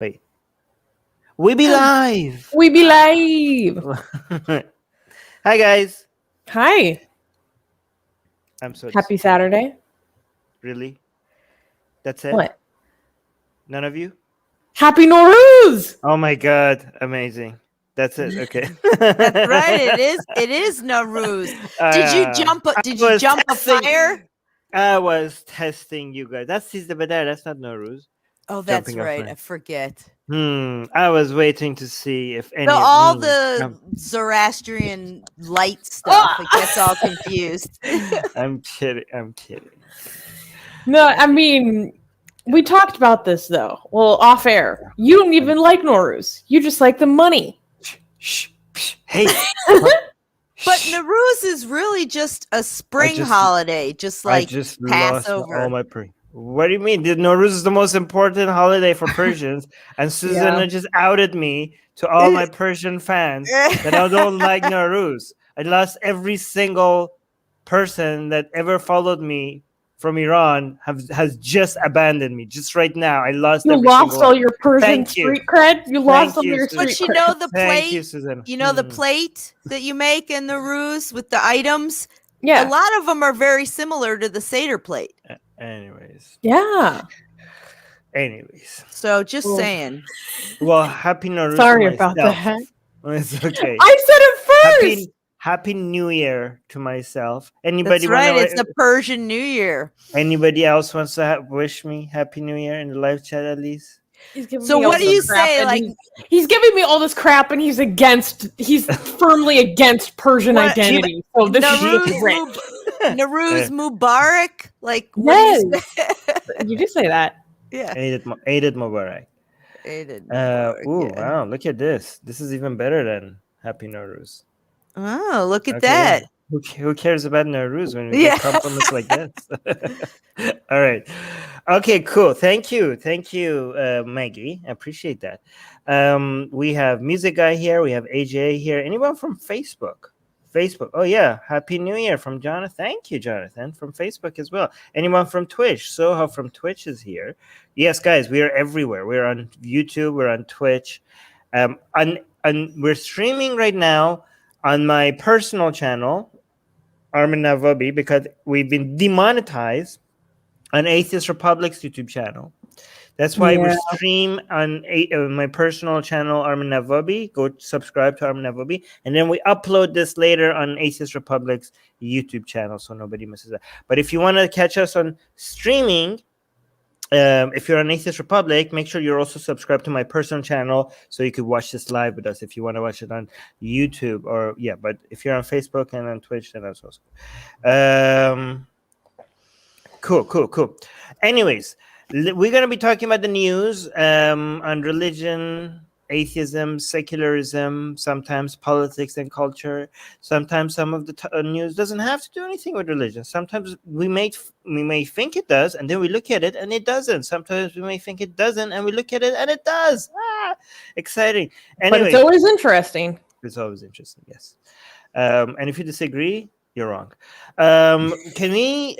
Wait. We be live. We be live. Hi guys. Hi. I'm so Happy Saturday. Really? That's it? What? None of you? Happy Nowruz. Oh my god, amazing. That's it. Okay. That's right. It is Nowruz. Did you jump a fire? I was testing you guys. That's Siz the Badar. That's not Nowruz. Oh, that's Jumping a right. fire. I forget. I was waiting to see if any So of all me- the Zoroastrian light stuff, it gets all confused. I'm kidding. No, I mean, we talked about this though. Well, off air. You don't even like Nowruz. You just like the money. Shh. Hey. But Nowruz is really just a spring holiday, just like I just Passover. lost all my What do you mean? The Nowruz is the most important holiday for Persians, and Susanna just outed me to all my Persian fans that I don't like Nowruz. I lost every single person that ever followed me from Iran has just abandoned me. Just right now, I lost. You lost all your Persian street cred. You lost all your street cred. But you know the plate. You know the plate that you make in Nowruz with the items. Yeah, a lot of them are very similar to the Seder plate. Anyways. Yeah. Anyways. So just saying. Well, happy Nowruz. Sorry about that. It's okay. I said it first. Happy New Year to myself. Anybody? That's right. It's the Persian New Year. Anybody else wants to wish me Happy New Year in the live chat at least? So what do you say? Like he's giving me all this crap, and he's firmly against Persian identity. So this is great. Nowruz Mubarak. Like yes, you did say that. Yeah. Eid Mubarak. Wow! Look at this. This is even better than Happy Nowruz. Oh, look at that. Who cares about Nowruz when we get compliments like this? All right. Okay, cool. Thank you, Maggie. I appreciate that. We have Music Guy here. We have AJ here. Anyone from Facebook? Oh, yeah. Happy New Year from Jonathan. Thank you, Jonathan, from Facebook as well. Anyone from Twitch? Soha from Twitch is here. Yes, guys, we are everywhere. We're on YouTube. We're on Twitch. And we're streaming right now on my personal channel, Armin Navabi, because we've been demonetized on Atheist Republic's YouTube channel. That's why we stream on my personal channel, Armin Navabi. Go subscribe to Armin Navabi. And then we upload this later on Atheist Republic's YouTube channel so nobody misses that. But if you want to catch us on streaming, if you're on Atheist Republic, make sure you're also subscribed to my personal channel so you could watch this live with us if you want to watch it on YouTube but if you're on Facebook and on Twitch, then that's also cool. Anyways, we're going to be talking about the news on religion, atheism, secularism, sometimes politics and culture. Sometimes some of the news doesn't have to do anything with religion. Sometimes we may think it does, and then we look at it and it doesn't. Sometimes we may think it doesn't, and we look at it and it does. Exciting. Anyway, but it's always interesting. It's always interesting, yes. And if you disagree, you're wrong. Can we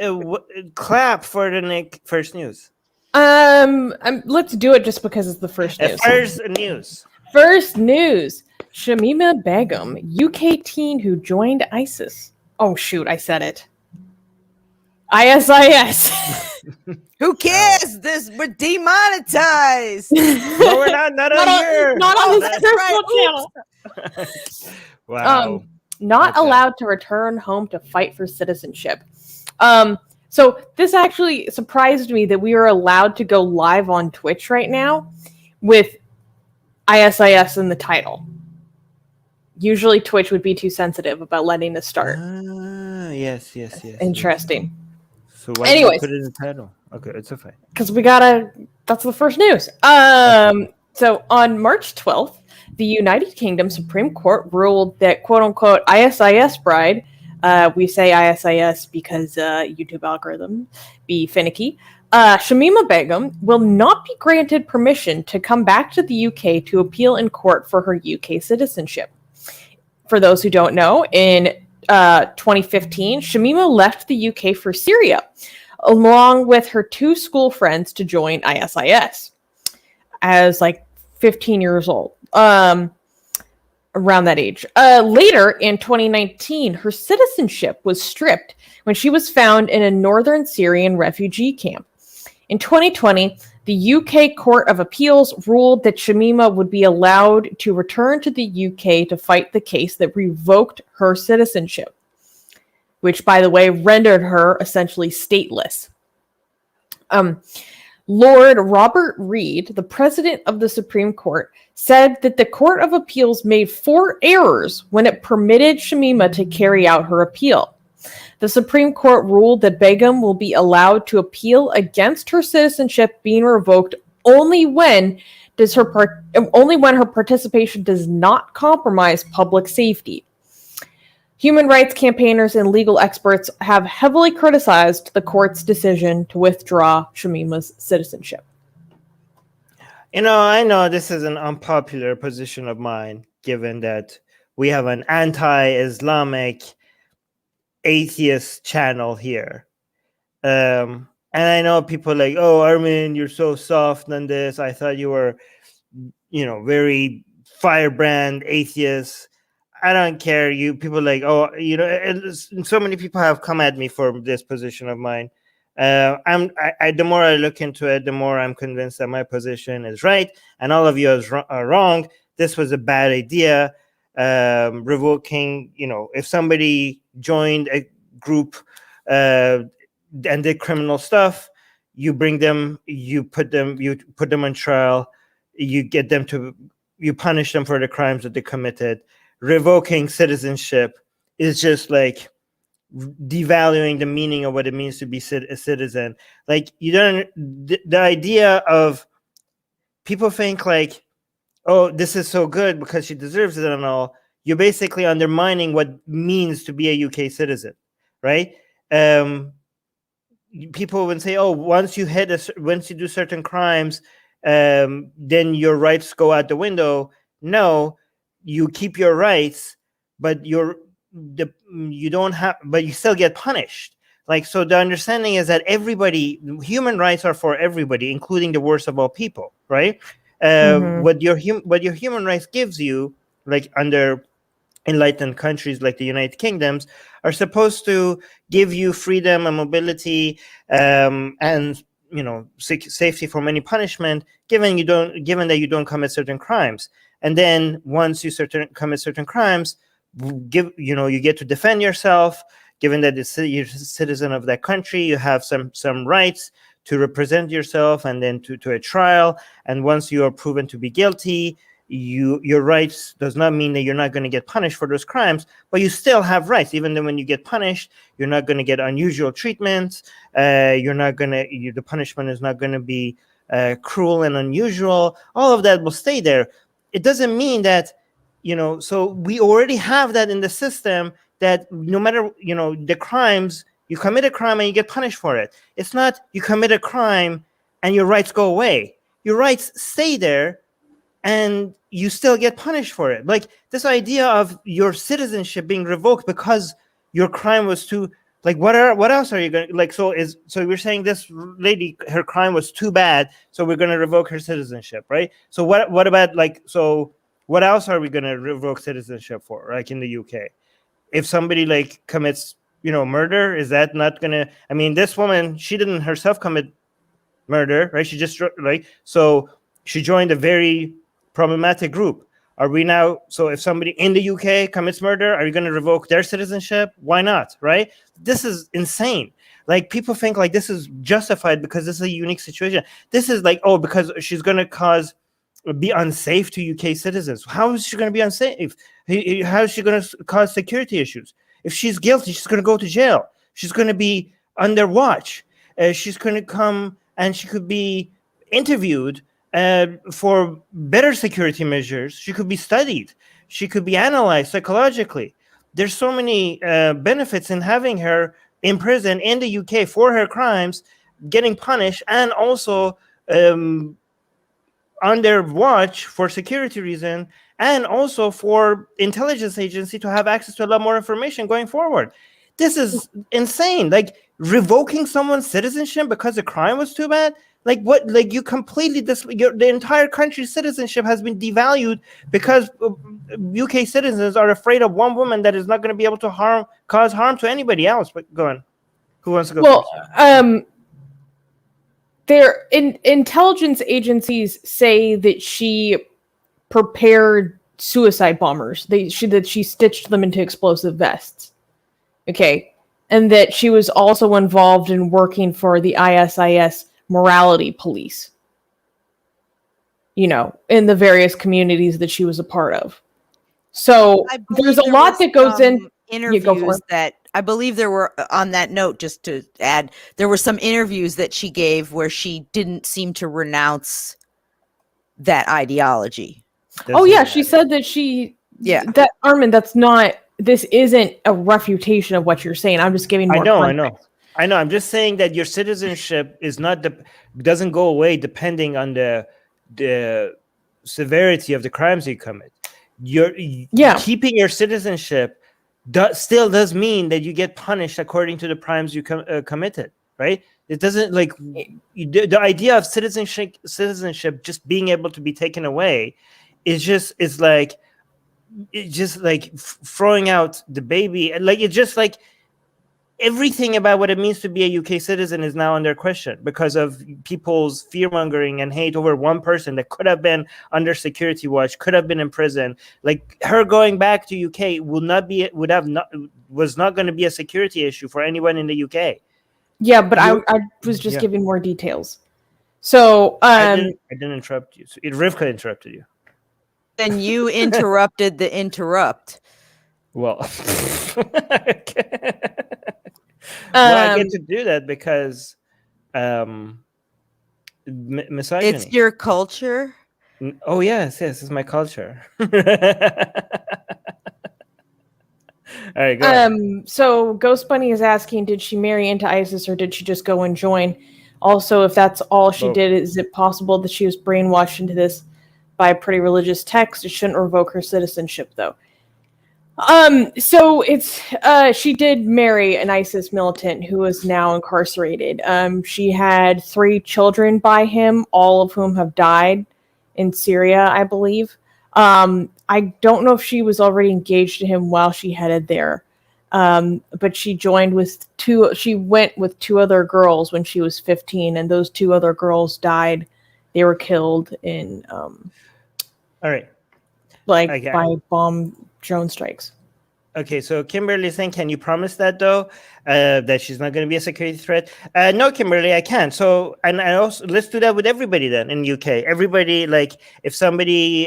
clap for the first news? Let's do it just because it's the first news. First news. Shamima Begum, UK teen who joined ISIS. Oh shoot, I said it. ISIS. Who cares? We're demonetized. No, we're not. Not on this personal channel. Wow. Not allowed to return home to fight for citizenship. So this actually surprised me that we are allowed to go live on Twitch right now with ISIS in the title. Usually Twitch would be too sensitive about letting us start. Yes. Interesting. So why did you put it in the title? Okay, it's okay. Because that's the first news. So on March 12th, the United Kingdom Supreme Court ruled that quote-unquote ISIS bride, we say ISIS because YouTube algorithm be finicky, Shamima Begum will not be granted permission to come back to the UK to appeal in court for her UK citizenship. For those who don't know, in 2015, Shamima left the UK for Syria, along with her two school friends to join ISIS. As 15 years old. Around that age. Later in 2019, her citizenship was stripped when she was found in a northern Syrian refugee camp. In 2020, the UK Court of Appeals ruled that Shamima would be allowed to return to the UK to fight the case that revoked her citizenship, which, by the way, rendered her essentially stateless. Lord Robert Reed, the president of the Supreme Court, said that the Court of Appeals made 4 errors when it permitted Shamima to carry out her appeal. The Supreme Court ruled that Begum will be allowed to appeal against her citizenship being revoked only when her participation does not compromise public safety. Human rights campaigners and legal experts have heavily criticized the court's decision to withdraw Shamima's citizenship. I know this is an unpopular position of mine, given that we have an anti-Islamic atheist channel here. And I know people like, oh, Armin, you're so soft on this. I thought you were, very firebrand atheist. I don't care. You people like, oh, so many people have come at me for this position of mine. The more I look into it, the more I'm convinced that my position is right, and all of you are wrong. This was a bad idea. Revoking, if somebody joined a group and did criminal stuff, you bring them, you put them on trial, you punish them for the crimes that they committed. Revoking citizenship is just like devaluing the meaning of what it means to be a citizen. Like, the idea of people think like, oh, this is so good because she deserves it and all. You're basically undermining what it means to be a UK citizen, right? People would say, oh, once you do certain crimes, then your rights go out the window. No, you keep your rights, but you still get punished. Like, so the understanding is that human rights are for everybody, including the worst of all people, right? What your human rights gives you, like under enlightened countries like the United Kingdoms, are supposed to give you freedom and mobility, and safety from any punishment, given that you don't commit certain crimes. And then once you commit certain crimes, you get to defend yourself. Given that you're a citizen of that country, you have some rights to represent yourself, and then to a trial. And once you are proven to be guilty, your rights does not mean that you're not going to get punished for those crimes, but you still have rights. Even though when you get punished, you're not going to get unusual treatment. The punishment is not going to be cruel and unusual. All of that will stay there. It doesn't mean that, so we already have that in the system, that no matter, the crimes, you commit a crime and you get punished for it. It's not you commit a crime and your rights go away. Your rights stay there and you still get punished for it. Like, this idea of your citizenship being revoked because your crime was too, like, what else are you going to, like, so you're saying this lady, her crime was too bad, so we're going to revoke her citizenship, right? So what about, like, so what else are we going to revoke citizenship for, like in the UK? If somebody like commits, murder, is that not going to, I mean, this woman, she didn't herself commit murder, right? She just, like, so she joined a very problematic group. Are we now, so if somebody in the UK commits murder, are you going to revoke their citizenship? Why not, right? This is insane. Like, people think like this is justified because this is a unique situation. This is like, oh, because she's going to be unsafe to UK citizens. How is she going to be unsafe? How is she going to cause security issues? If she's guilty, she's going to go to jail. She's going to be under watch. She's going to come and she could be interviewed for better security measures. She could be studied. She could be analyzed psychologically. There's so many benefits in having her in prison in the UK for her crimes, getting punished, and also under watch for security reason, and also for intelligence agency to have access to a lot more information going forward. This is insane. Like, revoking someone's citizenship because the crime was too bad, Like what? Like you completely the entire country's citizenship has been devalued because UK citizens are afraid of one woman that is not going to be able to cause harm to anybody else. But go on. Who wants to go first? Their intelligence agencies say that she prepared suicide bombers. That she stitched them into explosive vests. Okay, and that she was also involved in working for the ISIS morality police, in the various communities that she was a part of. So there's a lot that goes in interviews that I believe there were, on that note, just to add, there were some interviews that she gave where she didn't seem to renounce that ideology. She said that that Armin, this isn't a refutation of what you're saying. I'm just giving more context. I know. I'm just saying that your citizenship doesn't go away depending on the severity of the crimes you commit. Keeping your citizenship still does mean that you get punished according to the crimes you committed, right? It doesn't the idea of citizenship just being able to be taken away is just throwing out the baby. Like it's just like everything about what it means to be a UK citizen is now under question because of people's fear-mongering and hate over one person that could have been under security watch, could have been in prison. Like her going back to UK was not going to be a security issue for anyone in the UK. Yeah, but I was just giving more details. So I didn't interrupt you. So Rivka interrupted you. Then you interrupted the interrupt. Well, I get to do that because misogyny. It's your culture. Oh yes, it's my culture. All right, go ahead. So Ghost Bunny is asking, did she marry into ISIS or did she just go and join? Also, if that's all she did, is it possible that she was brainwashed into this by a pretty religious text? It shouldn't revoke her citizenship, though. So it's she did marry an ISIS militant who is now incarcerated. She had 3 children by him, all of whom have died in Syria, I believe. I don't know if she was already engaged to him while she headed there. But she went with 2 other girls when she was 15, and those 2 other girls died. They were killed in all right, by bomb drone strikes. Okay, so Kimberly saying, can you promise that though, that she's not going to be a security threat? No, Kimberly, I can't. So, and I also, let's do that with everybody then in UK. Everybody, like, if somebody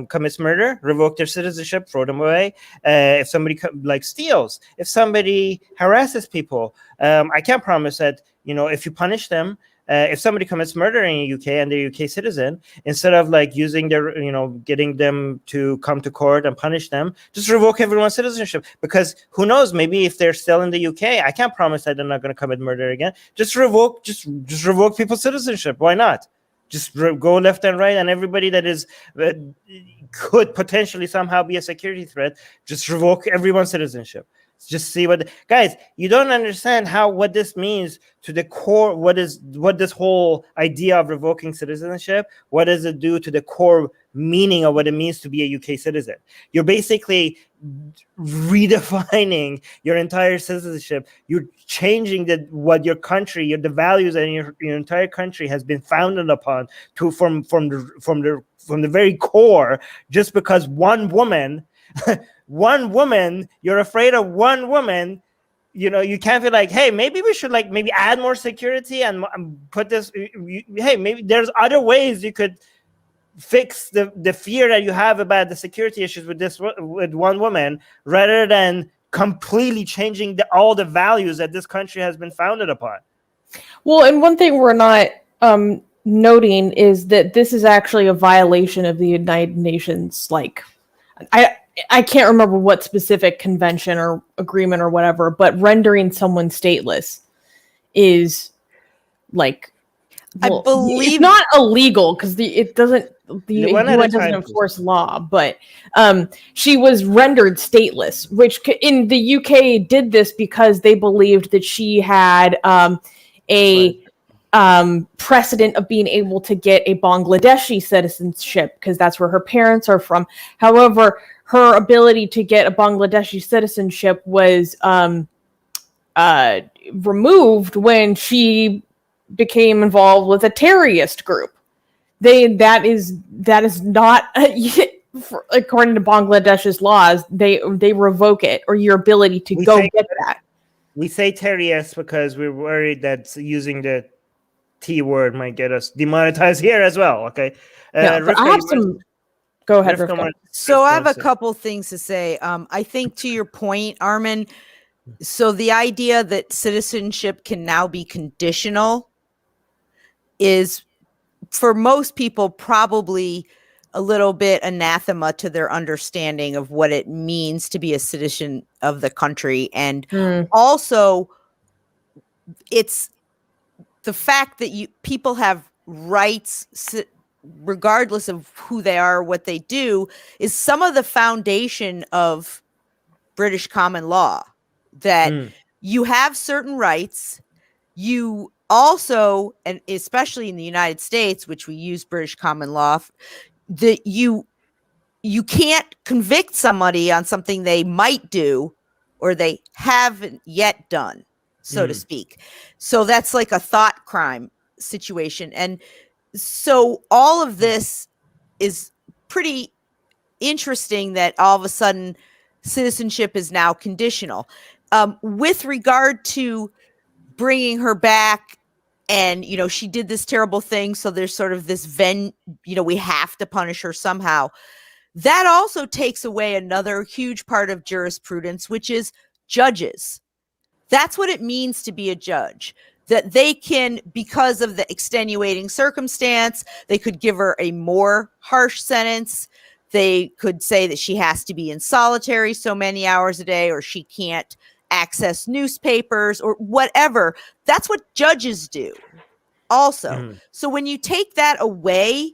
commits murder, revoke their citizenship, throw them away. If somebody steals, if somebody harasses people, I can't promise that, if you punish them. If somebody commits murder in the UK and they're a UK citizen, instead of using their, getting them to come to court and punish them, just revoke everyone's citizenship. Because who knows, maybe if they're still in the UK, I can't promise that they're not going to commit murder again. Just revoke people's citizenship. Why not? Just go left and right, and everybody that is could potentially somehow be a security threat, just revoke everyone's citizenship. Just see guys, you don't understand what this means to the core. What this whole idea of revoking citizenship, what does it do to the core meaning of what it means to be a UK citizen? You're basically redefining your entire citizenship. You're changing what your country, the values and your entire country has been founded upon from the very core, just because one woman you're afraid of one woman. You can't be like, hey, maybe we should maybe add more security and put this. Hey, maybe there's other ways you could fix the fear that you have about the security issues with one woman, rather than completely changing all the values that this country has been founded upon. Well, and one thing we're not noting is that this is actually a violation of the United Nations. I can't remember what specific convention or agreement or whatever, but rendering someone stateless is I believe it's not illegal because the UN doesn't enforce law, but she was rendered stateless, which in the UK did this because they believed that she had precedent of being able to get a Bangladeshi citizenship because that's where her parents are from. However, her ability to get a Bangladeshi citizenship was removed when she became involved with a terrorist group. That is not according to Bangladesh's laws. They revoke it or your ability to get that. We say terrorist because we're worried that using the T word might get us demonetized here as well. Okay. Rivka, I have some. Go ahead, Rivka. So I have a couple things to say. I think to your point, Armin. So the idea that citizenship can now be conditional is, for most people, probably a little bit anathema to their understanding of what it means to be a citizen of the country. And also, it's the fact that people have rights regardless of who they are, what they do, is some of the foundation of British common law, that you have certain rights. You also, and especially in the United States, which we use British common law, that you can't convict somebody on something they might do or they haven't yet done, so to speak. So that's like a thought crime situation. And so all of this is pretty interesting that all of a sudden citizenship is now conditional. With regard to bringing her back, and, you know, she did this terrible thing, so there's sort of this we have to punish her somehow. That also takes away another huge part of jurisprudence, which is judges. That's what it means to be a judge. That they can, because of the extenuating circumstance, they could give her a more harsh sentence. They could say that she has to be in solitary so many hours a day, or she can't access newspapers or whatever. That's what judges do also. So when you take that away,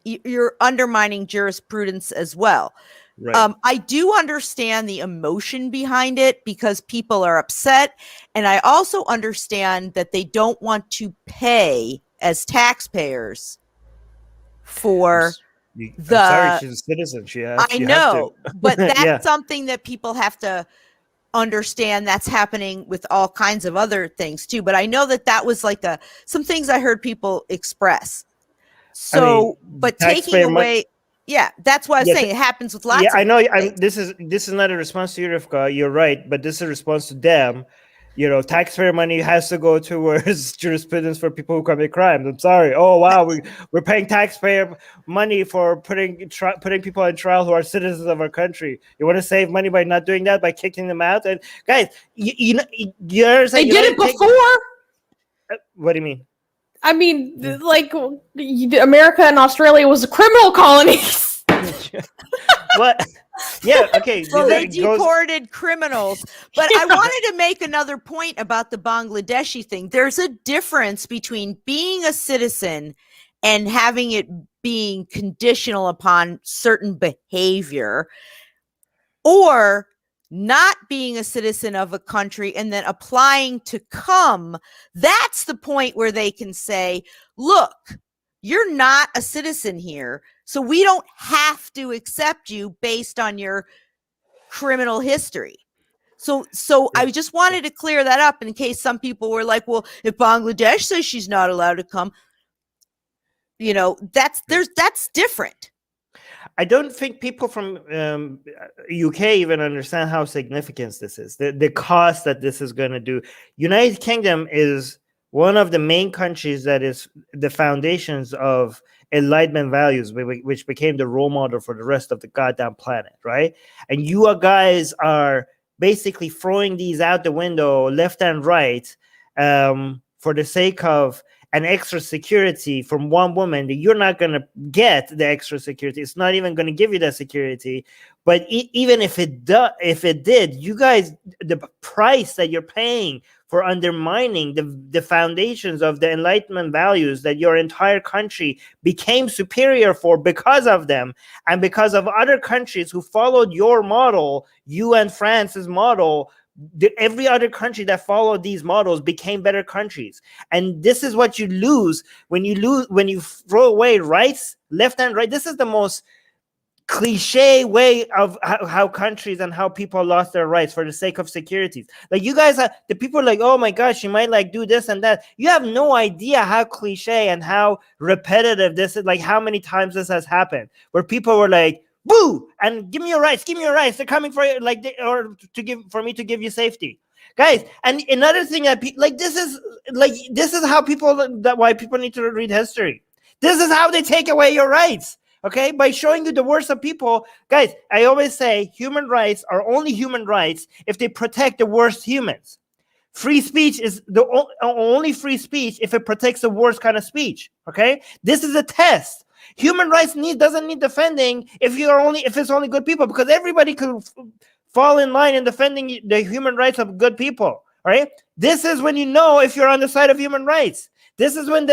you're undermining jurisprudence as well. Right. I do understand the emotion behind it because people are upset. And I also understand that they don't want to pay as taxpayers for sorry, she's a citizen. I know, but that's something that people have to understand. That's happening with all kinds of other things too. But I know that was like some things I heard people express. So, but taking away, that's why I'm saying it happens with lots. I know. This is not a response to you, Rivka. You're right, but this is a response to them. You know, taxpayer money has to go towards jurisprudence for people who commit crimes. I'm sorry. Oh wow, we're paying taxpayer money for putting people on trial who are citizens of our country. You want to save money by not doing that, by kicking them out? And guys, you understand? They did it before. What do you mean? I mean, like America and Australia was criminal colonies. What? Yeah, okay. So they deported criminals. But I wanted to make another point about the Bangladeshi thing. There's a difference between being a citizen and having it being conditional upon certain behavior, or not being a citizen of a country and then applying to come. That's the point where they can say, look, you're not a citizen here, so we don't have to accept you based on your criminal history. So I just wanted to clear that up in case some people were like, well, if Bangladesh says she's not allowed to come, you know, that's different. I don't think people from UK even understand how significant this is, the cost that this is going to do. United Kingdom is one of the main countries that is the foundations of Enlightenment values, which became the role model for the rest of the goddamn planet, right? And you guys are basically throwing these out the window left and right for the sake of an extra security from one woman that you're not going to get the extra security. It's not even going to give you that security. But even if it did, you guys, the price that you're paying for undermining the foundations of the Enlightenment values that your entire country became superior for because of them, and because of other countries who followed your model, you and France's model, every other country that followed these models became better countries. And this is what you lose when you throw away rights, left and right. This is the most cliche way of how countries and how people lost their rights for the sake of security. Like, you guys are the people like, oh my gosh, you might like do this and that. You have no idea how cliche and how repetitive this is, like how many times this has happened, where people were like, boo, and give me your rights, they're coming for you, like, for me to give you safety, guys. And another thing that this is how why people need to read history. This is how they take away your rights. Okay, by showing you the worst of people. Guys, I always say human rights are only human rights if they protect the worst humans. Free speech is the only free speech if it protects the worst kind of speech. Okay, this is a test. Human rights doesn't need defending if it's only good people, because everybody could fall in line in defending the human rights of good people. All right, this is when you know if you're on the side of human rights. This is when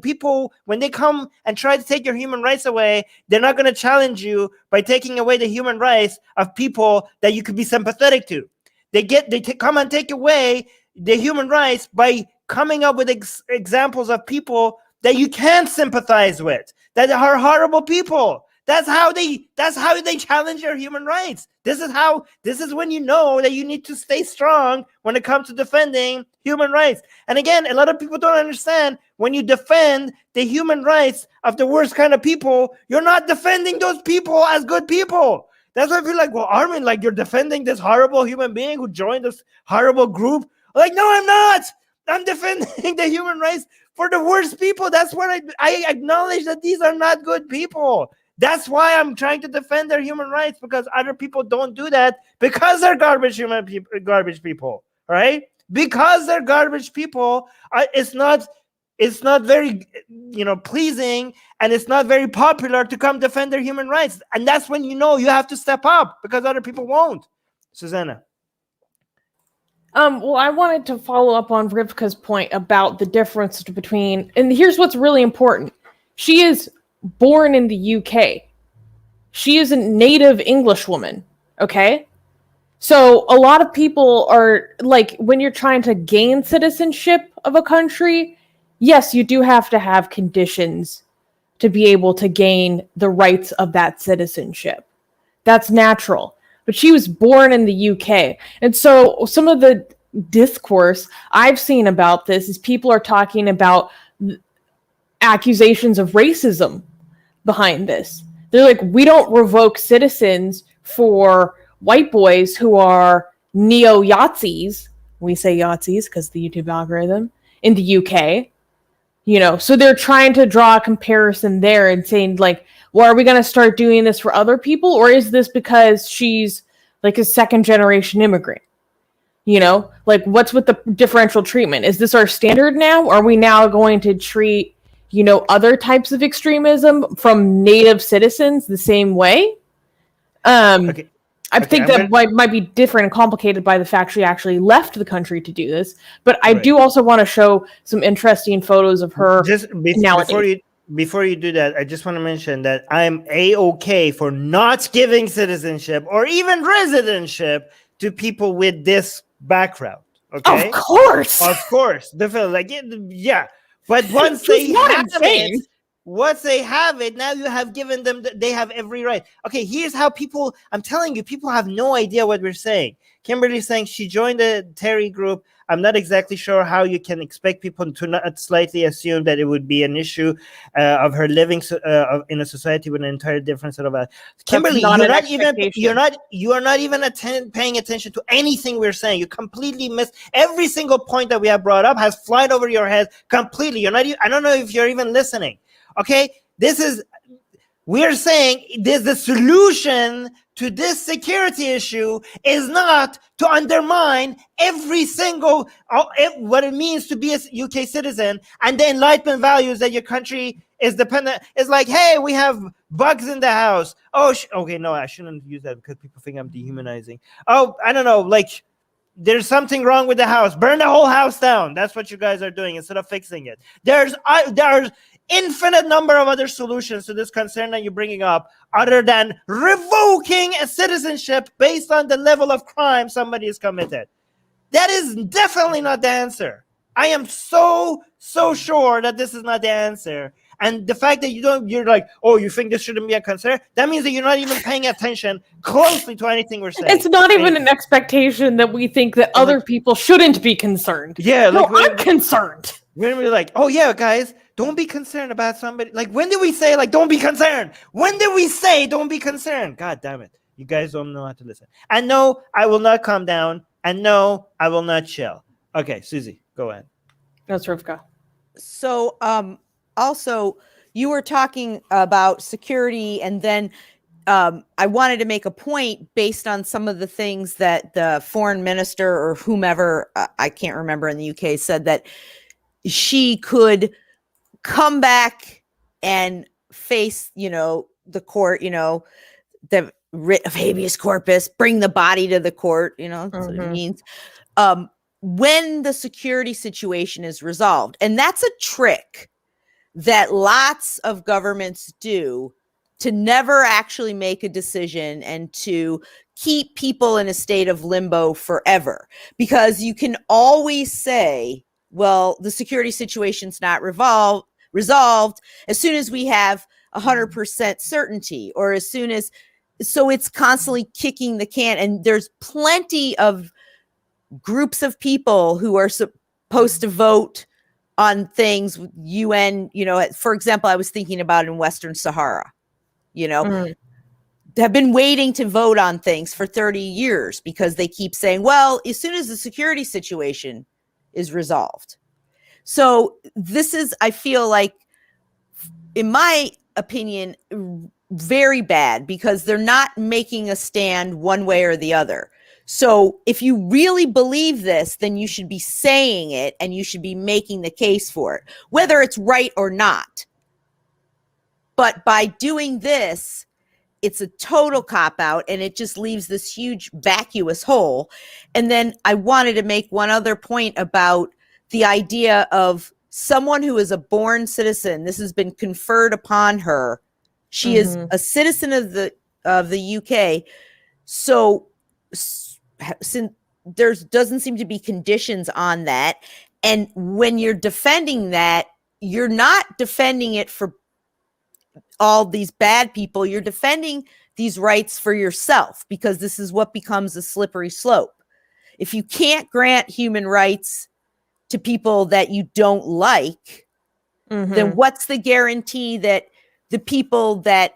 people, when they come and try to take your human rights away, they're not going to challenge you by taking away the human rights of people that you could be sympathetic to. They come and take away the human rights by coming up with examples of people that you can't sympathize with, that are horrible people. That's how they challenge your human rights. This is when you know that you need to stay strong when it comes to defending human rights. And again, a lot of people don't understand, when you defend the human rights of the worst kind of people, you're not defending those people as good people. That's why I feel like, well, Armin, like, you're defending this horrible human being who joined this horrible group. Like, no, I'm not. I'm defending the human rights for the worst people. That's what I acknowledge that these are not good people. That's why I'm trying to defend their human rights, because other people don't do that because they're garbage people, right? Because they're garbage people, it's not very, pleasing, and it's not very popular to come defend their human rights. And that's when you know you have to step up, because other people won't. Susanna. Well, I wanted to follow up on Rivka's point about the difference between, and here's what's really important. She is born in the UK. She is a native English woman, okay? So a lot of people are, like, when you're trying to gain citizenship of a country, yes, you do have to have conditions to be able to gain the rights of that citizenship. That's natural. But she was born in the UK. And so some of the discourse I've seen about this is people are talking about accusations of racism behind this. They're like, we don't revoke citizens for white boys who are neo-Yazis. We say Yazis because the YouTube algorithm in the UK. So they're trying to draw a comparison there and saying, like, well, are we going to start doing this for other people? Or is this because she's like a second generation immigrant? Like, what's with the differential treatment? Is this our standard now? Are we now going to treat, other types of extremism from native citizens the same way? Okay. I think that might be different and complicated by the fact she actually left the country to do this. But I do also want to show some interesting photos of her. Just before you do that, I just want to mention that I'm A-OK for not giving citizenship or even residency to people with this background. Okay, of course, definitely. Like, yeah. But once they have it, now you have given them, they have every right. Okay, here's how people, I'm telling you, people have no idea what we're saying. Kimberly's saying she joined the Terry group. I'm not exactly sure how you can expect people to not slightly assume that it would be an issue of her living in a society with an entirely different set of Kimberly, you are not even paying attention to anything we're saying. You completely missed every single point that we have brought up, has flied over your head completely. You're not. I don't know if you're even listening. Okay, we're saying the solution to this security issue is not to undermine every single what it means to be a UK citizen and the Enlightenment values that your country is dependent. It's like, hey, we have bugs in the house. Oh, okay, no, I shouldn't use that because people think I'm dehumanizing. Oh, I don't know, like, there's something wrong with the house. Burn the whole house down. That's what you guys are doing instead of fixing it. There's infinite number of other solutions to this concern that you're bringing up, other than revoking a citizenship based on the level of crime somebody has committed. That is definitely not the answer. I am so sure that this is not the answer. And the fact that you're like, oh, you think this shouldn't be a concern? That means that you're not even paying attention closely to anything we're saying. It's not even an expectation that we think that other people shouldn't be concerned. Yeah, no, I'm concerned. When we're like, oh yeah, guys, don't be concerned about somebody. Like, when did we say, like, don't be concerned? When did we say don't be concerned? God damn it. You guys don't know how to listen. And no, I will not calm down. And no, I will not chill. Okay, Susie, go ahead. That's Rivka. So, also, you were talking about security, and then I wanted to make a point based on some of the things that the foreign minister or whomever, I can't remember, in the UK said that she could come back and face, the court, the writ of habeas corpus, bring the body to the court, that's what it means. When the security situation is resolved. And that's a trick that lots of governments do to never actually make a decision and to keep people in a state of limbo forever. Because you can always say, well, the security situation's not resolved as soon as we have 100% certainty, or as soon as, so it's constantly kicking the can. And there's plenty of groups of people who are supposed to vote on things with UN, for example, I was thinking about in Western Sahara, have been waiting to vote on things for 30 years because they keep saying, well, as soon as the security situation is resolved. So this is, I feel like, in my opinion, very bad, because they're not making a stand one way or the other. So if you really believe this, then you should be saying it and you should be making the case for it, whether it's right or not. But by doing this, it's a total cop-out, and it just leaves this huge vacuous hole. And then I wanted to make one other point about the idea of someone who is a born citizen. This has been conferred upon her. She is a citizen of the UK. So since there doesn't seem to be conditions on that, and when you're defending that, you're not defending it for all these bad people. You're defending these rights for yourself, because this is what becomes a slippery slope. If you can't grant human rights to people that you don't like, then what's the guarantee that the people that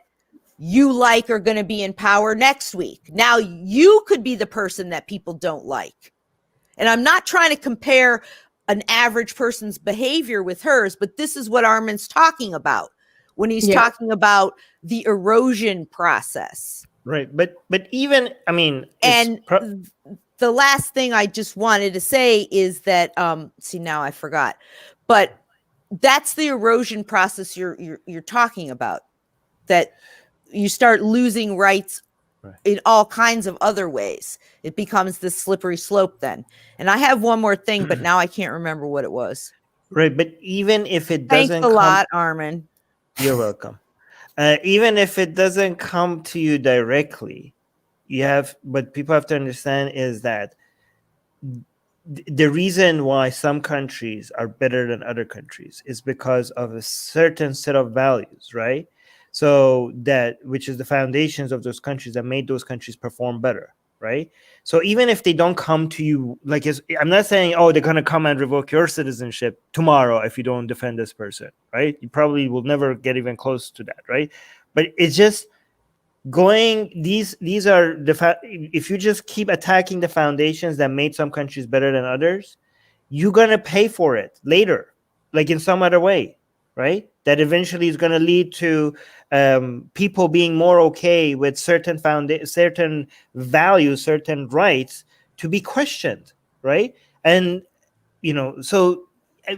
you like are going to be in power next week? Now you could be the person that people don't like. And I'm not trying to compare an average person's behavior with hers, but this is what Armin's talking about when he's talking about the erosion process. Right. But even, I mean, and the last thing I just wanted to say is that, see, now I forgot, but that's the erosion process you're talking about, that you start losing rights in all kinds of other ways. It becomes this slippery slope then. And I have one more thing, but now I can't remember what it was. Right. But even if it doesn't Thanks a lot, Armin. You're welcome. Even if it doesn't come to you directly, what people have to understand is that the reason why some countries are better than other countries is because of a certain set of values, right? So which is the foundations of those countries that made those countries perform better, right? So even if they don't come to you, I'm not saying, oh, they're going to come and revoke your citizenship tomorrow if you don't defend this person, right? You probably will never get even close to that, right? But it's just these are if you just keep attacking the foundations that made some countries better than others, you're going to pay for it later, like in some other way, right? That eventually is going to lead to people being more okay with certain values, certain rights to be questioned, right? And so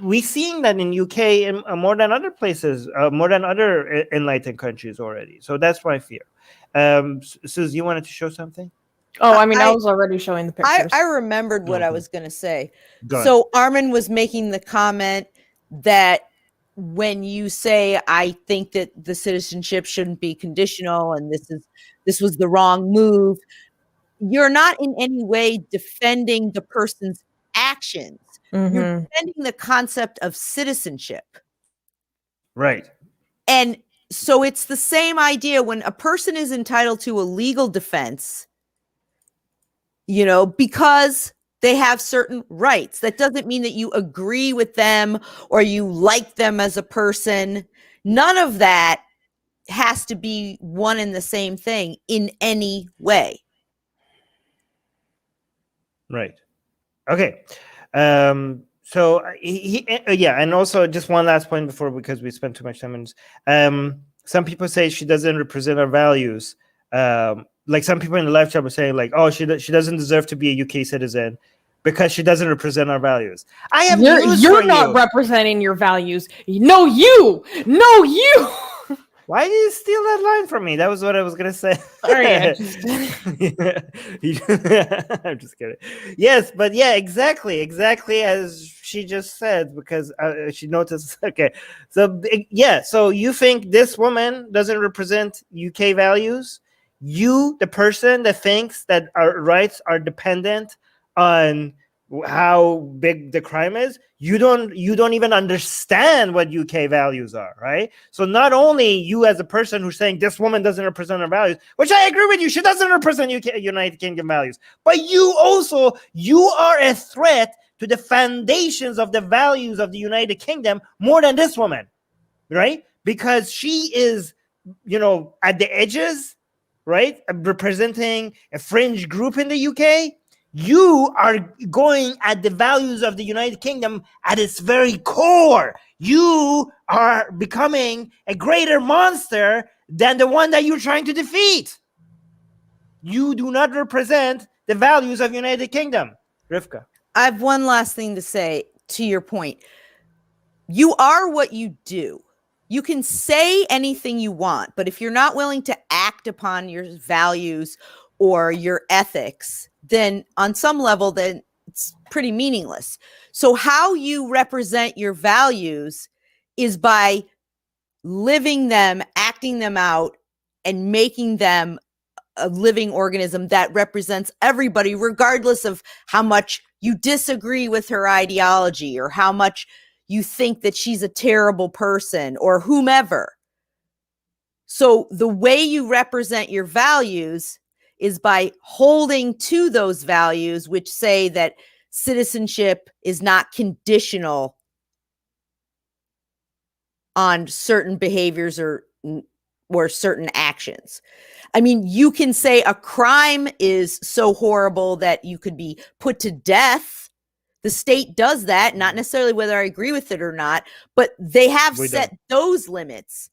we're seeing that in UK and more than other places, more than other enlightened countries already. So that's my fear. Suze, you wanted to show something? Oh, I mean, I was already showing the pictures. I remembered what I was going to say. So Armin was making the comment that when you say, I think that the citizenship shouldn't be conditional and this was the wrong move, you're not in any way defending the person's actions. You're defending the concept of citizenship. Right. And so it's the same idea when a person is entitled to a legal defense, because they have certain rights. That doesn't mean that you agree with them or you like them as a person. None of that has to be one and the same thing in any way. Right. Okay. So and also just one last point before, because we spent too much time on this. Some people say she doesn't represent our values. Like some people in the live chat were saying, like, oh, she doesn't deserve to be a UK citizen because she doesn't represent our values. I have news for you're not representing your values. No, you. Why did you steal that line from me? That was what I was gonna say. Sorry, I'm just kidding. Yes, but yeah, exactly as she just said, because she noticed. Okay, so yeah, so you think this woman doesn't represent UK values? You, the person that thinks that our rights are dependent on how big the crime is, you don't even understand what UK values are, right? So not only you as a person who's saying this woman doesn't represent our values, which I agree with you, she doesn't represent United Kingdom values, but you are a threat to the foundations of the values of the United Kingdom more than this woman, right? Because she is, at the edges, right? Representing a fringe group in the UK. You are going at the values of the United Kingdom at its very core. You are becoming a greater monster than the one that you're trying to defeat. You do not represent the values of United Kingdom. Rivka. I have one last thing to say to your point. You are what you do. You can say anything you want, but if you're not willing to act upon your values or your ethics, then on some level, then it's pretty meaningless. So how you represent your values is by living them, acting them out, and making them a living organism that represents everybody, regardless of how much you disagree with her ideology or how much you think that she's a terrible person or whomever. So the way you represent your values is by holding to those values, which say that citizenship is not conditional on certain behaviors or certain actions. I mean, you can say a crime is so horrible that you could be put to death. The state does that, not necessarily whether I agree with it or not, but they have set those limits.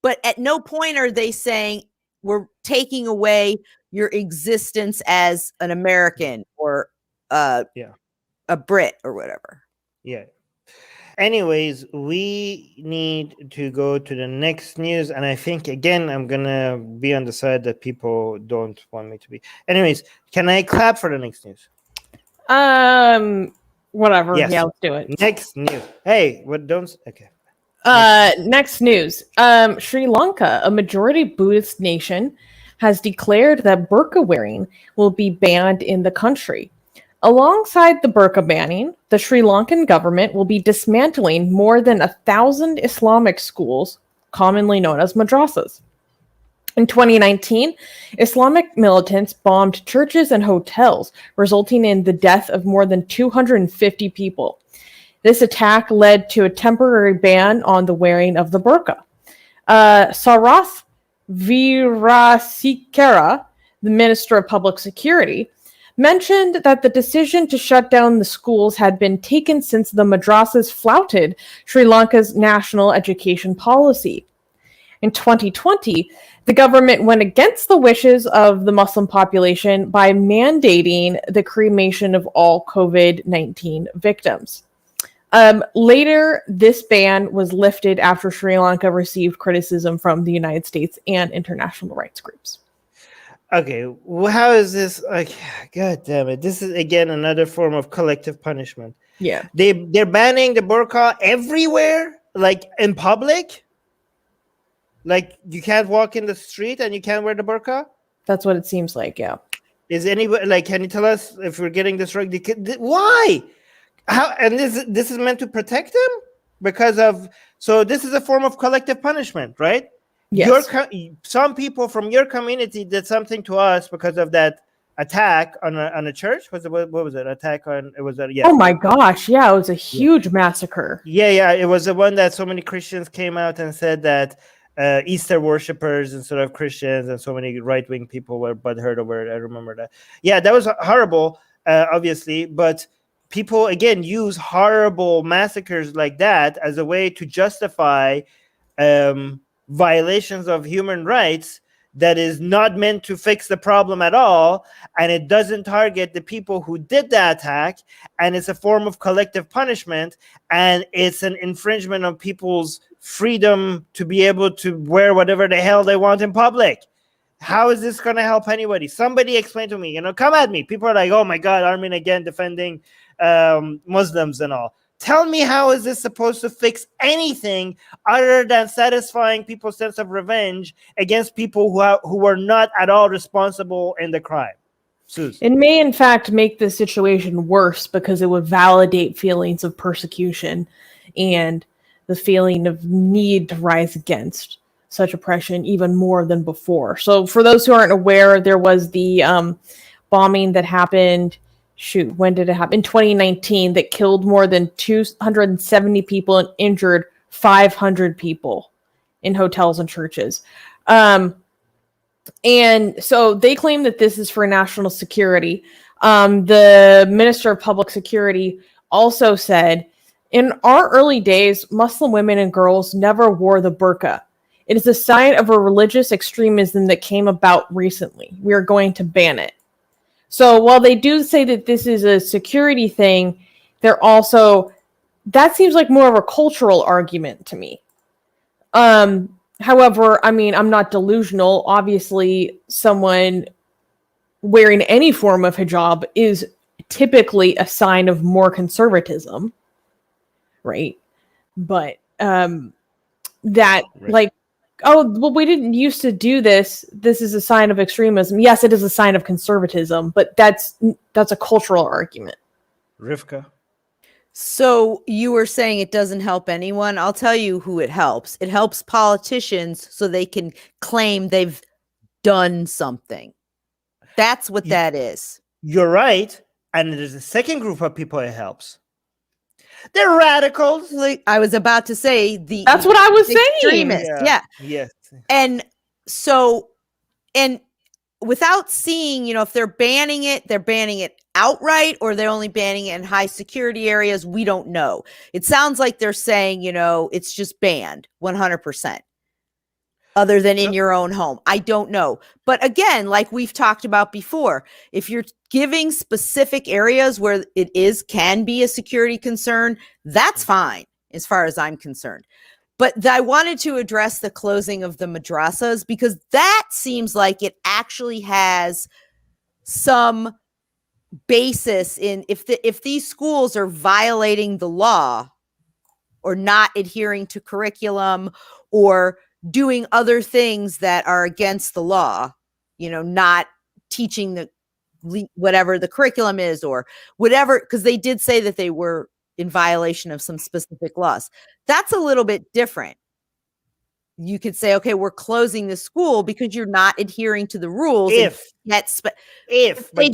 But at no point are they saying we're taking away your existence as an American or a Brit or whatever. Yeah. Anyways, we need to go to the next news. And I think, again, I'm going to be on the side that people don't want me to be. Anyways, can I clap for the next news? Whatever. Yes. Yeah, let's do it. Next news. Hey, what don't... Okay. Next news. Sri Lanka, a majority Buddhist nation, has declared that burqa wearing will be banned in the country. Alongside the burqa banning, the Sri Lankan government will be dismantling more than 1,000 Islamic schools, commonly known as madrasas. In 2019, Islamic militants bombed churches and hotels, resulting in the death of more than 250 people. This attack led to a temporary ban on the wearing of the burqa. Sarath Virasikara, the Minister of Public Security, mentioned that the decision to shut down the schools had been taken since the madrasas flouted Sri Lanka's national education policy. In 2020, the government went against the wishes of the Muslim population by mandating the cremation of all COVID-19 victims. Later, this ban was lifted after Sri Lanka received criticism from the United States and international rights groups. Okay, well, how is this? Like, God damn it! This is again another form of collective punishment. Yeah, they're banning the burqa everywhere, like in public. Like you can't walk in the street and you can't wear the burqa. That's what it seems like. Yeah. Is anybody like? Can you tell us if we're getting this right? Why? How, and this is meant to protect them because of, so this is a form of collective punishment, right? Yes. Some people from your community did something to us because of that attack on a church. What was it? Attack on, it was a, yeah. Oh my gosh, yeah, it was a huge massacre. Yeah, it was the one that so many Christians came out and said that Easter worshippers instead of Christians, and so many right-wing people were butthurt over it. I remember that. Yeah, that was horrible, obviously, but people again use horrible massacres like that as a way to justify violations of human rights that is not meant to fix the problem at all, and it doesn't target the people who did the attack, and it's a form of collective punishment, and it's an infringement of people's freedom to be able to wear whatever the hell they want in public. How is this going to help anybody? Somebody explain to me, come at me. People are like, oh my God, Armin again defending Muslims and all. Tell me, how is this supposed to fix anything other than satisfying people's sense of revenge against people who were not at all responsible in the crime? Suze. It may, in fact, make the situation worse because it would validate feelings of persecution and the feeling of need to rise against such oppression even more than before. So for those who aren't aware, there was the bombing that happened, when did it happen? In 2019, that killed more than 270 people and injured 500 people in hotels and churches. And so they claim that this is for national security. The Minister of Public Security also said, in our early days, Muslim women and girls never wore the burqa. It is a sign of a religious extremism that came about recently. We are going to ban it. So while they do say that this is a security thing, they're also, that seems like more of a cultural argument to me. However, I mean, I'm not delusional. Obviously, someone wearing any form of hijab is typically a sign of more conservatism, right? But that, like, oh, well, we didn't used to do this. This is a sign of extremism. Yes, it is a sign of conservatism, but that's a cultural argument. Rivka. So you were saying it doesn't help anyone. I'll tell you who it helps. It helps politicians so they can claim they've done something. That's what that is. You're right. And there's a second group of people it helps. They're radicals. Like I was about to say, that's what I was saying. Yeah. Yes. And so, and without seeing, if they're banning it outright, or they're only banning it in high security areas. We don't know. It sounds like they're saying, it's just banned 100%. Other than in your own home. I don't know. But again, like we've talked about before, if you're giving specific areas where it can be a security concern, that's fine as far as I'm concerned. But I wanted to address the closing of the madrasas, because that seems like it actually has some basis in if these schools are violating the law or not adhering to curriculum or doing other things that are against the law, not teaching whatever the curriculum is or whatever, because they did say that they were in violation of some specific laws. That's a little bit different. You could say, okay, we're closing the school because you're not adhering to the rules. If they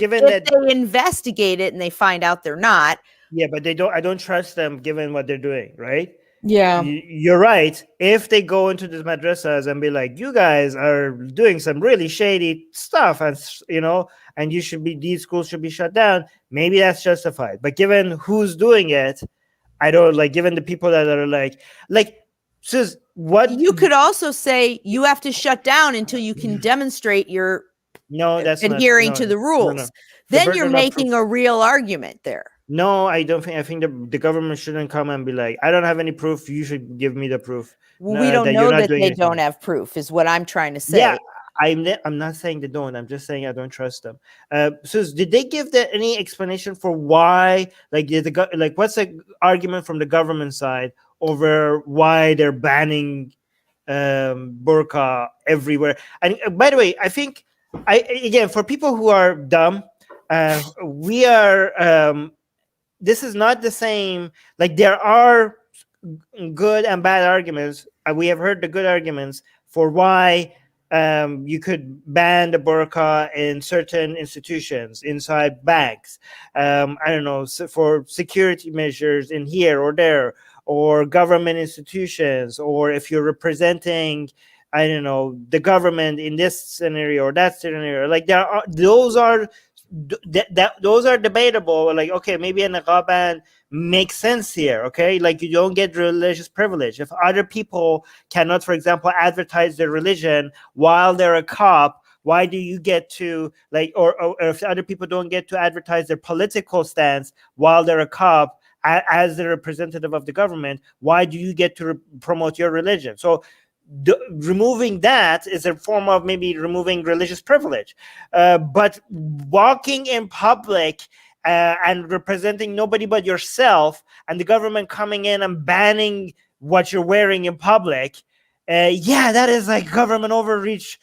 investigate it and they find out they're not. Yeah, but I don't trust them given what they're doing, right? Yeah, you're right. If they go into these madrasas and be like, you guys are doing some really shady stuff, and and these schools should be shut down, maybe that's justified. But given who's doing it, I don't given the people that are like says what you could also say you have to shut down until you can demonstrate you're adhering to the rules. No. Then you're making a real argument there. No, I don't think. I think the government shouldn't come and be like, I don't have any proof. You should give me the proof. Well, we don't know that they don't have proof, is what I'm trying to say. Yeah, I'm not saying they don't. I'm just saying I don't trust them. So did they give any explanation for why? What's the argument from the government side over why they're banning burqa everywhere? And by the way, I think again, for people who are dumb, we are this is not the same. Like, there are good and bad arguments. We have heard the good arguments for why you could ban the burqa in certain institutions, inside banks. I don't know, for security measures in here or there, or government institutions, or if you're representing, I don't know, the government in this scenario or that scenario. Like, those are debatable. Like, okay, maybe a niqab ban makes sense here. Okay, like, you don't get religious privilege if other people cannot, for example, advertise their religion while they're a cop. Why do you get to, like, or if other people don't get to advertise their political stance while they're a cop as the representative of the government? Why do you get to promote your religion? So removing that is a form of maybe removing religious privilege. But walking in public and representing nobody but yourself, and the government coming in and banning what you're wearing in public, that is like government overreach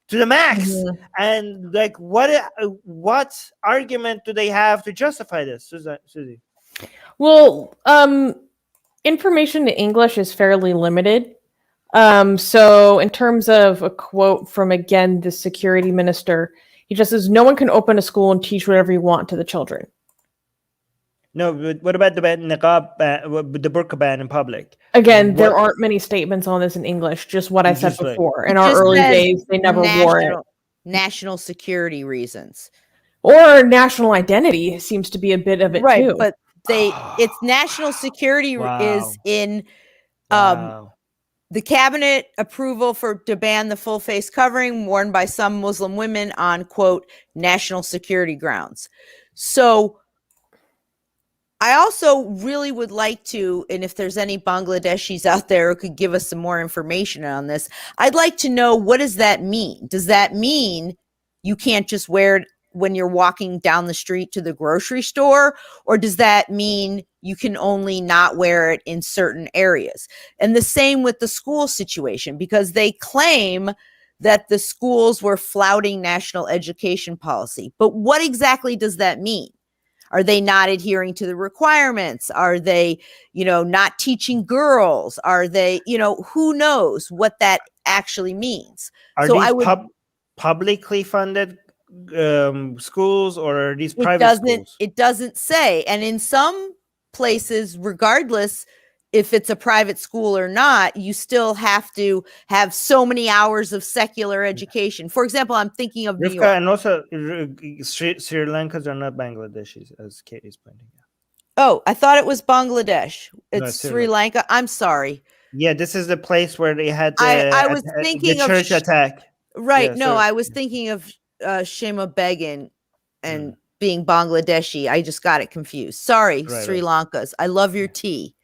to the max. Mhm. And like, what argument do they have to justify this, Susie? Well, information in English is fairly limited. So in terms of a quote from, again, the security minister, he just says, no one can open a school and teach whatever you want to the children. No, but what about the niqab ban, the burqa ban in public? Again, there aren't many statements on this in English, just what I said before. In our early days, they never wore it. National security reasons. Or national identity seems to be a bit of it, right, too. But it's national security is in the cabinet approval to ban the full face covering worn by some Muslim women on, quote, national security grounds. So I also really would like to, and if there's any Bangladeshis out there who could give us some more information on this, I'd like to know, what does that mean? Does that mean you can't just wear it when you're walking down the street to the grocery store? Or does that mean you can only not wear it in certain areas? And the same with the school situation, because they claim that the schools were flouting national education policy. But what exactly does that mean? Are they not adhering to the requirements? Are they, not teaching girls? Are they, who knows what that actually means? Are these publicly funded schools, or are these private schools? It doesn't say. And in some places, regardless if it's a private school or not, you still have to have so many hours of secular education. For example, I'm thinking of New York. And also Sri Lankans are not Bangladeshis, as Kate is pointing out. Oh, I thought it was Bangladesh. It's Sri Lanka. I'm sorry. Yeah, this is the place where they had I was thinking the church attack. Right. Yeah, I was thinking of Shamima Begum and being Bangladeshi. I just got it confused. Sorry, right, Sri Lankas. I love your tea.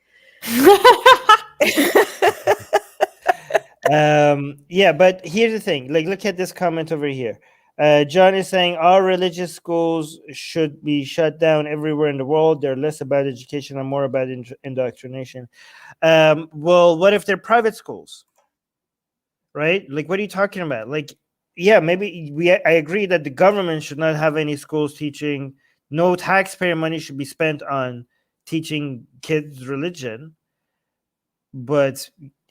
But here's the thing. Like, look at this comment over here. John is saying all religious schools should be shut down everywhere in the world. They're less about education and more about indoctrination. Well, what if they're private schools? Right? Like, what are you talking about? Like, yeah, maybe I agree that the government should not have any schools teaching. No taxpayer money should be spent on teaching kids religion. But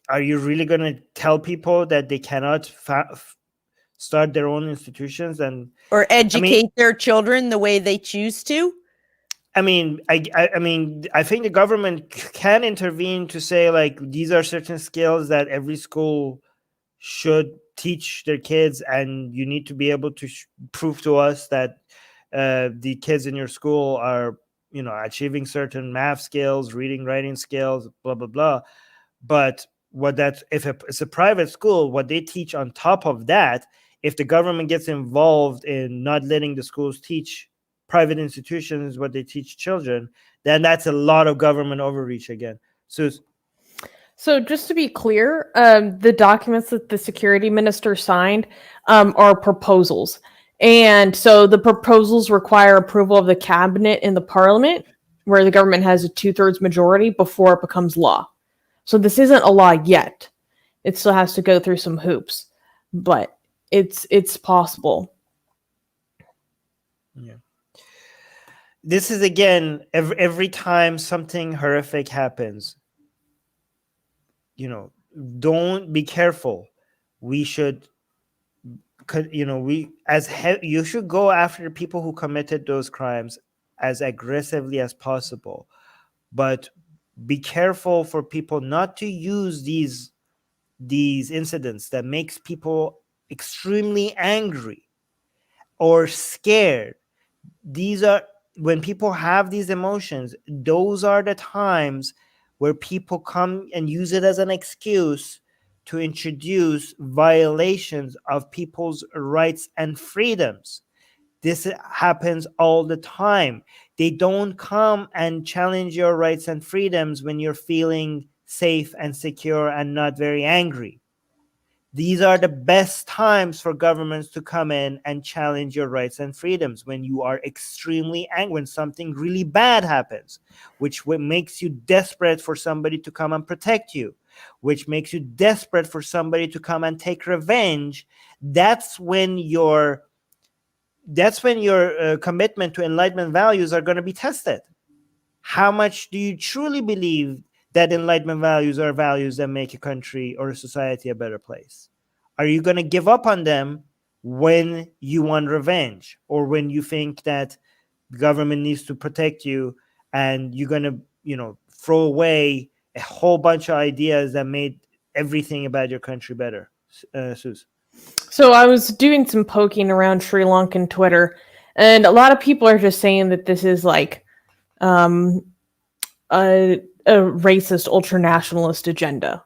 are you really going to tell people that they cannot start their own institutions or educate their children the way they choose to? I mean, I think the government can intervene to say, like, these are certain skills that every school should teach their kids, and you need to be able to prove to us that the kids in your school are, achieving certain math skills, reading, writing skills, blah, blah, blah. But if it's a private school, what they teach on top of that, if the government gets involved in not letting the schools teach private institutions what they teach children, then that's a lot of government overreach again. So just to be clear, the documents that the security minister signed are proposals. And so the proposals require approval of the cabinet in the parliament, where the government has a 2/3 majority before it becomes law. So this isn't a law yet. It still has to go through some hoops, but it's possible. this is again every time something horrific happens, don't be careful. We should, you should go after people who committed those crimes as aggressively as possible, but be careful for people not to use these incidents that makes people extremely angry or scared. These are, when people have these emotions, those are the times where people come and use it as an excuse to introduce violations of people's rights and freedoms. This happens all the time. They don't come and challenge your rights and freedoms when you're feeling safe and secure and not very angry. These are the best times for governments to come in and challenge your rights and freedoms, when you are extremely angry, when something really bad happens, which makes you desperate for somebody to come and protect you, which makes you desperate for somebody to come and take revenge. That's when your commitment to Enlightenment values are going to be tested. How much do you truly believe that Enlightenment values are values that make a country or a society a better place? Are you going to give up on them when you want revenge, or when you think that the government needs to protect you, and you're going to, throw away a whole bunch of ideas that made everything about your country better? Suze. So I was doing some poking around Sri Lankan Twitter, and a lot of people are just saying that this is like a racist, ultranationalist agenda.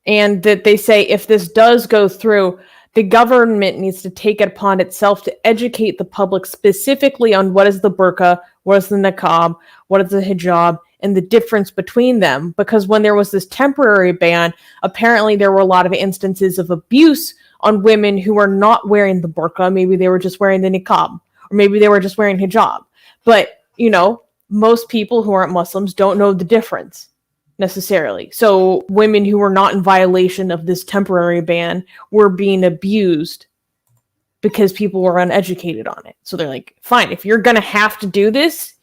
And that they say if this does go through, the government needs to take it upon itself to educate the public specifically on what is the burqa, what is the niqab, what is the hijab, and the difference between them. Because when there was this temporary ban, apparently there were a lot of instances of abuse on women who were not wearing the burqa. Maybe they were just wearing the niqab, or maybe they were just wearing hijab. But, most people who aren't Muslims don't know the difference necessarily. So women who were not in violation of this temporary ban were being abused because people were uneducated on it. So they're like, fine, if you're going to have to do this,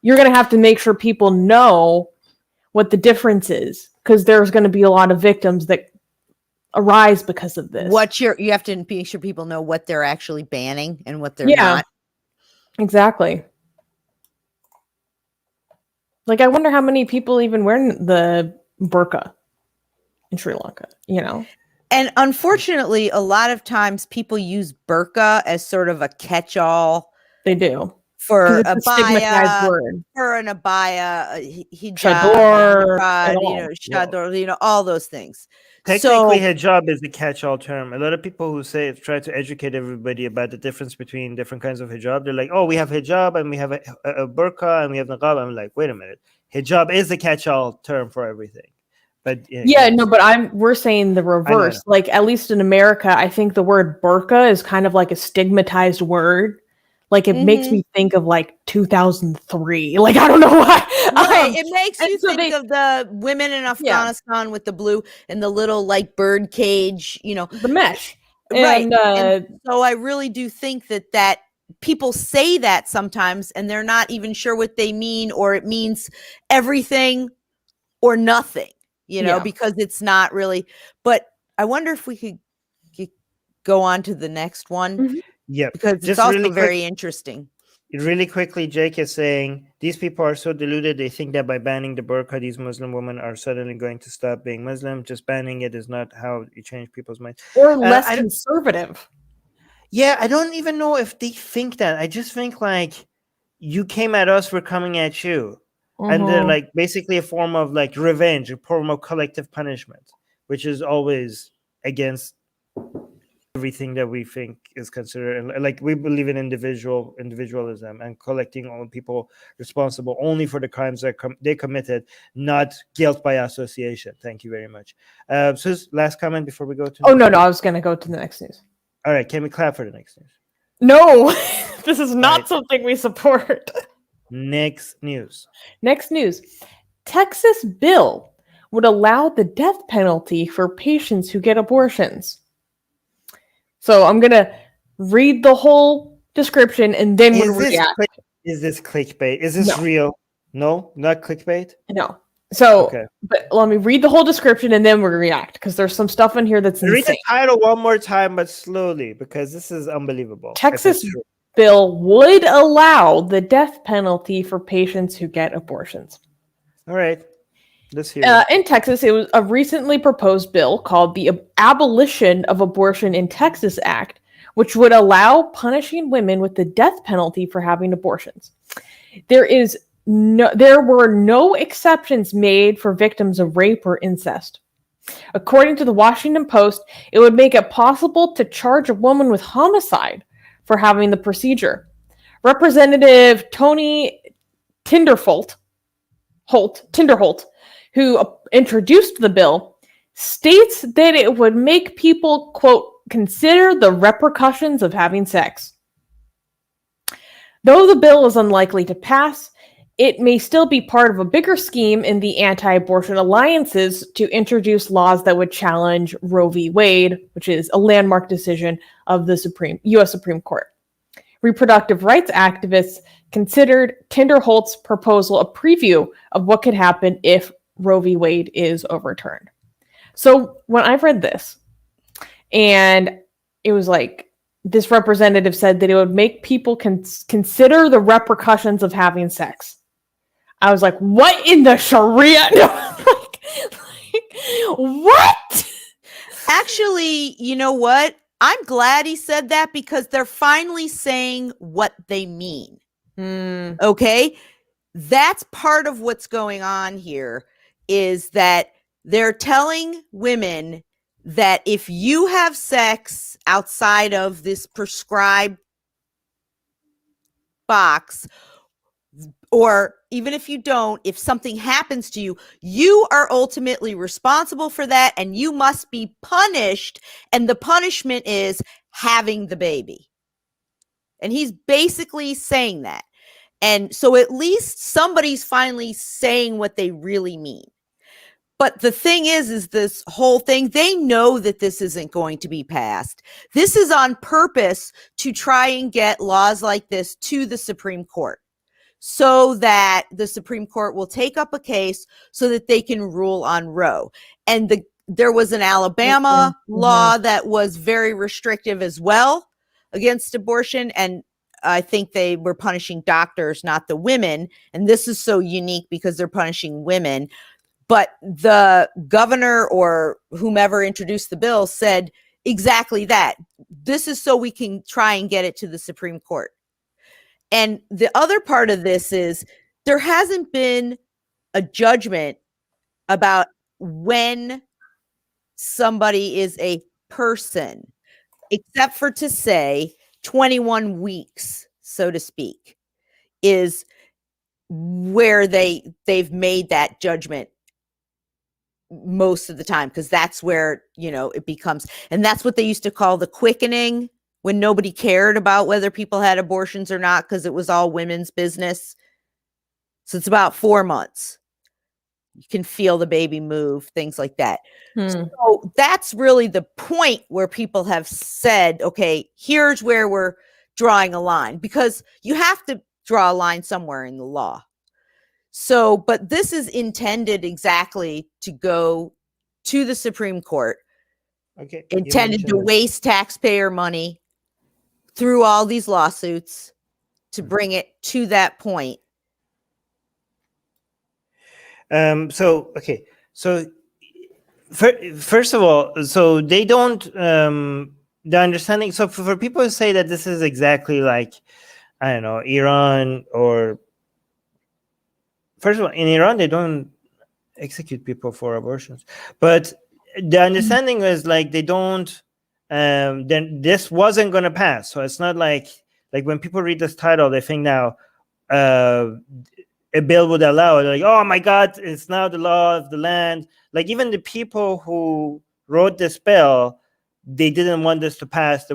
you're going to have to make sure people know what the difference is, because there's going to be a lot of victims that arise because of this. You have to make sure people know what they're actually banning and what they're not. Exactly. Like, I wonder how many people even wear the burqa in Sri Lanka, And unfortunately, a lot of times people use burqa as sort of a catch-all. They do. For a abaya, word. For an abaya, hijab, chador, all those things. Technically, hijab is the catch-all term. A lot of people who try to educate everybody about the difference between different kinds of hijab, they're like, oh, we have hijab and we have a burqa and we have niqab. I'm like, wait a minute. Hijab is the catch-all term for everything. But but we're saying the reverse. Like, at least in America, I think the word burqa is kind of like a stigmatized word. Like, it makes me think of like 2003. Like, I don't know why. Right. It makes you think of the women in Afghanistan with the blue and the little like bird cage, the mesh. Right. And so I really do think that people say that sometimes and they're not even sure what they mean, or it means everything or nothing, because it's not really. But I wonder if we could go on to the next one. Mm-hmm. Yeah, because it's also very interesting. Really quickly, Jake is saying these people are so deluded. They think that by banning the burqa, these Muslim women are suddenly going to stop being Muslim. Just banning it is not how you change people's minds. Or less conservative. Yeah, I don't even know if they think that. I just think like, you came at us, we're coming at you. And they're like basically a form of like revenge, a form of collective punishment, which is always against everything that we think is considered, and like we believe in individualism and collecting all people responsible only for the crimes that they committed, not guilt by association. Thank you very much. So last comment before we go to no, I was gonna go to the next news. All right, can we clap for the next news? No. This is not something we support. Next news. Texas bill would allow the death penalty for patients who get abortions. So I'm going to read the whole description and then we'll react. Is this clickbait? Is this real? No, not clickbait. No. So, but let me read the whole description and then we'll react because there's some stuff in here that's insane. Read the title one more time, but slowly, because this is unbelievable. Texas bill would allow the death penalty for patients who get abortions. All right. Let's hear it. In Texas, it was a recently proposed bill called the Abolition of Abortion in Texas Act, which would allow punishing women with the death penalty for having abortions. There were no exceptions made for victims of rape or incest. According to the Washington Post, it would make it possible to charge a woman with homicide for having the procedure. Representative Tony Tinderholt, who introduced the bill, states that it would make people, quote, consider the repercussions of having sex. Though the bill is unlikely to pass, it may still be part of a bigger scheme in the anti-abortion alliances to introduce laws that would challenge Roe v. Wade, which is a landmark decision of the U.S. Supreme Court. Reproductive rights activists considered Tinderholt's proposal a preview of what could happen if Roe v. Wade is overturned. So when I've read this, and it was like, this representative said that it would make people consider the repercussions of having sex. I was like, what in the Sharia? What? Actually, you know what? I'm glad he said that because they're finally saying what they mean. Okay? That's part of what's going on here is that they're telling women that if you have sex outside of this prescribed box, or even if you don't, if something happens to you, you are ultimately responsible for that and you must be punished. And the punishment is having the baby. And he's basically saying that. And so at least somebody's finally saying what they really mean. But the thing is this whole thing, they know that this isn't going to be passed. This is on purpose to try and get laws like this to the Supreme Court so that the Supreme Court will take up a case so that they can rule on Roe. And there was an Alabama law that was very restrictive as well against abortion. And I think they were punishing doctors, not the women. And this is so unique because they're punishing women. But the governor or whomever introduced the bill said exactly that. This is so we can try and get it to the Supreme Court. And the other part of this is there hasn't been a judgment about when somebody is a person, except for to say 21 weeks, so to speak, is where they've made that judgment most of the time, because that's where, it becomes, and that's what they used to call the quickening, when nobody cared about whether people had abortions or not, because it was all women's business. So it's about 4 months. You can feel the baby move, things like that. So that's really the point where people have said, okay, here's where we're drawing a line, because you have to draw a line somewhere in the law. So, but this is intended exactly to go to the Supreme Court, intended to waste taxpayer money through all these lawsuits to bring it to that point. So first of all, so they don't, the understanding, so for people who say that this is exactly like, I don't know, Iran, or first of all, in Iran, they don't execute people for abortions, but the understanding is like, they don't, then this wasn't going to pass. So it's not like when people read this title, they think now, a bill would allow it. Like, oh my God, it's now the law of the land. Like even the people who wrote this bill, they didn't want this to pass.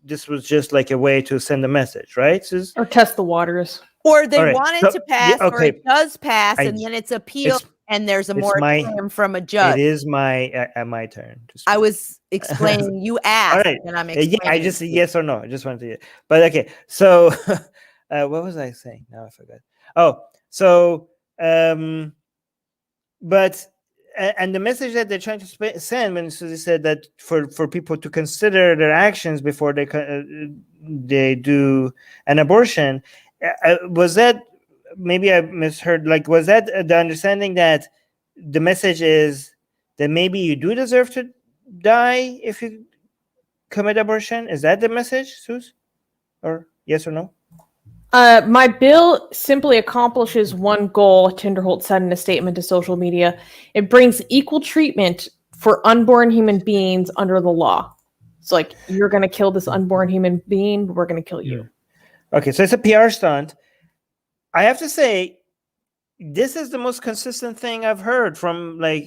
This was just like a way to send a message, right? Or test the waters. Or they want it to pass, or it does pass, and then it's appealed, and there's a moratorium from a judge. It is my turn. I was explaining. You asked, and I'm explaining. Yeah, I just yes or no. I just wanted to. But okay, so What was I saying? Now I forgot. Oh, so but and the message that they're trying to send when Susie said that for people to consider their actions before they do an abortion, was that, maybe I misheard, like, was that the understanding that the message is that maybe you do deserve to die if you commit abortion? Is that the message, Suze? Or yes or no? My bill simply accomplishes one goal, Tinderholt said in a statement to social media. It brings equal treatment for unborn human beings under the law. It's like, you're going to kill this unborn human being, we're going to kill you. Okay, so it's a PR stunt. I have to say, this is the most consistent thing I've heard from like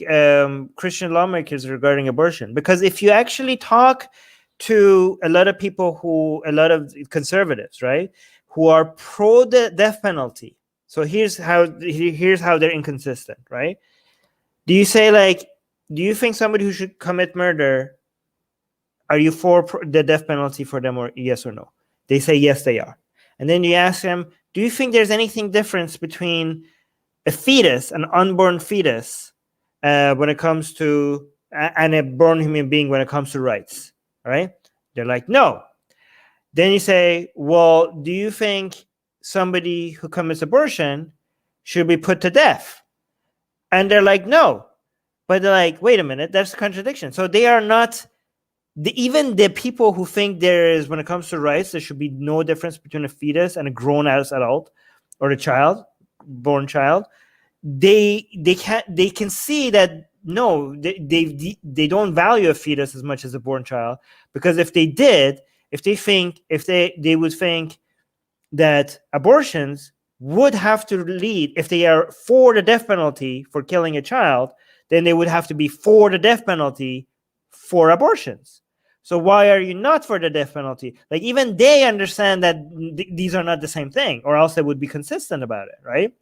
Christian lawmakers regarding abortion. Because if you actually talk to a lot of people a lot of conservatives, right, who are pro the death penalty. So here's how they're inconsistent, right? Do you say, like, do you think somebody who should commit murder, are you for the death penalty for them, or yes or no? They say yes, they are. And then you ask them, do you think there's anything difference between a fetus, an unborn fetus, when it comes to, and a born human being when it comes to rights? All right? They're like, no. Then you say, well, do you think somebody who commits abortion should be put to death? And they're like, no. But they're like, wait a minute, that's a contradiction. So they are not, even the people who think there is, when it comes to rights, there should be no difference between a fetus and a grown-ass adult or a child, born child. They can see that, no, they don't value a fetus as much as a born child, because if they did, they would think that abortions would have to lead, if they are for the death penalty for killing a child, then they would have to be for the death penalty for abortions. So why are you not for the death penalty? Like, even they understand that these are not the same thing, or else they would be consistent about it, right?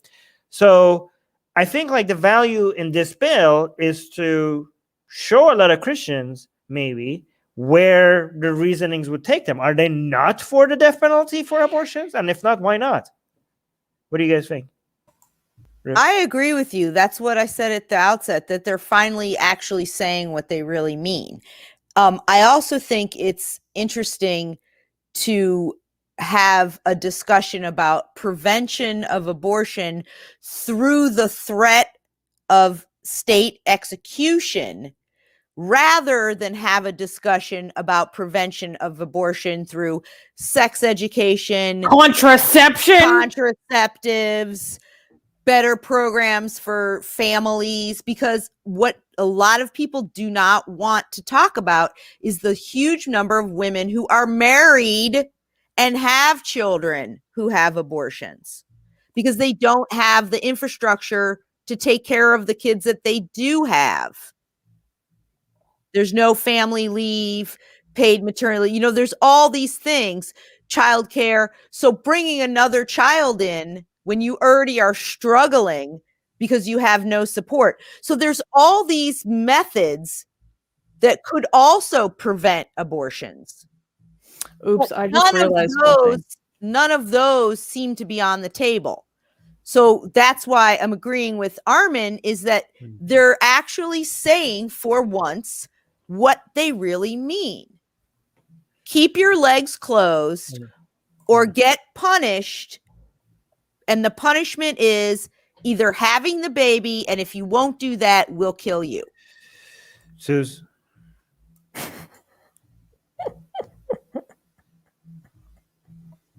So I think, like, the value in this bill is to show a lot of Christians maybe where the reasonings would take them. Are they not for the death penalty for abortions? And if not, why not? What do you guys think? I agree with you. That's what I said at the outset, that they're finally actually saying what they really mean. I also think it's interesting to have a discussion about prevention of abortion through the threat of state execution, rather than have a discussion about prevention of abortion through sex education, contraceptives, better programs for families. Because what a lot of people do not want to talk about is the huge number of women who are married and have children who have abortions, because they don't have the infrastructure to take care of the kids that they do have. There's no family leave, paid maternity. There's all these things, childcare. So bringing another child in when you already are struggling because you have no support. So there's all these methods that could also prevent abortions. Oops, I just realized something. None of those seem to be on the table. So that's why I'm agreeing with Armin, is that they're actually saying for once what they really mean. Keep your legs closed or get punished. And the punishment is either having the baby, and if you won't do that, we'll kill you. Suze.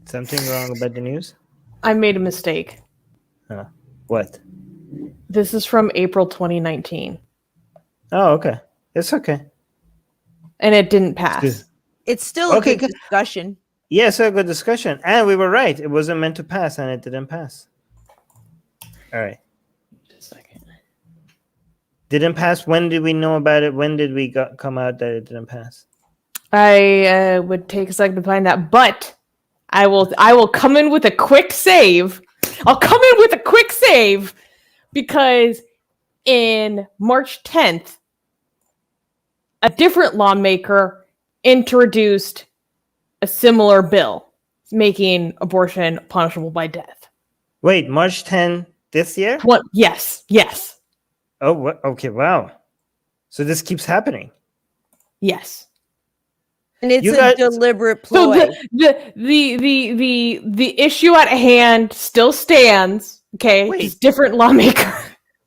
Something wrong about the news? I made a mistake. What? This is from April 2019. Oh, okay. It's okay. And it didn't pass. It's still a good discussion. Yes, a good discussion. And we were right. It wasn't meant to pass, and it didn't pass. All right. Just a second. Didn't pass. When did we know about it? When did we come out that it didn't pass? I would take a second to find that, but I will come in with a quick save. I'll come in with a quick save because in March 10th, a different lawmaker introduced a similar bill. making abortion punishable by death. Wait, March 10 this year? What? Yes. Oh, what? Okay, wow. So this keeps happening. Yes. And it's a deliberate ploy. So the issue at hand still stands. Okay, Wait. just different lawmaker.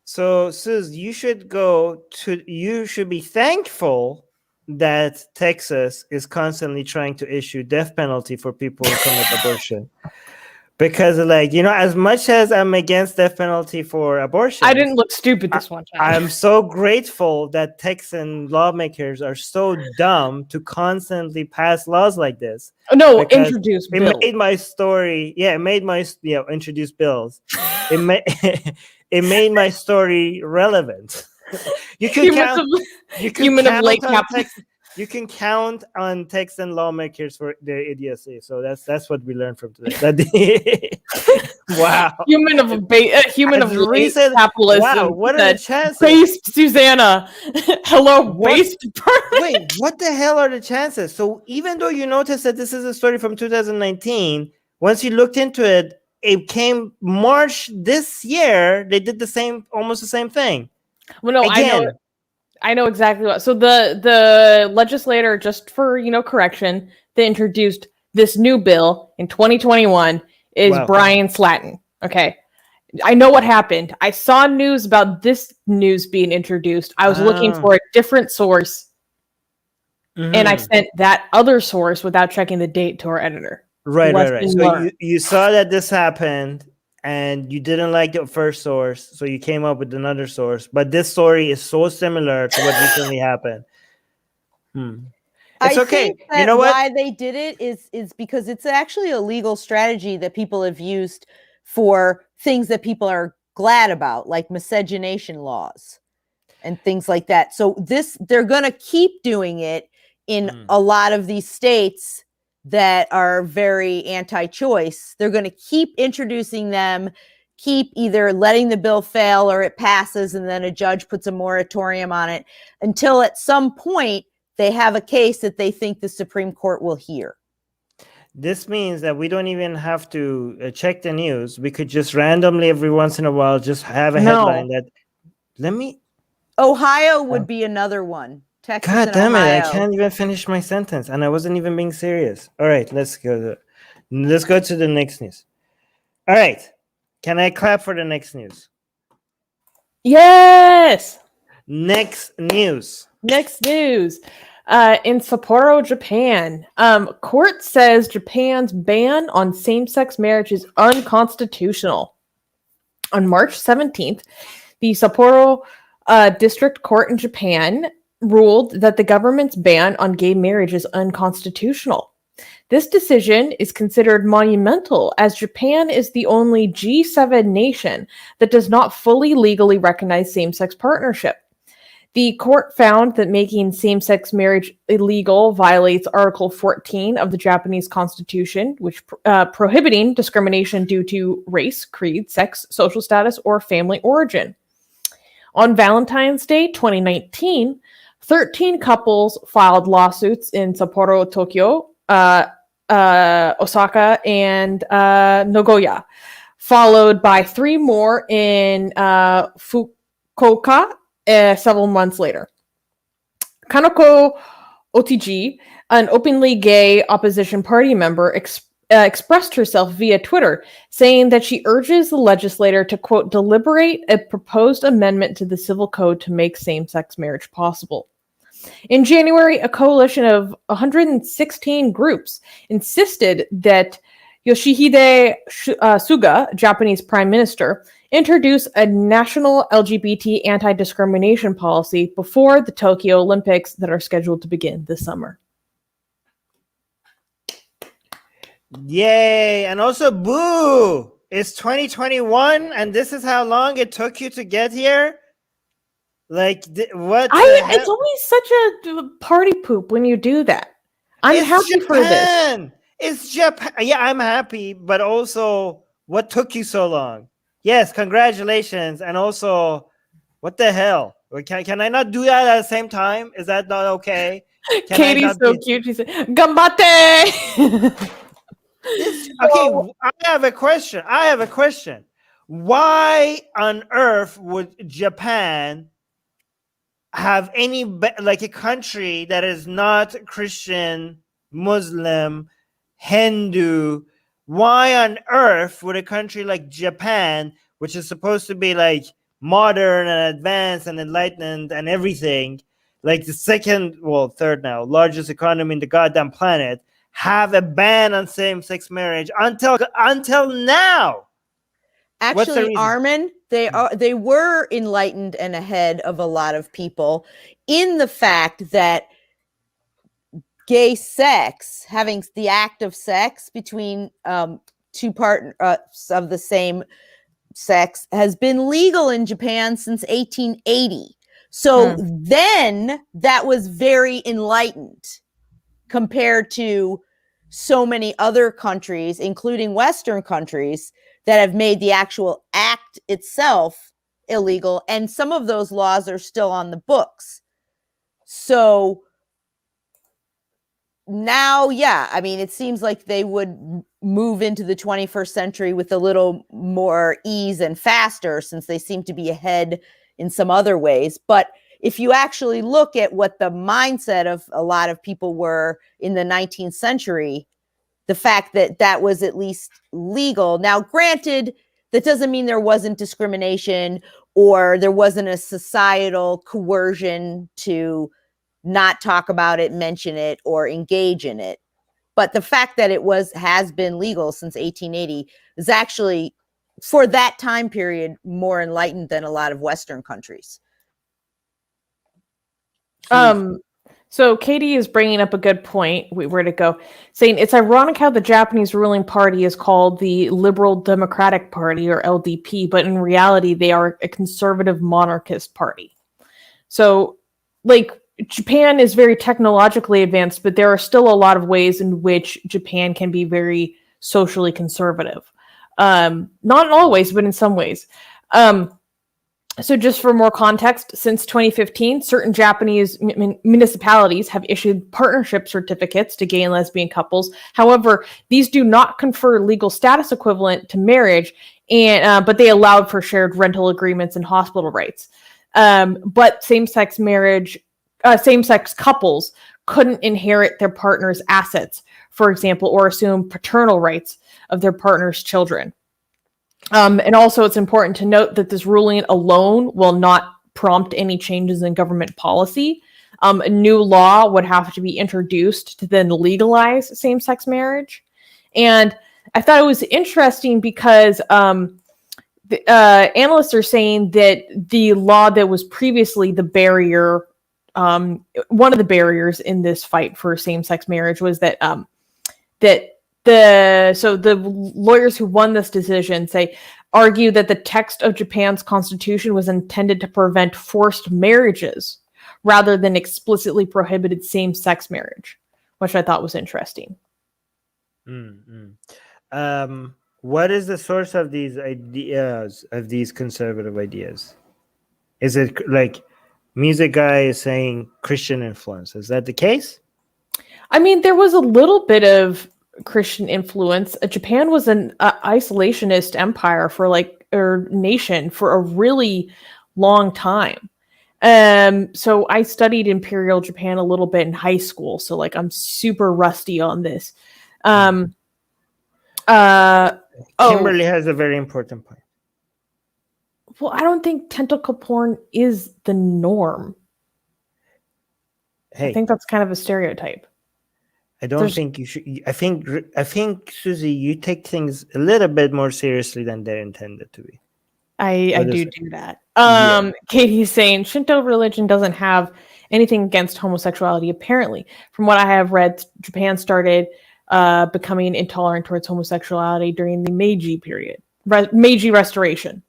So, Sus, you should be thankful that Texas is constantly trying to issue death penalty for people who commit abortion. Because, as much as I'm against death penalty for abortion, I didn't look stupid this one time. I'm so grateful that Texan lawmakers are so dumb to constantly pass laws like this. No, introduce bills. It made my story. Yeah, it made my introduce bills. It made my story relevant. You can count on Texan lawmakers for their idiocy. So that's what we learned from today. Wow. Human of late capitalism. Wow, what are the chances? Based Susanna. Hello, based. Wait, what the hell are the chances? So even though you notice that this is a story from 2019, once you looked into it, it came March this year. They did almost the same thing. Well, no, again. I know exactly what. So the legislator, just for correction, they introduced this new bill in 2021 is Brian Slatton. Okay, I know what happened. I saw news about this news being introduced. I was looking for a different source, and I sent that other source without checking the date to our editor. Right. So you saw that this happened. And you didn't like the first source, so you came up with another source. But this story is so similar to what recently happened. It's okay. You know what? Why they did it is because it's actually a legal strategy that people have used for things that people are glad about, like miscegenation laws and things like that. So they're going to keep doing it in a lot of these states that are very anti-choice. They're going to keep introducing them, keep either letting the bill fail or it passes and then a judge puts a moratorium on it until at some point they have a case that they think the Supreme Court will hear. This means that we don't even have to check the news. We could just randomly every once in a while just have a headline that Ohio would be another one. Texas God damn it, Ohio. I can't even finish my sentence and I wasn't even being serious. All right, let's go to the next news. All right. Can I clap for the next news? Yes. Next news. In Sapporo, Japan, court says Japan's ban on same-sex marriage is unconstitutional. On March 17th, the Sapporo District Court in Japan ruled that the government's ban on gay marriage is unconstitutional. This decision is considered monumental as Japan is the only G7 nation that does not fully legally recognize same-sex partnership. The court found that making same-sex marriage illegal violates Article 14 of the Japanese Constitution, which prohibiting discrimination due to race, creed, sex, social status, or family origin. On Valentine's Day 2019, 13 couples filed lawsuits in Sapporo, Tokyo, Osaka, and Nagoya, followed by 3 more in Fukuoka several months later. Kanoko Otiji, an openly gay opposition party member, expressed herself via Twitter, saying that she urges the legislator to, quote, deliberate a proposed amendment to the civil code to make same-sex marriage possible. In January, a coalition of 116 groups insisted that Yoshihide Suga, Japanese prime minister, introduce a national LGBT anti-discrimination policy before the Tokyo Olympics that are scheduled to begin this summer. Yay! And also, boo! It's 2021, and this is how long it took you to get here? Like, what? It's always such a party poop when you do that. I'm happy for this. It's Japan. Yeah, I'm happy, but also, what took you so long? Yes, congratulations. And also, what the hell? Can I not do that at the same time? Is that not okay? Katie's so cute. She said, "Gambate." Okay, I have a question. Why on earth would Japan have any like a country that is not Christian, Muslim, Hindu? Why on earth would a country like Japan, which is supposed to be like modern and advanced and enlightened and everything, like the third now largest economy in the goddamn planet, have a ban on same-sex marriage until now? Actually, Armin, they were enlightened and ahead of a lot of people in the fact that gay sex, having the act of sex between two partners of the same sex, has been legal in Japan since 1880. So then that was very enlightened compared to so many other countries, including Western countries, that have made the actual act itself illegal. And some of those laws are still on the books. So now, yeah, I mean, it seems like they would move into the 21st century with a little more ease and faster, since they seem to be ahead in some other ways. But if you actually look at what the mindset of a lot of people were in the 19th century, the fact that that was at least legal. Now, granted, that doesn't mean there wasn't discrimination or there wasn't a societal coercion to not talk about it, mention it, or engage in it. But the fact that it has been legal since 1880 is actually, for that time period, more enlightened than a lot of Western countries. So Katie is bringing up a good point. Where to go? Saying it's ironic how the Japanese ruling party is called the Liberal Democratic Party, or LDP, but in reality, they are a conservative monarchist party. So, like, Japan is very technologically advanced, but there are still a lot of ways in which Japan can be very socially conservative. Not in all ways, but in some ways. So just for more context, since 2015, certain Japanese municipalities have issued partnership certificates to gay and lesbian couples. However, these do not confer legal status equivalent to marriage, but they allowed for shared rental agreements and hospital rights. But same-sex couples couldn't inherit their partner's assets, for example, or assume paternal rights of their partner's children. And also, it's important to note that this ruling alone will not prompt any changes in government policy. A new law would have to be introduced to then legalize same-sex marriage. And I thought it was interesting because analysts are saying that the law that was previously the barrier, one of the barriers in this fight for same-sex marriage, was that the lawyers who won this decision argue that the text of Japan's constitution was intended to prevent forced marriages rather than explicitly prohibited same-sex marriage, which I thought was interesting. What is the source of these ideas, of these conservative ideas? Is it like music guy is saying Christian influence? Is that the case? I mean, there was a little bit of Christian influence. Japan was an isolationist empire or nation for a really long time. So I studied Imperial Japan a little bit in high school. So I'm super rusty on this. Kimberly has a very important point. Well, I don't think tentacle porn is the norm. I think that's kind of a stereotype. I don't think you should. I think, Susie, you take things a little bit more seriously than they're intended to be. I do that. Katie's saying Shinto religion doesn't have anything against homosexuality. Apparently, from what I have read, Japan started becoming intolerant towards homosexuality during the Meiji period, Meiji Restoration.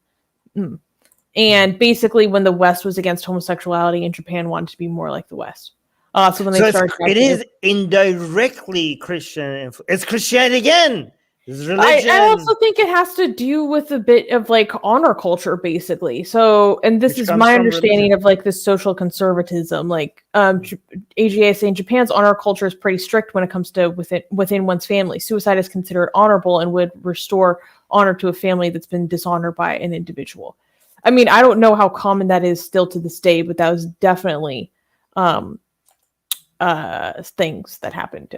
And basically, when the West was against homosexuality, and Japan wanted to be more like the West. So when they started, it is indirectly Christian. It's Christianity again. This is religion. I also think it has to do with a bit of like honor culture, basically. So, and this Which is comes my from understanding religion. of like this social conservatism. Like, AGA is saying Japan's honor culture is pretty strict when it comes to within one's family. Suicide is considered honorable and would restore honor to a family that's been dishonored by an individual. I mean, I don't know how common that is still to this day, but that was definitely things that happened.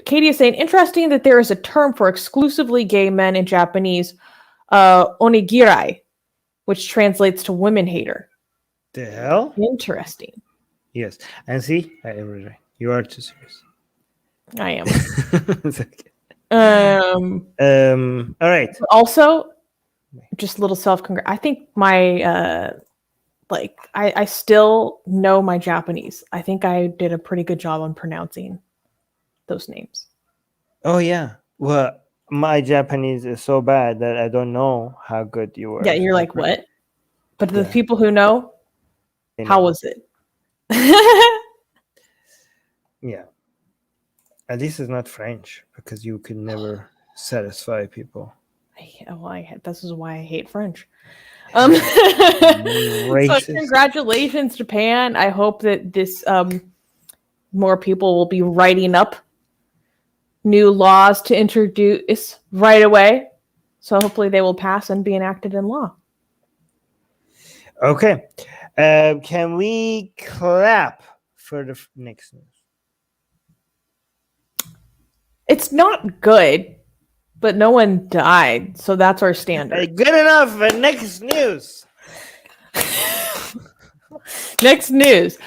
Katie is saying, interesting that there is a term for exclusively gay men in Japanese, onigirai, which translates to women hater. The hell? Interesting. Yes. And see, you are too serious. I am. It's okay. All right. Also, just a little I think my I still know my Japanese. I think I did a pretty good job on pronouncing those names. Oh yeah. Well, my Japanese is so bad that I don't know how good you were. Yeah, you're like, what? But the Yeah. people who know, They how know. was it? Yeah. At least it's not French, because you could never satisfy people. This is why I hate French. So congratulations, Japan. I hope that this more people will be writing up new laws to introduce right away. So hopefully they will pass and be enacted in law. Okay. Can we clap for the next news? It's not good, but no one died, so that's our standard. Good enough. Next news. Next news.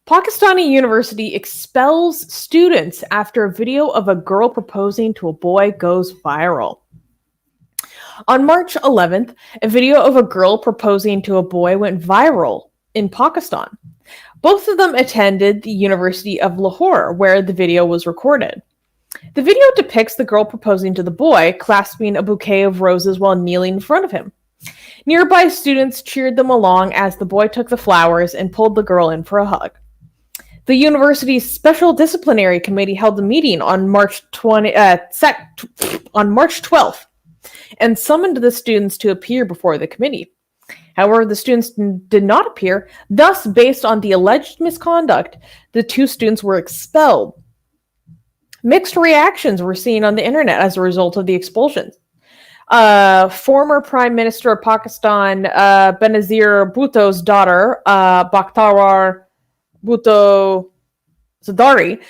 Pakistani university expels students after a video of a girl proposing to a boy goes viral. On March 11th, a video of a girl proposing to a boy went viral in Pakistan. Both of them attended the University of Lahore, where the video was recorded. The video depicts the girl proposing to the boy, clasping a bouquet of roses while kneeling in front of him. Nearby students cheered them along as the boy took the flowers and pulled the girl in for a hug. The university's special disciplinary committee held a meeting on March 12th and summoned the students to appear before the committee. However, the students did not appear. Thus, based on the alleged misconduct, the two students were expelled. Mixed reactions were seen on the internet as a result of the expulsions. Former Prime Minister of Pakistan, Benazir Bhutto's daughter, Bakhtawar Bhutto Zardari,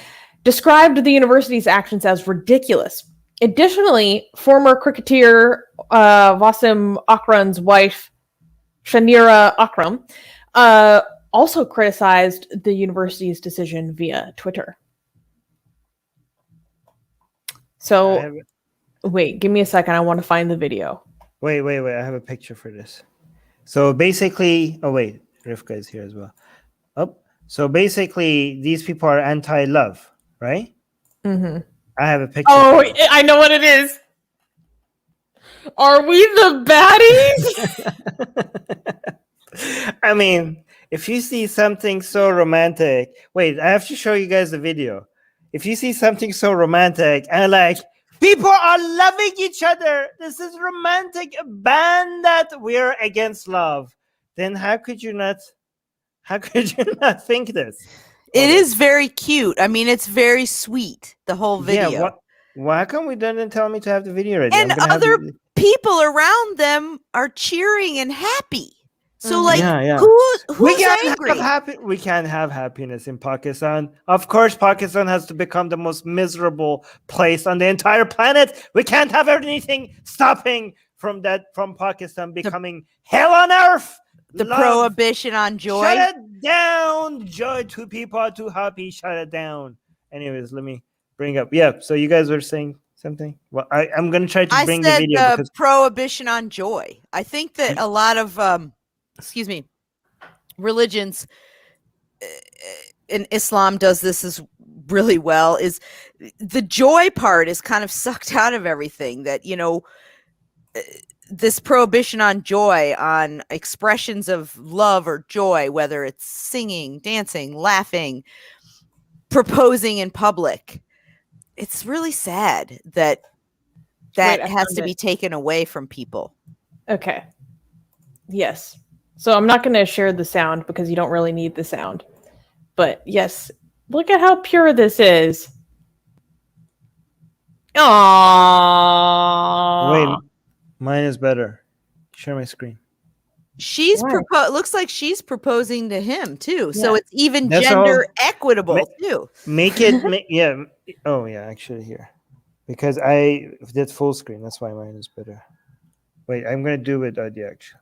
described the university's actions as ridiculous. Additionally, former cricketer Wasim Akram's wife, Shanira Akram, also criticized the university's decision via Twitter. So, wait, give me a second. I want to find the video. Wait. I have a picture for this. So basically, Rivka is here as well. So basically, these people are anti-love, right? Mm-hmm. I have a picture. Oh, I know what it is. Are we the baddies? I mean, if you see something so romantic, wait, I have to show you guys the video. If you see something so romantic and like people are loving each other, this is romantic, ban that we're against love, then how could you not think this? It is very cute. I mean, it's very sweet, the whole video. Yeah, why come we didn't tell me to have the video ready? And other people around them are cheering and happy. So, like, who's angry? We can't have happiness in Pakistan. Of course, Pakistan has to become the most miserable place on the entire planet. We can't have anything stopping from Pakistan becoming hell on earth. The prohibition on joy. Shut it down. Joy to people too happy. Shut it down. Anyways, let me bring up. Yeah. So you guys were saying something? Well, I'm going to try to bring the video. I said prohibition on joy. I think that a lot of religions, and Islam does this as really well, is the joy part is kind of sucked out of everything. That, this prohibition on joy, on expressions of love or joy, whether it's singing, dancing, laughing, proposing in public, it's really sad that Wait, has found to be it. taken away from people. Okay. Yes. So I'm not going to share the sound because you don't really need the sound. But yes, look at how pure this is. Aww. Wait, mine is better. Share my screen. She's Why? looks like she's proposing to him too. So Yeah. it's even That's gender all- equitable too. Make it, yeah. Oh yeah, actually here, because I did full screen. That's why mine is better. Wait, I'm gonna do it the action.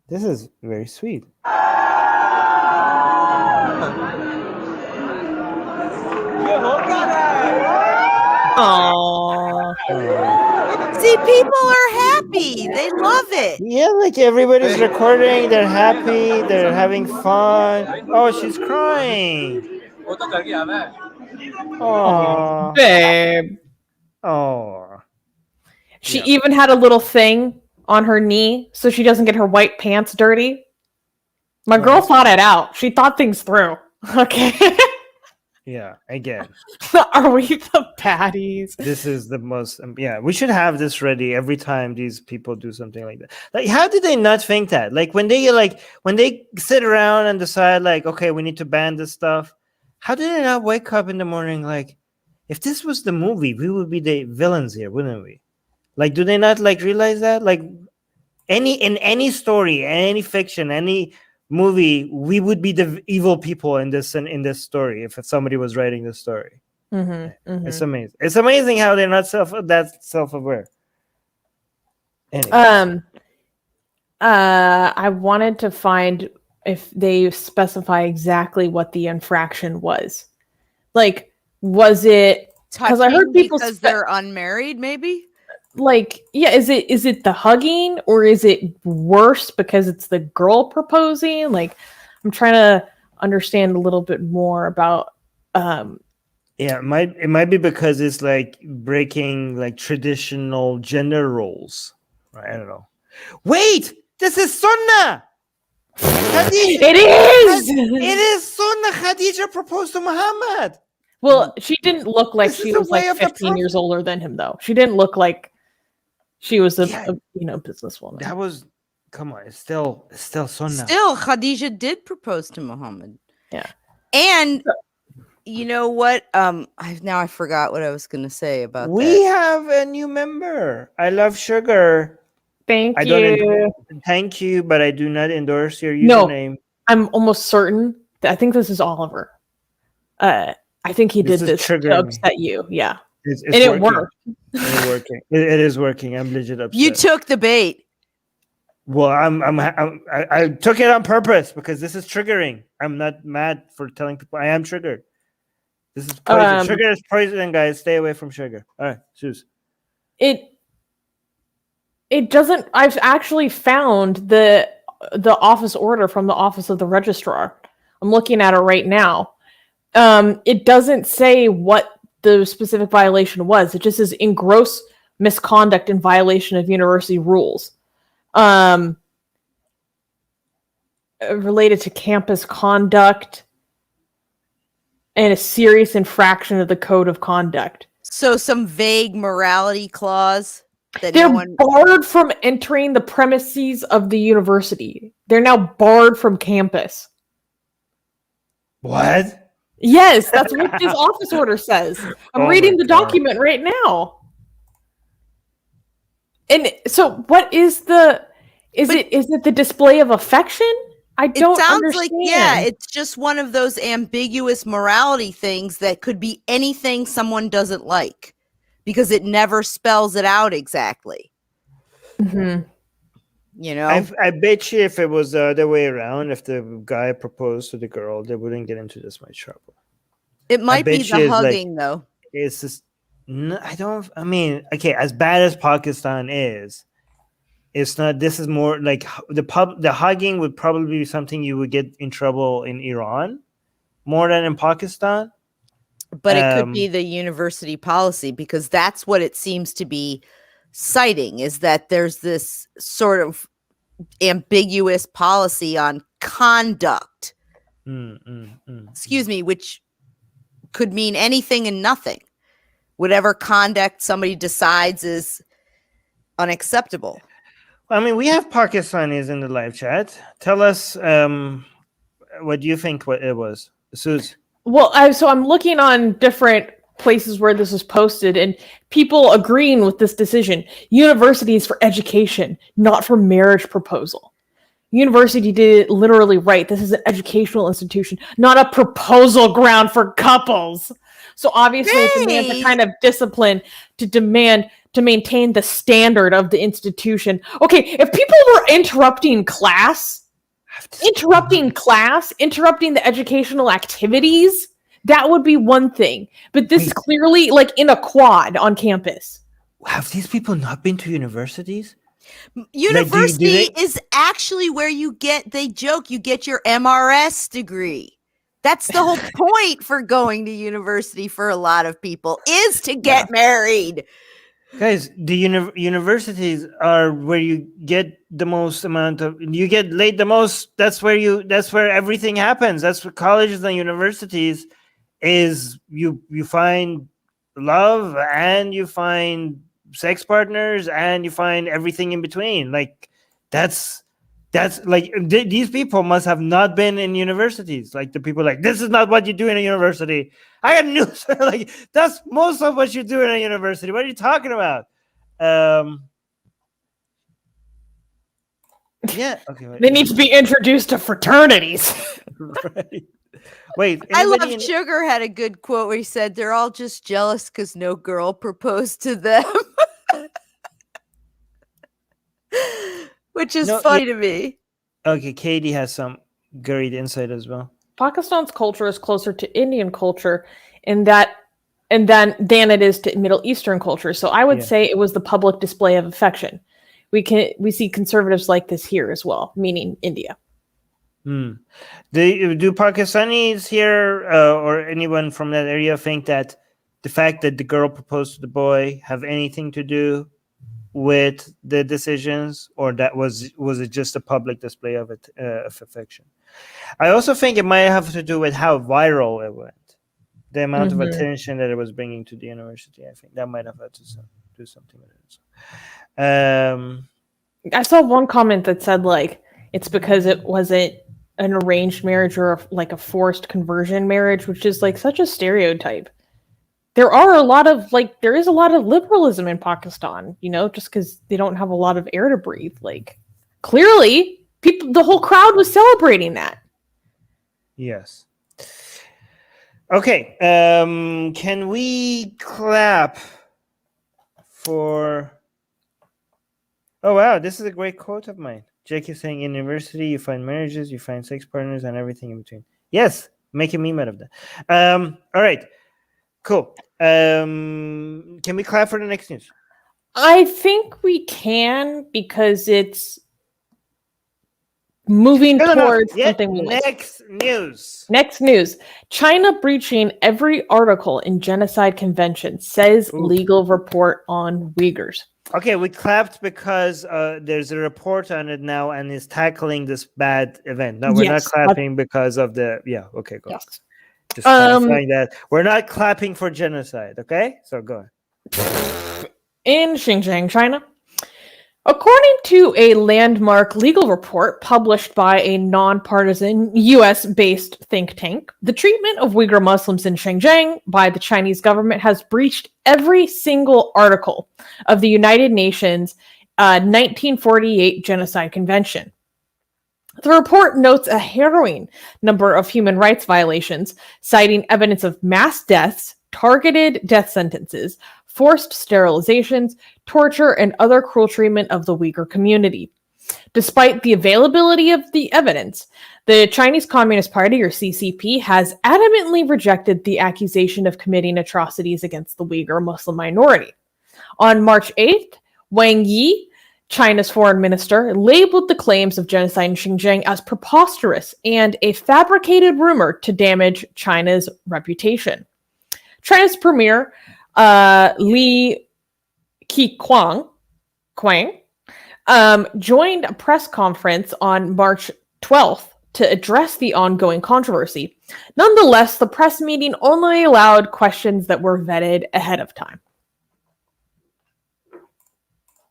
This is very sweet. Aww. See, people are happy. They love it. Yeah, like everybody's recording. They're happy. They're having fun. Oh, she's crying. Oh, Babe. oh. She Yeah. even had a little thing on her knee so she doesn't get her white pants dirty. My girl thought it out. She thought things through. Okay. Yeah, again. Are we the baddies? This is the most. Yeah, we should have this ready every time these people do something like that. Like, how did they not think that? Like when they sit around and decide, like, okay, we need to ban this stuff. How did they not wake up in the morning like, if this was the movie, we would be the villains here, wouldn't we? Like, do they not like realize that? Like, in any story, any fiction, any movie, we would be the evil people in this story if somebody was writing this story. It's amazing. It's amazing how they're not self-aware. Anyway. I wanted to find if they specify exactly what the infraction was. Like, was it because I heard people because they're unmarried, maybe? Like, yeah, is it the hugging, or is it worse because it's the girl proposing? Like, I'm trying to understand a little bit more about yeah, it might be because it's like breaking like traditional gender roles. I don't know. Wait, this is Sunnah. It is. It is Sunnah. Khadija proposed to Muhammad. Well, she didn't look like This she is the was way like of the 15 years older than him, though. She didn't look like she was a businesswoman. That was, come on, it's still Sunnah. Still, Khadija did propose to Muhammad. Yeah. And you know what? I forgot what I was going to say about We that. have a new member. I love sugar. Thank you. Thank you, but I do not endorse your username. No, I'm almost certain. I think this is Oliver. I think he did this to upset you. Yeah. It's and it worked. It's working. It is working. I'm legit upset. You took the bait. Well, I took it on purpose because this is triggering. I'm not mad for telling people I am triggered. This is poison. Sugar is poison, guys. Stay away from sugar. All right, choose. It doesn't. I've actually found the office order from the office of the registrar. I'm looking at it right now. It doesn't say what the specific violation was. It just says in gross misconduct in violation of university rules. Related to campus conduct and a serious infraction of the code of conduct. So some vague morality clause that they're barred from entering the premises of the university. They're now barred from campus. What? Yes, that's what this office order says. I'm reading the document right now. And so what is is it the display of affection? I don't understand. Like, it's just one of those ambiguous morality things that could be anything someone doesn't like because it never spells it out exactly. Mm-hmm. You know, I bet you if it was the other way around, if the guy proposed to the girl, they wouldn't get into this much trouble. It might be the hugging, though. It's just, I mean, okay, as bad as Pakistan is, it's not. This is more like the hugging would probably be something you would get in trouble in Iran more than in Pakistan. But it could be the university policy because that's what it seems to be citing, is that there's this sort of ambiguous policy on conduct. Excuse me, which could mean anything and nothing. Whatever conduct somebody decides is unacceptable. I mean, we have Pakistanis in the live chat. Tell us what do you think what it was, Suze? Well, so I'm looking on different places where this was posted, and people agreeing with this decision. Universities for education, not for marriage proposal. University did it literally right. This is an educational institution, not a proposal ground for couples. So obviously it demands a kind of discipline to maintain the standard of the institution. Okay, if people were interrupting the educational activities, that would be one thing. But this is clearly like in a quad on campus. Have these people not been to universities? University is actually where they joke, you get your MRS degree. That's the whole point for going to university for a lot of people, is to get married. Guys, the universities are where you get the most amount of, you get laid the most. That's where everything happens. That's what colleges and universities is. You find love, and you find sex partners, and you find everything in between. Like that's like these people must have not been in universities. Like the people like, this is not what you do in a university. I got news. Like that's most of what you do in a university. What are you talking about? Yeah. Okay. Wait. They need to be introduced to fraternities. Right. Wait. I love Sugar had a good quote where he said, "They're all just jealous because no girl proposed to them." Which is funny to me. Okay, Katie has some great insight as well. Pakistan's culture is closer to Indian culture than it is to Middle Eastern culture. So I would say it was the public display of affection. We see conservatives like this here as well, meaning India. Do Pakistanis here or anyone from that area think that the fact that the girl proposed to the boy have anything to do with the decisions, or that was it just a public display of it of affection? I also think it might have to do with how viral it went, the amount of attention that it was bringing to the university. I think that might have had to do something with it. I saw one comment that said like it's because it wasn't an arranged marriage or like a forced conversion marriage, which is like such a stereotype. There is a lot of liberalism in Pakistan, just because they don't have a lot of air to breathe. Like, clearly, the whole crowd was celebrating that. Yes. Okay. Can we clap for? Oh wow, this is a great quote of mine. Jake is saying, in university, you find marriages, you find sex partners, and everything in between. Yes, make a meme out of that. All right. Cool. Can we clap for the next news? I think we can, because it's moving towards something we like. Next news. China breaching every article in genocide convention, says legal report on Uighurs. Okay, we clapped because there's a report on it now and is tackling this bad event. No, we're not clapping because of the... Yeah, okay, go on. Yes. Just clarifying that. We're not clapping for genocide, okay? So go on. In Xinjiang, China. According to a landmark legal report published by a nonpartisan US-based think tank, the treatment of Uyghur Muslims in Xinjiang by the Chinese government has breached every single article of the United Nations 1948 Genocide Convention. The report notes a harrowing number of human rights violations, citing evidence of mass deaths, targeted death sentences, forced sterilizations, torture, and other cruel treatment of the Uyghur community. Despite the availability of the evidence, the Chinese Communist Party, or CCP, has adamantly rejected the accusation of committing atrocities against the Uyghur Muslim minority. On March 8th, Wang Yi, China's foreign minister, labeled the claims of genocide in Xinjiang as preposterous and a fabricated rumor to damage China's reputation. China's premier, Li Keqiang, joined a press conference on March 12th to address the ongoing controversy. Nonetheless, the press meeting only allowed questions that were vetted ahead of time.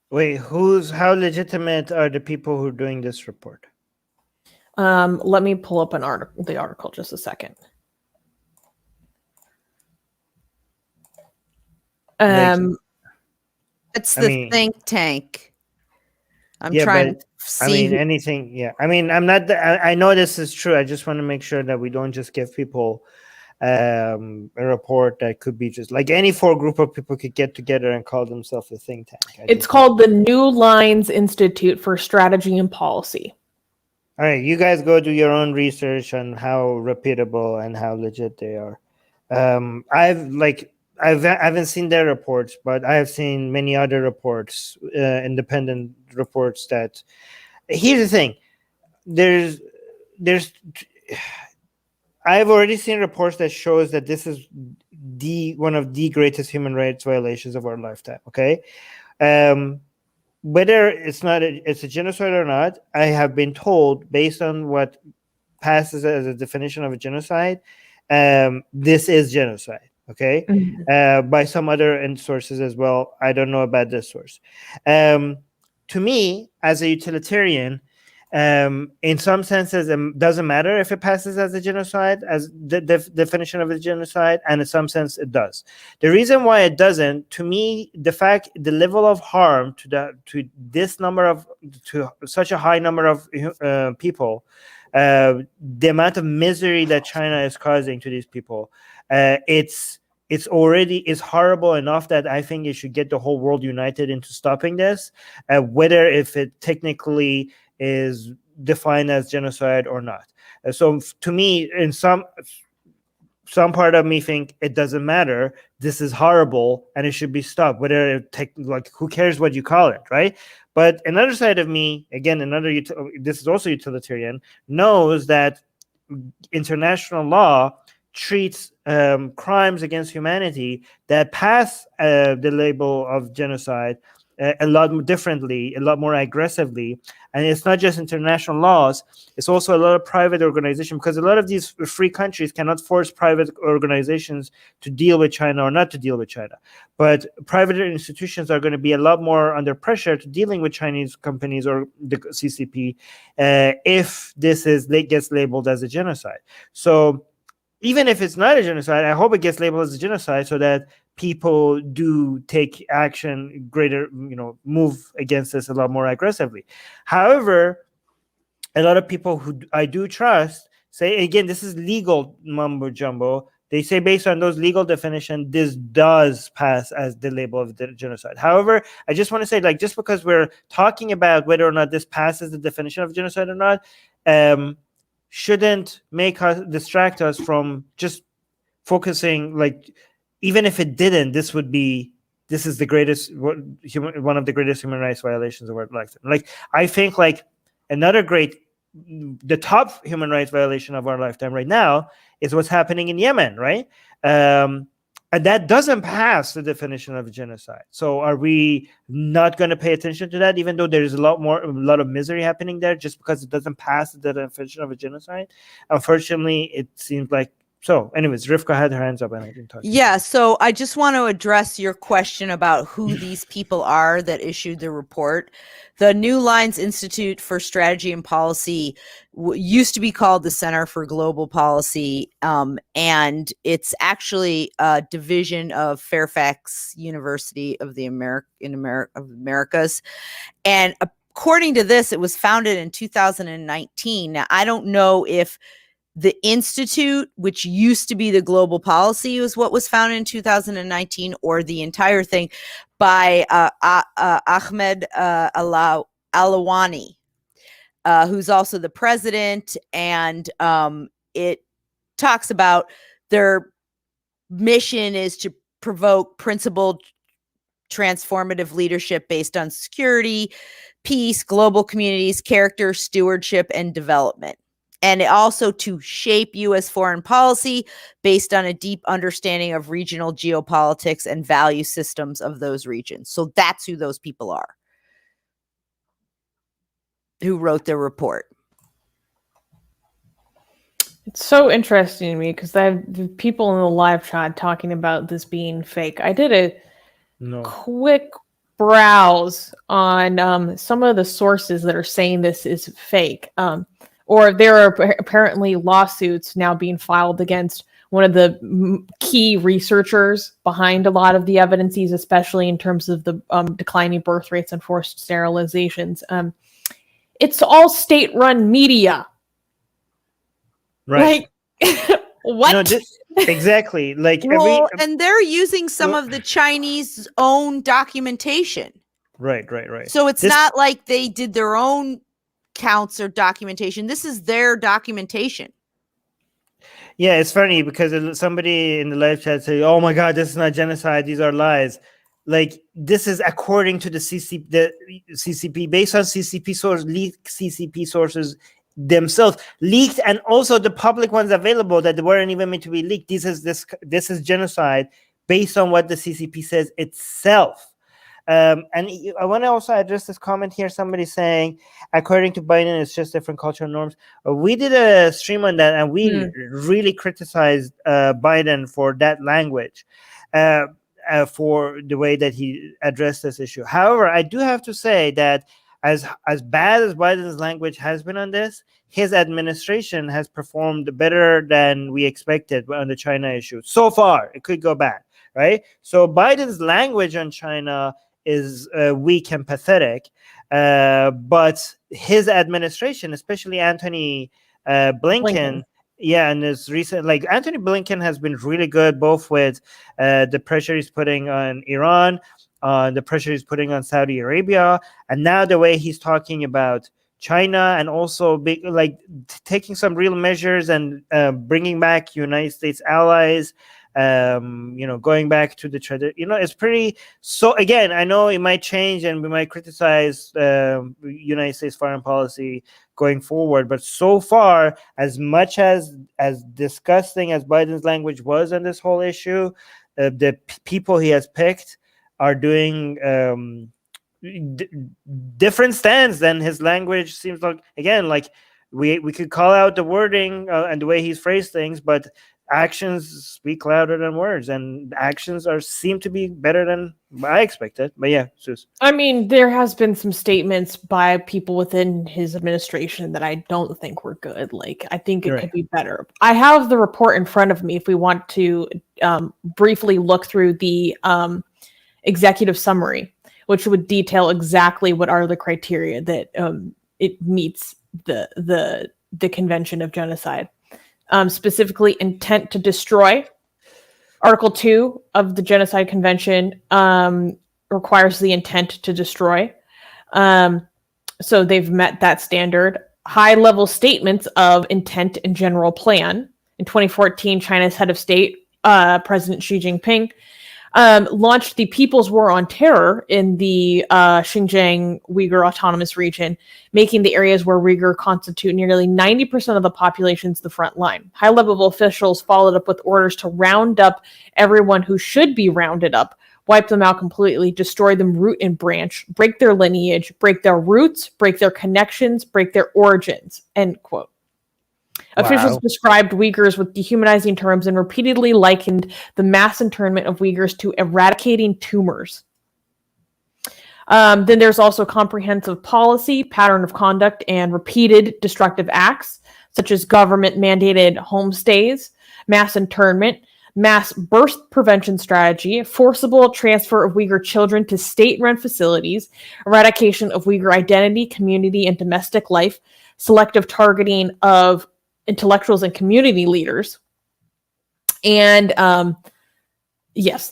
Wait, how legitimate are the people who are doing this report? Let me pull up the article just a second. It's the think tank. I'm trying to see. Anything. Yeah. I'm not. I know this is true. I just want to make sure that we don't just give people a report that could be just like any group of people could get together and call themselves a think tank. It's called the New Lines Institute for Strategy and Policy. All right, you guys go do your own research on how reputable and how legit they are. I haven't seen their reports, but I have seen many other reports, independent reports. That here's the thing: I've already seen reports that shows that this is one of the greatest human rights violations of our lifetime. Okay, whether it's a genocide or not, I have been told, based on what passes as a definition of a genocide, this is genocide. Okay, by some other sources as well. I don't know about this source. To me, as a utilitarian, in some senses, it doesn't matter if it passes as a genocide, as the definition of a genocide, and in some sense, it does. The reason why it doesn't, to me, the level of harm to such a high number of people, the amount of misery that China is causing to these people, it's horrible enough that I think it should get the whole world united into stopping this, whether if it technically is defined as genocide or not. So to me, in some part of me think it doesn't matter. This is horrible and it should be stopped. Whether who cares what you call it, right? But another side of me, again, this is also utilitarian, knows that international law treats crimes against humanity that pass the label of genocide a lot differently, a lot more aggressively. And it's not just international laws, it's also a lot of private organizations, because a lot of these free countries cannot force private organizations to deal with China or not to deal with China. But private institutions are going to be a lot more under pressure to dealing with Chinese companies or the CCP if this gets labeled as a genocide. So even if it's not a genocide, I hope it gets labeled as a genocide so that people do take action, move against this a lot more aggressively. However, a lot of people who I do trust say, again, this is legal mumbo jumbo. They say based on those legal definitions, this does pass as the label of the genocide. However, I just want to say, just because we're talking about whether or not this passes the definition of genocide or not, shouldn't make us distract us from just focusing, even if it didn't, this is the greatest one of the greatest human rights violations of our lifetime. I think the top human rights violation of our lifetime right now is what's happening in Yemen, right? And that doesn't pass the definition of genocide. So are we not going to pay attention to that, even though there is a lot of misery happening there, just because it doesn't pass the definition of a genocide? Unfortunately, it seems like so. Anyways, Rivka had her hands up and I didn't talk. Yeah, so I just want to address your question about who these people are that issued the report. The New Lines Institute for Strategy and Policy used to be called the Center for Global Policy, and it's actually a division of Fairfax University of the Americas. And according to this, it was founded in 2019. Now, I don't know if the institute, which used to be the global policy, was what was founded in 2019, or the entire thing by Ahmed Alawani, who's also the president. And it talks about their mission is to provoke principled transformative leadership based on security, peace, global communities, character, stewardship, and development. And also to shape U.S. foreign policy based on a deep understanding of regional geopolitics and value systems of those regions. So that's who those people are who wrote the report. It's so interesting to me because I have people in the live chat talking about this being fake. I did a quick browse on some of the sources that are saying this is fake. Or there are apparently lawsuits now being filed against one of the key researchers behind a lot of the evidences, especially in terms of the declining birth rates and forced sterilizations. It's all state-run media. Right. Like, what? No, exactly. Like and they're using some of the Chinese own documentation. Right. So it's not like they did their own counts or documentation. This is their documentation. Yeah, it's funny because somebody in the live chat said, "Oh my God, this is not genocide. These are lies." Like, this is according to the CCP, based on CCP source, leaked CCP sources themselves, leaked, and also the public ones available that weren't even meant to be leaked. This is genocide based on what the CCP says itself. And I want to also address this comment here. Somebody saying, according to Biden, it's just different cultural norms. We did a stream on that, and we really criticized Biden for that language, for the way that he addressed this issue. However, I do have to say that as bad as Biden's language has been on this, his administration has performed better than we expected on the China issue. So far, it could go bad, right? So Biden's language on China is weak and pathetic, but his administration, especially Anthony Blinken, and this recent, like, Anthony Blinken has been really good, both with the pressure he's putting on Iran, the pressure he's putting on Saudi Arabia, and now the way he's talking about China, and also taking some real measures and bringing back United States allies. Going back to the tradition, it's pretty. So again, I know it might change, and we might criticize United States foreign policy going forward. But so far, as much as disgusting as Biden's language was on this whole issue, the people he has picked are doing different stands than his language seems like. Again, like we could call out the wording and the way he's phrased things, but actions speak louder than words, and actions seem to be better than I expected. But yeah, Sus. I mean, there has been some statements by people within his administration that I don't think were good. Like, I think it could be better. I have the report in front of me if we want to briefly look through the executive summary, which would detail exactly what are the criteria that it meets the Convention of Genocide. Specifically, intent to destroy. Article 2 of the Genocide Convention requires the intent to destroy. So they've met that standard. High-level statements of intent and general plan. In 2014, China's head of state, President Xi Jinping, launched the People's War on Terror in the Xinjiang Uyghur Autonomous Region, making the areas where Uyghur constitute nearly 90% of the population's the front line. High-level officials followed up with orders to round up everyone who should be rounded up, wipe them out completely, destroy them root and branch, break their lineage, break their roots, break their connections, break their origins, end quote. Officials described Uyghurs with dehumanizing terms and repeatedly likened the mass internment of Uyghurs to eradicating tumors. Then there's also comprehensive policy, pattern of conduct, and repeated destructive acts, such as government-mandated homestays, mass internment, mass birth prevention strategy, forcible transfer of Uyghur children to state-run facilities, eradication of Uyghur identity, community, and domestic life, selective targeting of intellectuals and community leaders. And yes,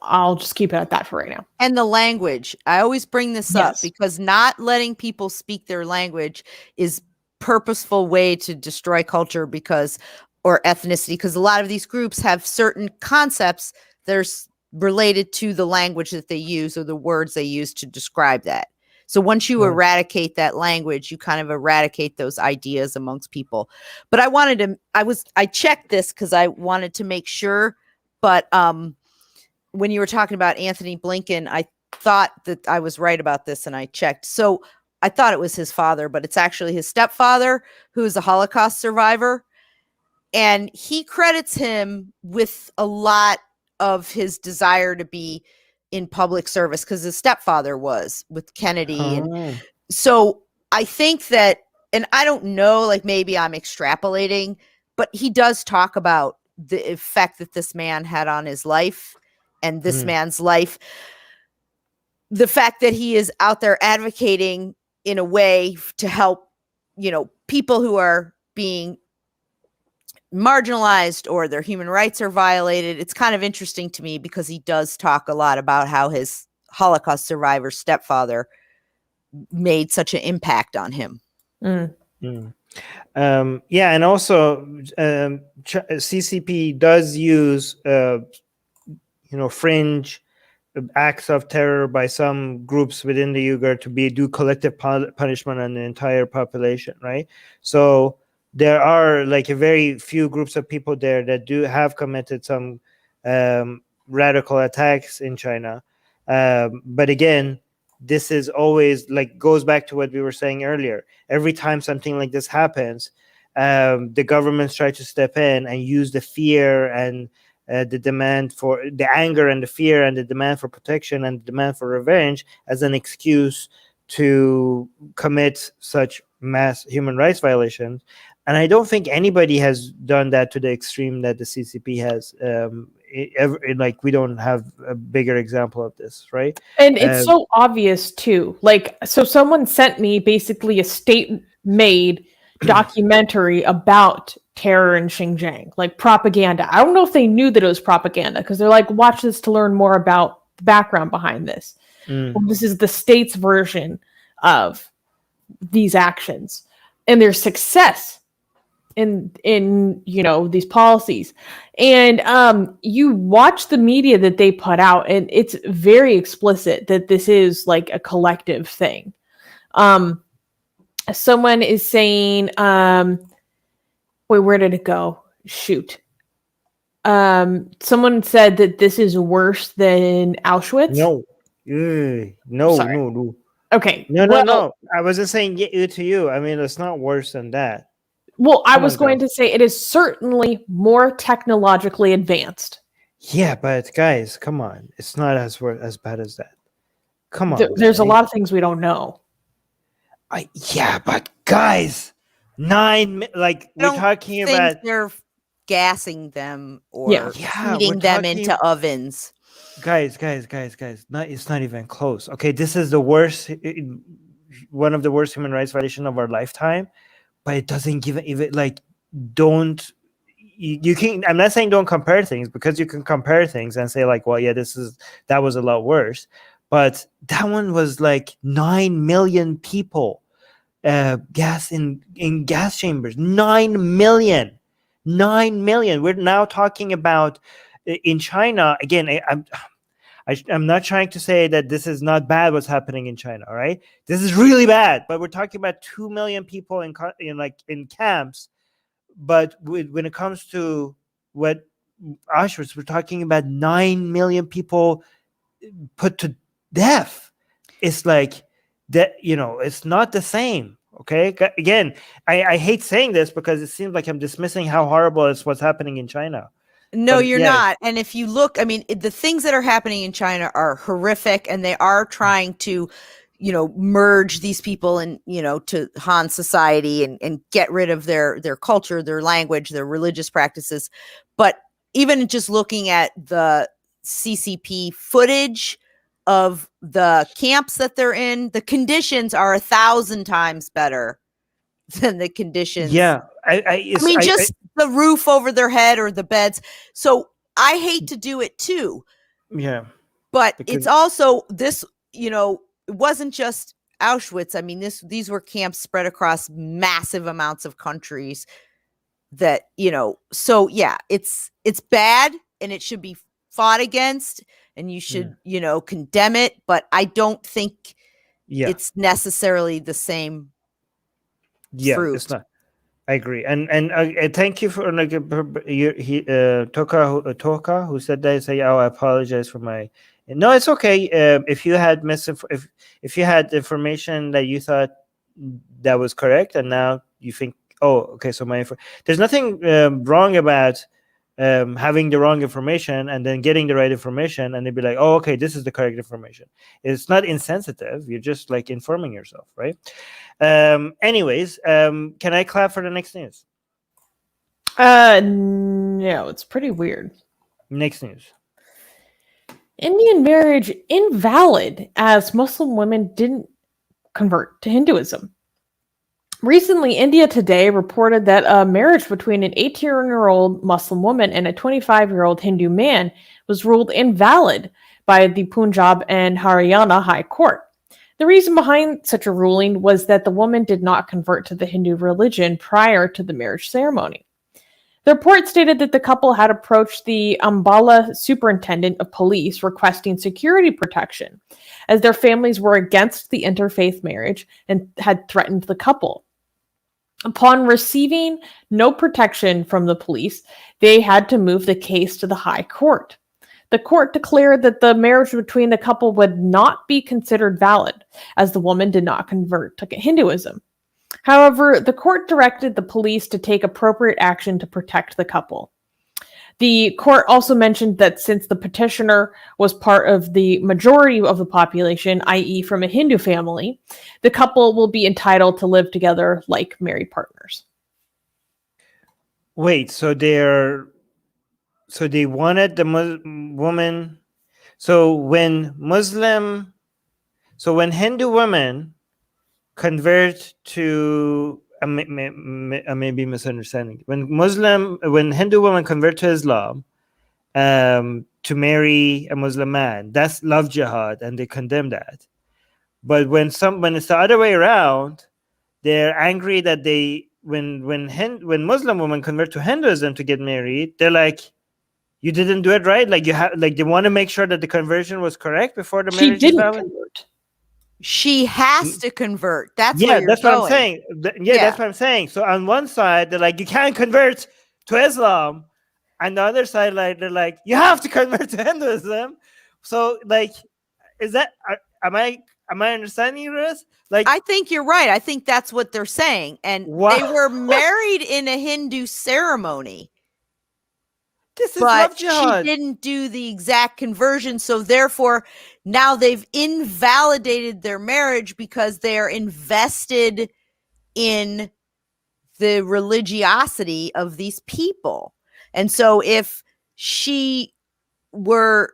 I'll just keep it at that for right now. And the language. I always bring this up because not letting people speak their language is purposeful way to destroy culture or ethnicity, because a lot of these groups have certain concepts that are related to the language that they use or the words they use to describe that. So once you eradicate that language, you kind of eradicate those ideas amongst people. But I checked this because I wanted to make sure. But when you were talking about Anthony Blinken, I thought that I was right about this, and I checked. So I thought it was his father, but it's actually his stepfather, who is a Holocaust survivor. And he credits him with a lot of his desire to be in public service because his stepfather was with Kennedy. And so I think that, and I don't know, like maybe I'm extrapolating, but he does talk about the effect that this man had on his life and this man's life. The fact that he is out there advocating in a way to help, people who are being marginalized or their human rights are violated. It's kind of interesting to me because he does talk a lot about how his Holocaust survivor stepfather made such an impact on him. And also CCP does use fringe acts of terror by some groups within the Uyghur to do collective punishment on the entire population, right? So there are like a very few groups of people there that have committed some radical attacks in China. But again, this is always like goes back to what we were saying earlier. Every time something like this happens, the governments try to step in and use the fear and the demand for the anger and the fear and the demand for protection and the demand for revenge as an excuse to commit such mass human rights violations. And I don't think anybody has done that to the extreme that the CCP has. We don't have a bigger example of this, right? And it's so obvious too. Like, so someone sent me basically a state-made documentary about terror in Xinjiang, like propaganda. I don't know if they knew that it was propaganda because they're like, watch this to learn more about the background behind this. Well, this is the state's version of these actions and their success in these policies. And you watch the media that they put out and it's very explicit that this is like a collective thing. Someone is saying wait, where did it go? Shoot. Someone said that this is worse than Auschwitz. No. Okay. No. I wasn't saying you to you. I mean, it's not worse than that. Well, I was going to say it is certainly more technologically advanced. Yeah, but guys, come on. It's not as bad as that. Come on. There's a lot of things we don't know. But guys, we're talking about they're gassing them or feeding them into ovens. Guys, it's not even close. Okay, this is the worst, one of the worst human rights violations of our lifetime, but it doesn't give even you can. I'm not saying don't compare things because you can compare things and say like, well, yeah, that was a lot worse, but that one was like 9 million people, gas in gas chambers. 9 million. We're now talking about in China again. I'm not trying to say that this is not bad what's happening in China, all right? This is really bad, but we're talking about 2 million people in camps. But when it comes to what Auschwitz, we're talking about 9 million people put to death. It's like that, it's not the same. Okay. Again, I hate saying this because it seems like I'm dismissing how horrible is what's happening in China. No, you're not. And if you look, I mean, the things that are happening in China are horrific, and they are trying to, merge these people in, to Han society and get rid of their culture, their language, their religious practices. But even just looking at the CCP footage of the camps that they're in, the conditions are 1,000 times better than the conditions. Yeah. The roof over their head or the beds. So I hate to do it too. Yeah. But it's also this, it wasn't just Auschwitz. I mean, these were camps spread across massive amounts of countries that, so yeah, it's bad and it should be fought against and you should, condemn it. But I don't think it's necessarily the same fruit. It's not. I agree, and thank you for Toka who said that. Say, I apologize for my. No, it's okay. If you had if you had information that you thought that was correct, and now you think oh, okay, so there's nothing wrong about having the wrong information and then getting the right information, and they'd be like, oh, okay, this is the correct information. It's not insensitive. You're just like informing yourself, right? Anyways, can I clap for the next news? No, it's pretty weird. Next news. Indian marriage invalid as Muslim women didn't convert to Hinduism. Recently, India Today reported that a marriage between an 18-year-old Muslim woman and a 25-year-old Hindu man was ruled invalid by the Punjab and Haryana High Court. The reason behind such a ruling was that the woman did not convert to the Hindu religion prior to the marriage ceremony. The report stated that the couple had approached the Ambala superintendent of police requesting security protection, as their families were against the interfaith marriage and had threatened the couple. Upon receiving no protection from the police, they had to move the case to the High Court. The court declared that the marriage between the couple would not be considered valid, as the woman did not convert to Hinduism. However, the court directed the police to take appropriate action to protect the couple. The court also mentioned that since the petitioner was part of the majority of the population, i.e. from a Hindu family, the couple will be entitled to live together like married partners. Wait, so they wanted the woman. So when Hindu women convert to, I may be misunderstanding. When Hindu women convert to Islam, to marry a Muslim man, that's love jihad, and they condemn that. But when it's the other way around, they're angry that when Muslim women convert to Hinduism to get married, they're like, you didn't do it right. Like they want to make sure that the conversion was correct before the marriage is valid. Convert. She has to convert. That's what I'm saying. That's what I'm saying. So on one side, they're like, you can't convert to Islam, and the other side, like they're like, you have to convert to Hinduism. So like, is that am I understanding you, Ruth? Like, I think you're right. I think that's what they're saying, and they were married in a Hindu ceremony. This is but love jihad. She didn't do the exact conversion, so therefore now they've invalidated their marriage because they are invested in the religiosity of these people. And so if he were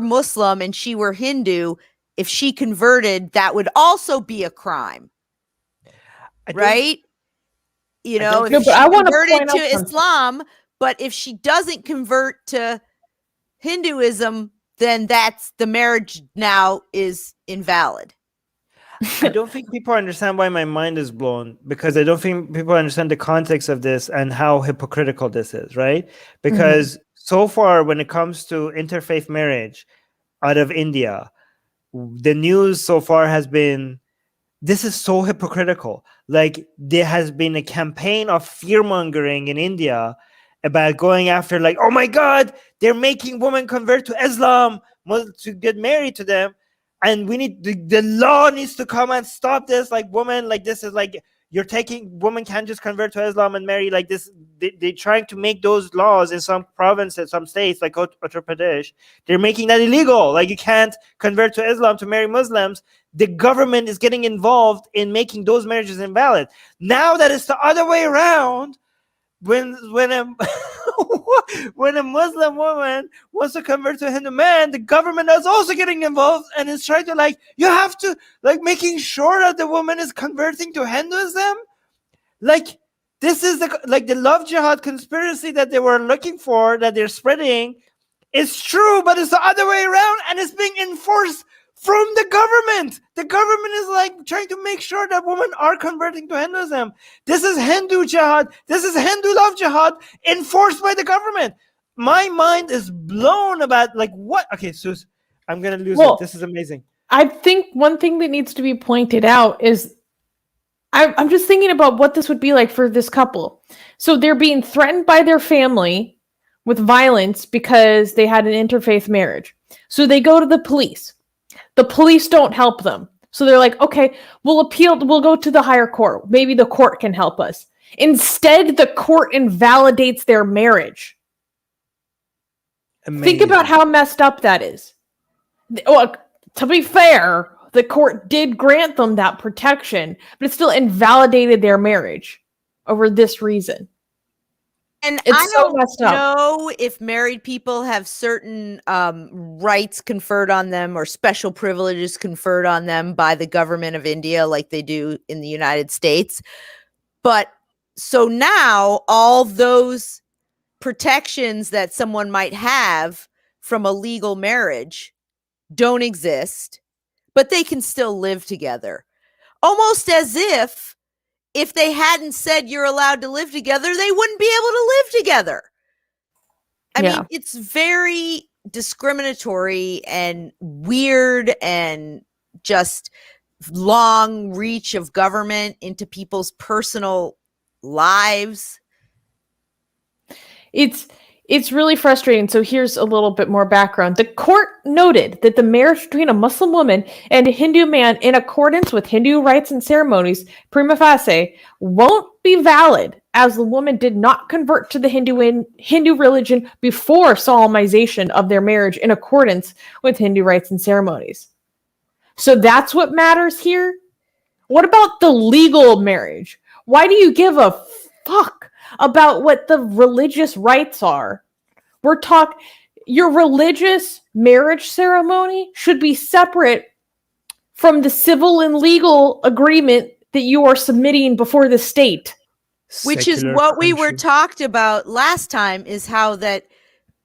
Muslim and she were Hindu, if she converted, that would also be a crime. Right? You know, if she converted to Islam, but if she doesn't convert to Hinduism, then the marriage now is invalid. I don't think people understand why my mind is blown, because I don't think people understand the context of this and how hypocritical this is, right? Because so far, when it comes to interfaith marriage out of India, the news so far has been, this is so hypocritical. Like, there has been a campaign of fear-mongering in India about going after, like, oh my God, they're making women convert to Islam to get married to them. And we need, the law needs to come and stop this. Like, women, like, this is like, women can't just convert to Islam and marry like this. They're trying to make those laws in some provinces, some states, like Uttar Pradesh. They're making that illegal. Like, you can't convert to Islam to marry Muslims. The government is getting involved in making those marriages invalid. Now that it's the other way around, when a Muslim woman wants to convert to a Hindu man, the government is also getting involved and is trying to, like, you have to, like, making sure that the woman is converting to Hinduism. Like, this is the love jihad conspiracy that they were looking for, that they're spreading. It's true, but it's the other way around, and it's being enforced from the government. The government is, like, trying to make sure that women are converting to Hinduism. This is Hindu jihad. This is Hindu love jihad enforced by the government. My mind is blown about, like, what? Okay, Sus, I'm going to lose it. This is amazing. I think one thing that needs to be pointed out is I'm just thinking about what this would be like for this couple. So they're being threatened by their family with violence because they had an interfaith marriage. So they go to the police. The police don't help them. So they're like, okay, we'll appeal. We'll go to the higher court. Maybe the court can help us. Instead, the court invalidates their marriage. Amazing. Think about how messed up that is. Well, to be fair, the court did grant them that protection, but it still invalidated their marriage over this reason. And It's I so don't messed up. know if married people have certain rights conferred on them or special privileges conferred on them by the government of India like they do in the United States. But so now all those protections that someone might have from a legal marriage don't exist, but they can still live together. Almost as if they hadn't said you're allowed to live together, they wouldn't be able to live together. I mean, it's very discriminatory and weird and just long reach of government into people's personal lives. It's really frustrating. So here's a little bit more background. The court noted that the marriage between a Muslim woman and a Hindu man in accordance with Hindu rites and ceremonies, prima facie, won't be valid as the woman did not convert to the Hindu religion before solemnization of their marriage in accordance with Hindu rites and ceremonies. So that's what matters here? What about the legal marriage? Why do you give a fuck about what the religious rites are? Your religious marriage ceremony should be separate from the civil and legal agreement that you are submitting before the state. Which is what we were talked about last time, is how that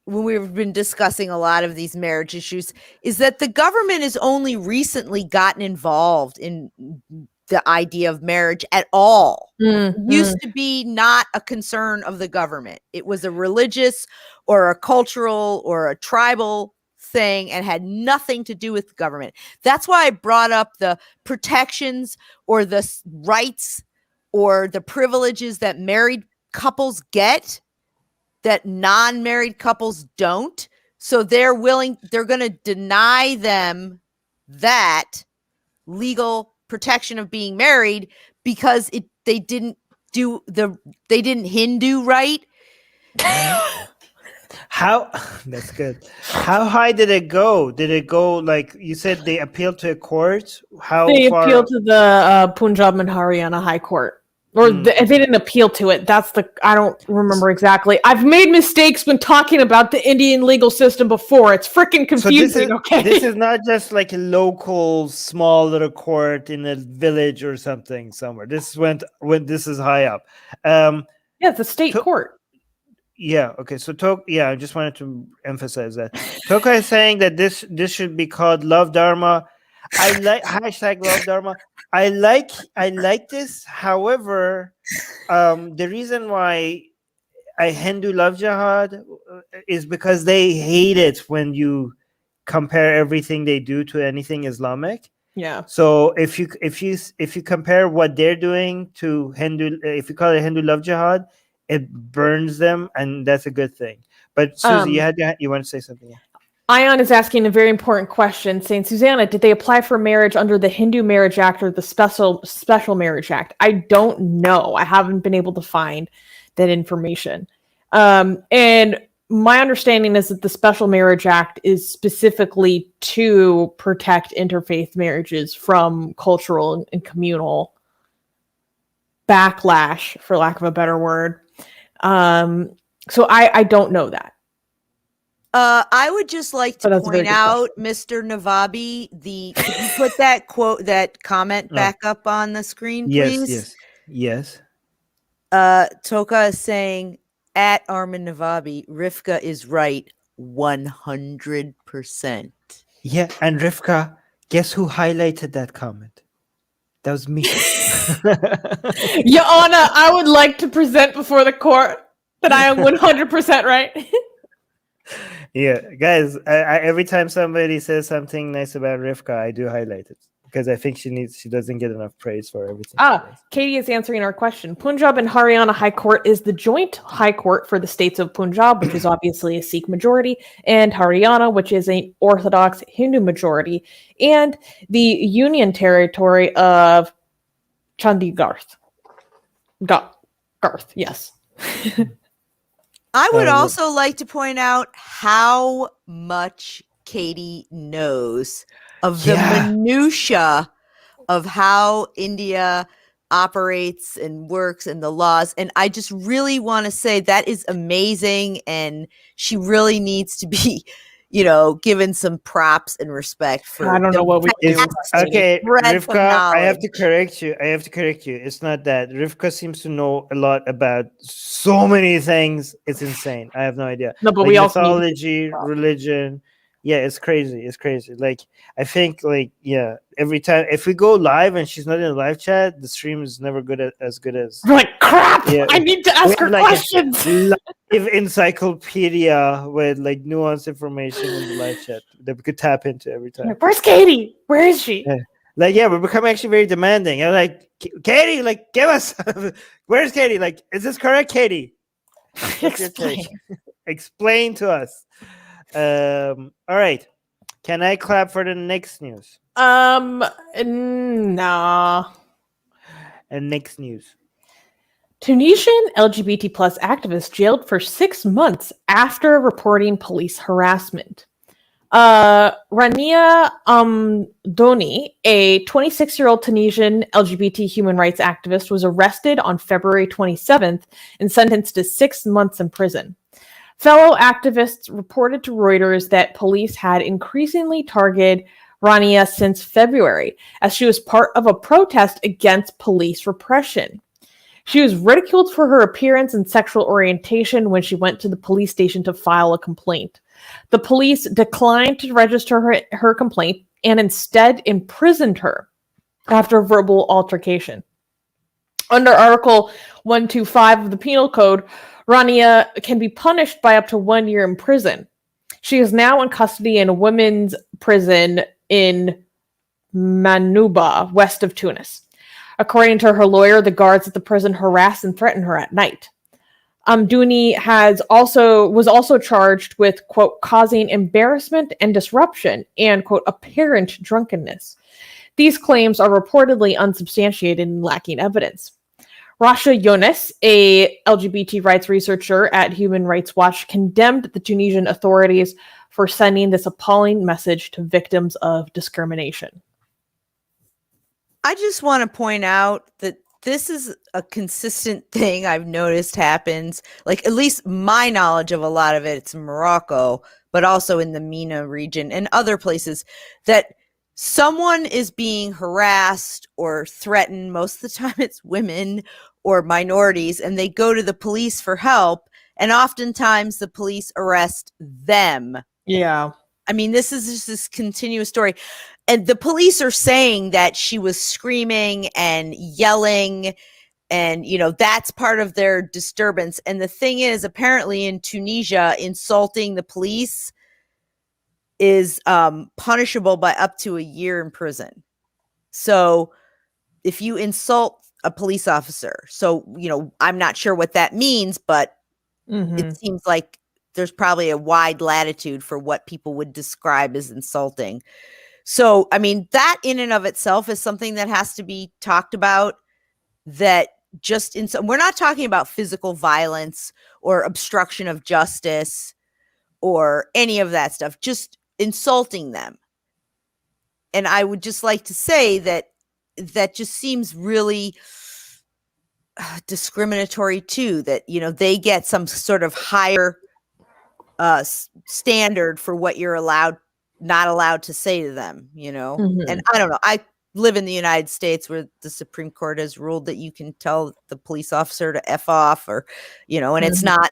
when we've been discussing a lot of these marriage issues, is that the government has only recently gotten involved in the idea of marriage at all. Mm-hmm. It used to be not a concern of the government. It was a religious or a cultural or a tribal thing and had nothing to do with the government. That's why I brought up the protections or the rights or the privileges that married couples get that non-married couples don't. So they're going to deny them that legal protection of being married because they didn't Hindu right. How that's good. How high did it go? Did it go, like you said, they appealed to a court? They appealed to the Punjab and Haryana High Court. Or they didn't appeal to it. I don't remember exactly. I've made mistakes when talking about the Indian legal system before. It's freaking confusing, okay? This is not just like a local small little court in a village or something somewhere. This went when this is high up. It's a state court. Yeah, okay. So I just wanted to emphasize that. Toka is saying that this should be called Love Dharma. I like hashtag Love Dharma. I like this. However, the reason why I Hindu love jihad is because they hate it when you compare everything they do to anything Islamic. Yeah. So if you compare what they're doing to Hindu, if you call it Hindu love jihad, it burns them, and that's a good thing. But Susie, you want to say something? Yeah. Ion is asking a very important question, saying, Susanna, did they apply for marriage under the Hindu Marriage Act or the Special Marriage Act? I don't know. I haven't been able to find that information. And my understanding is that the Special Marriage Act is specifically to protect interfaith marriages from cultural and communal backlash, for lack of a better word. So I don't know that. I would just like to point out, Mr. Navabi, could you put that comment back up on the screen, please? Yes. Toka is saying, at Armin Navabi, Rivka is right 100%. Yeah, and Rivka, guess who highlighted that comment? That was me. Your Honor, I would like to present before the court that I am 100% right. Yeah, guys, I every time somebody says something nice about Rivka, I do highlight it because I think she doesn't get enough praise for everything. Katie is answering our question. Punjab and Haryana High Court is the joint high court for the states of Punjab, which is obviously a Sikh majority, and Haryana, which is an Orthodox Hindu majority, and the Union Territory of Chandigarh. Garth, yes. I would also like to point out how much Katie knows of the minutia of how India operates and works and the laws. And I just really want to say that is amazing. And she really needs to be, given some props and respect for. I don't know what we do. Okay, Rivka, I have to correct you. It's not that. Rivka seems to know a lot about so many things. It's insane. I have no idea. No, but like we also mythology, religion. Yeah, it's crazy. Like, I think, every time if we go live and she's not in the live chat, the stream is never as good as. We're like, crap! I need to ask her questions. Live encyclopedia with nuanced information in the live chat that we could tap into every time. Where's Katie? Where is she? Yeah. We're becoming actually very demanding. I'm like, Katie, give us. Where's Katie? Is this correct, Katie? Explain to us. All right. Can I clap for the next news? Nah. And next news. Tunisian LGBT plus activist jailed for 6 months after reporting police harassment. Rania Doni, a 26-year-old Tunisian LGBT human rights activist, was arrested on February 27th and sentenced to 6 months in prison. Fellow activists reported to Reuters that police had increasingly targeted Rania since February, as she was part of a protest against police repression. She was ridiculed for her appearance and sexual orientation when she went to the police station to file a complaint. The police declined to register her complaint and instead imprisoned her after a verbal altercation. Under Article 125 of the Penal Code, Rania can be punished by up to 1 year in prison. She is now in custody in a women's prison in Manouba, west of Tunis. According to her lawyer, the guards at the prison harass and threaten her at night. Dooney was also charged with, quote, causing embarrassment and disruption and, quote, apparent drunkenness. These claims are reportedly unsubstantiated and lacking evidence. Rasha Younes, a LGBT rights researcher at Human Rights Watch, condemned the Tunisian authorities for sending this appalling message to victims of discrimination. I just want to point out that this is a consistent thing I've noticed happens, at least my knowledge of a lot of it's Morocco, but also in the MENA region and other places, that someone is being harassed or threatened. Most of the time it's women or minorities, and they go to the police for help, and oftentimes the police arrest them. Yeah. I mean, this is just this continuous story. And the police are saying that she was screaming and yelling, and, that's part of their disturbance. And the thing is, apparently in Tunisia, insulting the police is punishable by up to 1 year in prison. So if you insult a police officer, I'm not sure what that means, but it seems like there's probably a wide latitude for what people would describe as insulting. So, I mean, that in and of itself is something that has to be talked about. That we're not talking about physical violence or obstruction of justice or any of that stuff, just insulting them. And I would just like to say that just seems really discriminatory too, that, they get some sort of higher standard for what you're not allowed to say to them, And I don't know. I live in the United States where the Supreme Court has ruled that you can tell the police officer to F off or, and it's not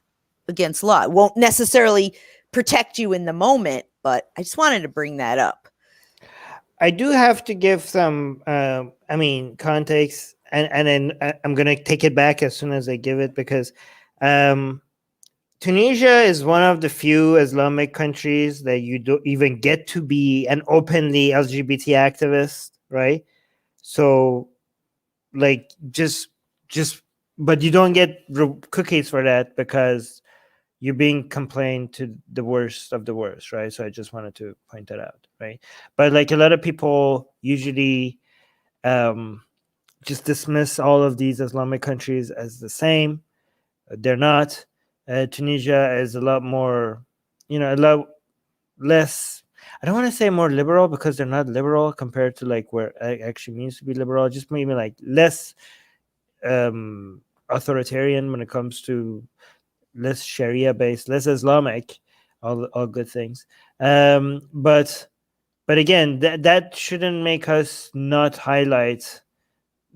against law. It won't necessarily protect you in the moment, but I just wanted to bring that up. I do have to give some, context, and then I'm going to take it back as soon as I give it, because Tunisia is one of the few Islamic countries that you don't even get to be an openly LGBT activist, right? So, but you don't get cookies for that because you're being complained to the worst of the worst, right? So I just wanted to point that out, right? But a lot of people usually just dismiss all of these Islamic countries as the same. They're not. Tunisia is a lot more, a lot less. I don't want to say more liberal because they're not liberal compared to like where it actually means to be liberal. Just maybe like less authoritarian when it comes to less Sharia based, less Islamic, all good things. But again, that shouldn't make us not highlight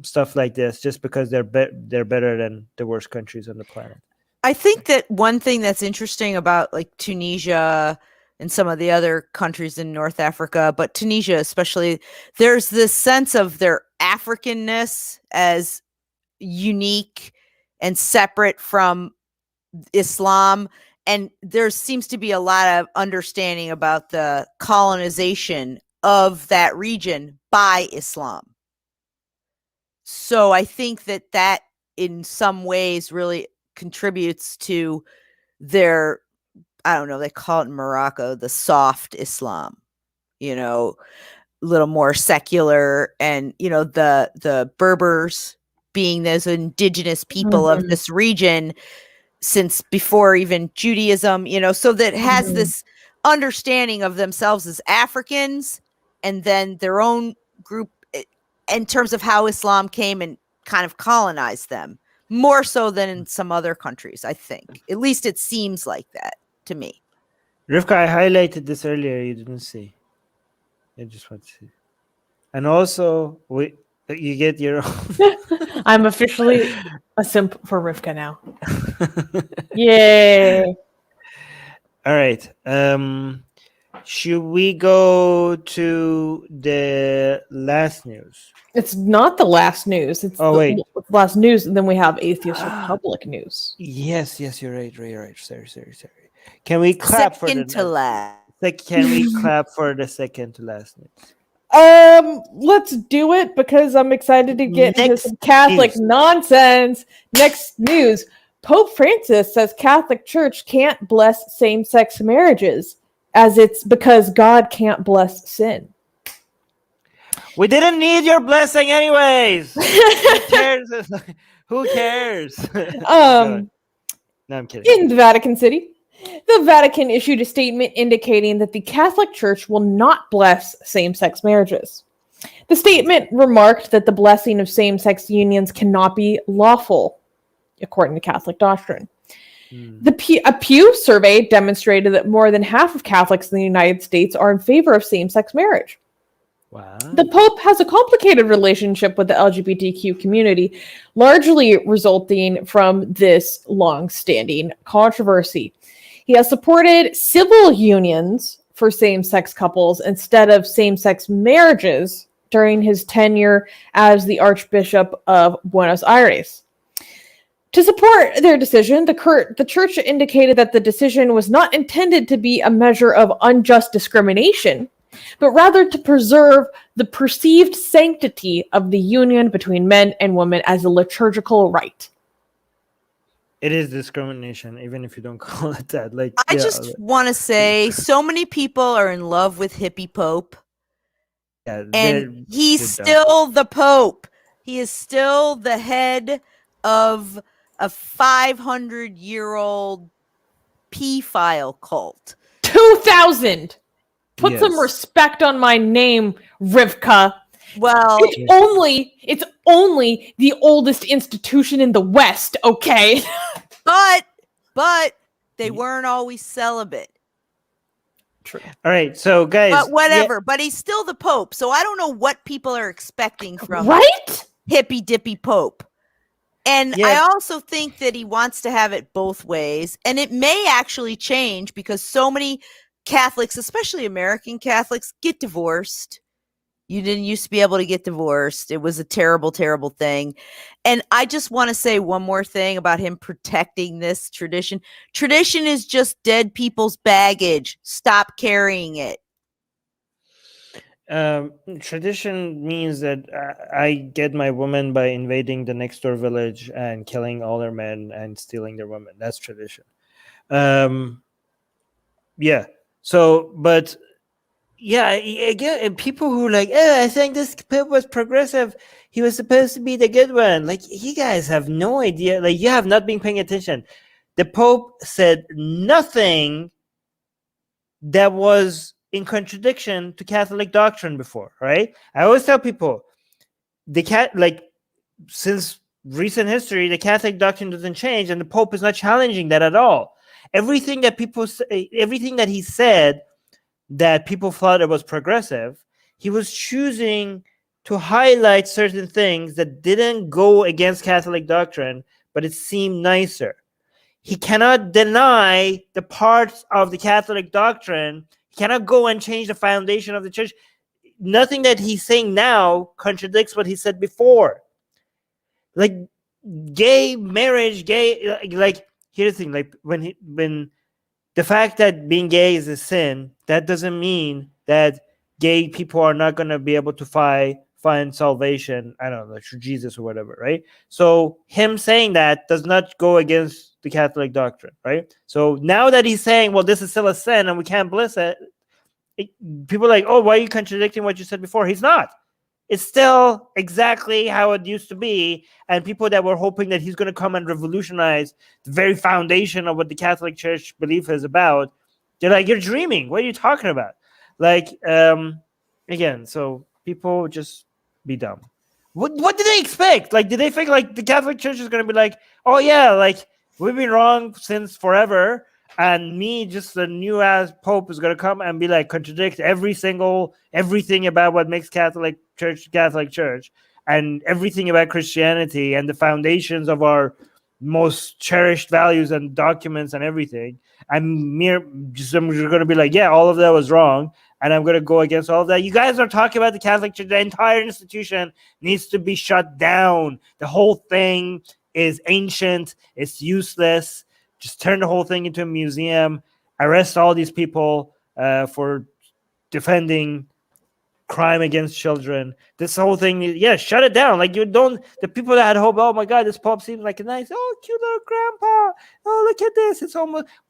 stuff like this just because they're better than the worst countries on the planet. I think that one thing that's interesting about like Tunisia and some of the other countries in North Africa, but Tunisia especially, there's this sense of their Africanness as unique and separate from Islam. And there seems to be a lot of understanding about the colonization of that region by Islam. So I think that in some ways really contributes to their, I don't know, they call it in Morocco the soft Islam, a little more secular, and the Berbers being those indigenous people of this region since before even Judaism, so that has this understanding of themselves as Africans, and then their own group in terms of how Islam came and kind of colonized them, more so than in some other countries, I think. At least it seems like that to me. Rivka, I highlighted this earlier. You didn't see. I just want to see. And also, you get your own. I'm officially a simp for Rivka now. Yay. All right. Should we go to the last news? It's not the last news. It's the last news, and then we have Atheist Republic news. Yes, you're right. Sorry. Can we clap second to last? Can we clap for the second to last news? Let's do it because I'm excited to get into some Catholic nonsense. Next news. Pope Francis says Catholic Church can't bless same-sex marriages as it's because God can't bless sin. We didn't need your blessing anyways. Who cares? No, I'm kidding. In the Vatican City, the Vatican issued a statement indicating that the Catholic Church will not bless same-sex marriages. The statement remarked that the blessing of same-sex unions cannot be lawful, according to Catholic doctrine. A Pew survey demonstrated that more than half of Catholics in the United States are in favor of same-sex marriage. Wow. The Pope has a complicated relationship with the LGBTQ community, largely resulting from this long-standing controversy. He has supported civil unions for same-sex couples instead of same-sex marriages during his tenure as the Archbishop of Buenos Aires. To support their decision, the church indicated that the decision was not intended to be a measure of unjust discrimination, but rather to preserve the perceived sanctity of the union between men and women as a liturgical rite. It is discrimination, even if you don't call it that. I just want to say, so many people are in love with hippie Pope, and he's still the Pope. He is still the head of a 500-year-old P-file cult. 2000. Put some respect on my name, Rivka. Well, it's only the oldest institution in the West, okay? But they weren't always celibate. True. All right, so guys, but whatever. But he's still the Pope, so I don't know what people are expecting from hippy dippy Pope. And I also think that he wants to have it both ways, and it may actually change because so many Catholics, especially American Catholics, get divorced. You didn't used to be able to get divorced. It was a terrible, terrible thing. And I just want to say one more thing about him protecting this tradition. Tradition is just dead people's baggage. Stop carrying it. Tradition means that I get my woman by invading the next door village and killing all their men and stealing their women. That's tradition. So, but yeah, again, and people who like, oh, I think this Pope was progressive. He was supposed to be the good one. Like, you guys have no idea. Like, you have not been paying attention. The Pope said nothing that was in contradiction to Catholic doctrine before, right? I always tell people, since recent history, the Catholic doctrine doesn't change, and the Pope is not challenging that at all. Everything that people say, everything that he said that people thought it was progressive, he was choosing to highlight certain things that didn't go against Catholic doctrine, but it seemed nicer. He cannot deny the parts of the Catholic doctrine. He cannot go and change the foundation of the church. Nothing that he's saying now contradicts what he said before. Like gay marriage, like here's the thing, like when the fact that being gay is a sin, that doesn't mean that gay people are not going to be able to find salvation, I don't know, like through Jesus or whatever, right? So him saying that does not go against the Catholic doctrine, right? So now that he's saying, well, this is still a sin and we can't bless it, people are like, oh, why are you contradicting what you said before? He's not. It's still exactly how it used to be. And people that were hoping that he's going to come and revolutionize the very foundation of what the Catholic Church belief is about, they're like, you're dreaming. What are you talking about? Like, again, so people just be dumb. What did they expect? Like, did they think like the Catholic Church is going to be like, oh yeah, like we've been wrong since forever, and me, just the new ass Pope, is going to come and be like contradict everything about what makes Catholic Church, and everything about Christianity and the foundations of our most cherished values and documents and everything. I'm just going to be like, yeah, all of that was wrong, and I'm going to go against all of that. You guys are talking about the Catholic Church. The entire institution needs to be shut down. The whole thing is ancient. It's useless. Just turn the whole thing into a museum. Arrest all these people for defending crime against children. This whole thing, yeah, shut it down. Like, you don't, the people that had hope, oh my God, this Pope seems like a nice, oh, cute little grandpa. Oh, look at this.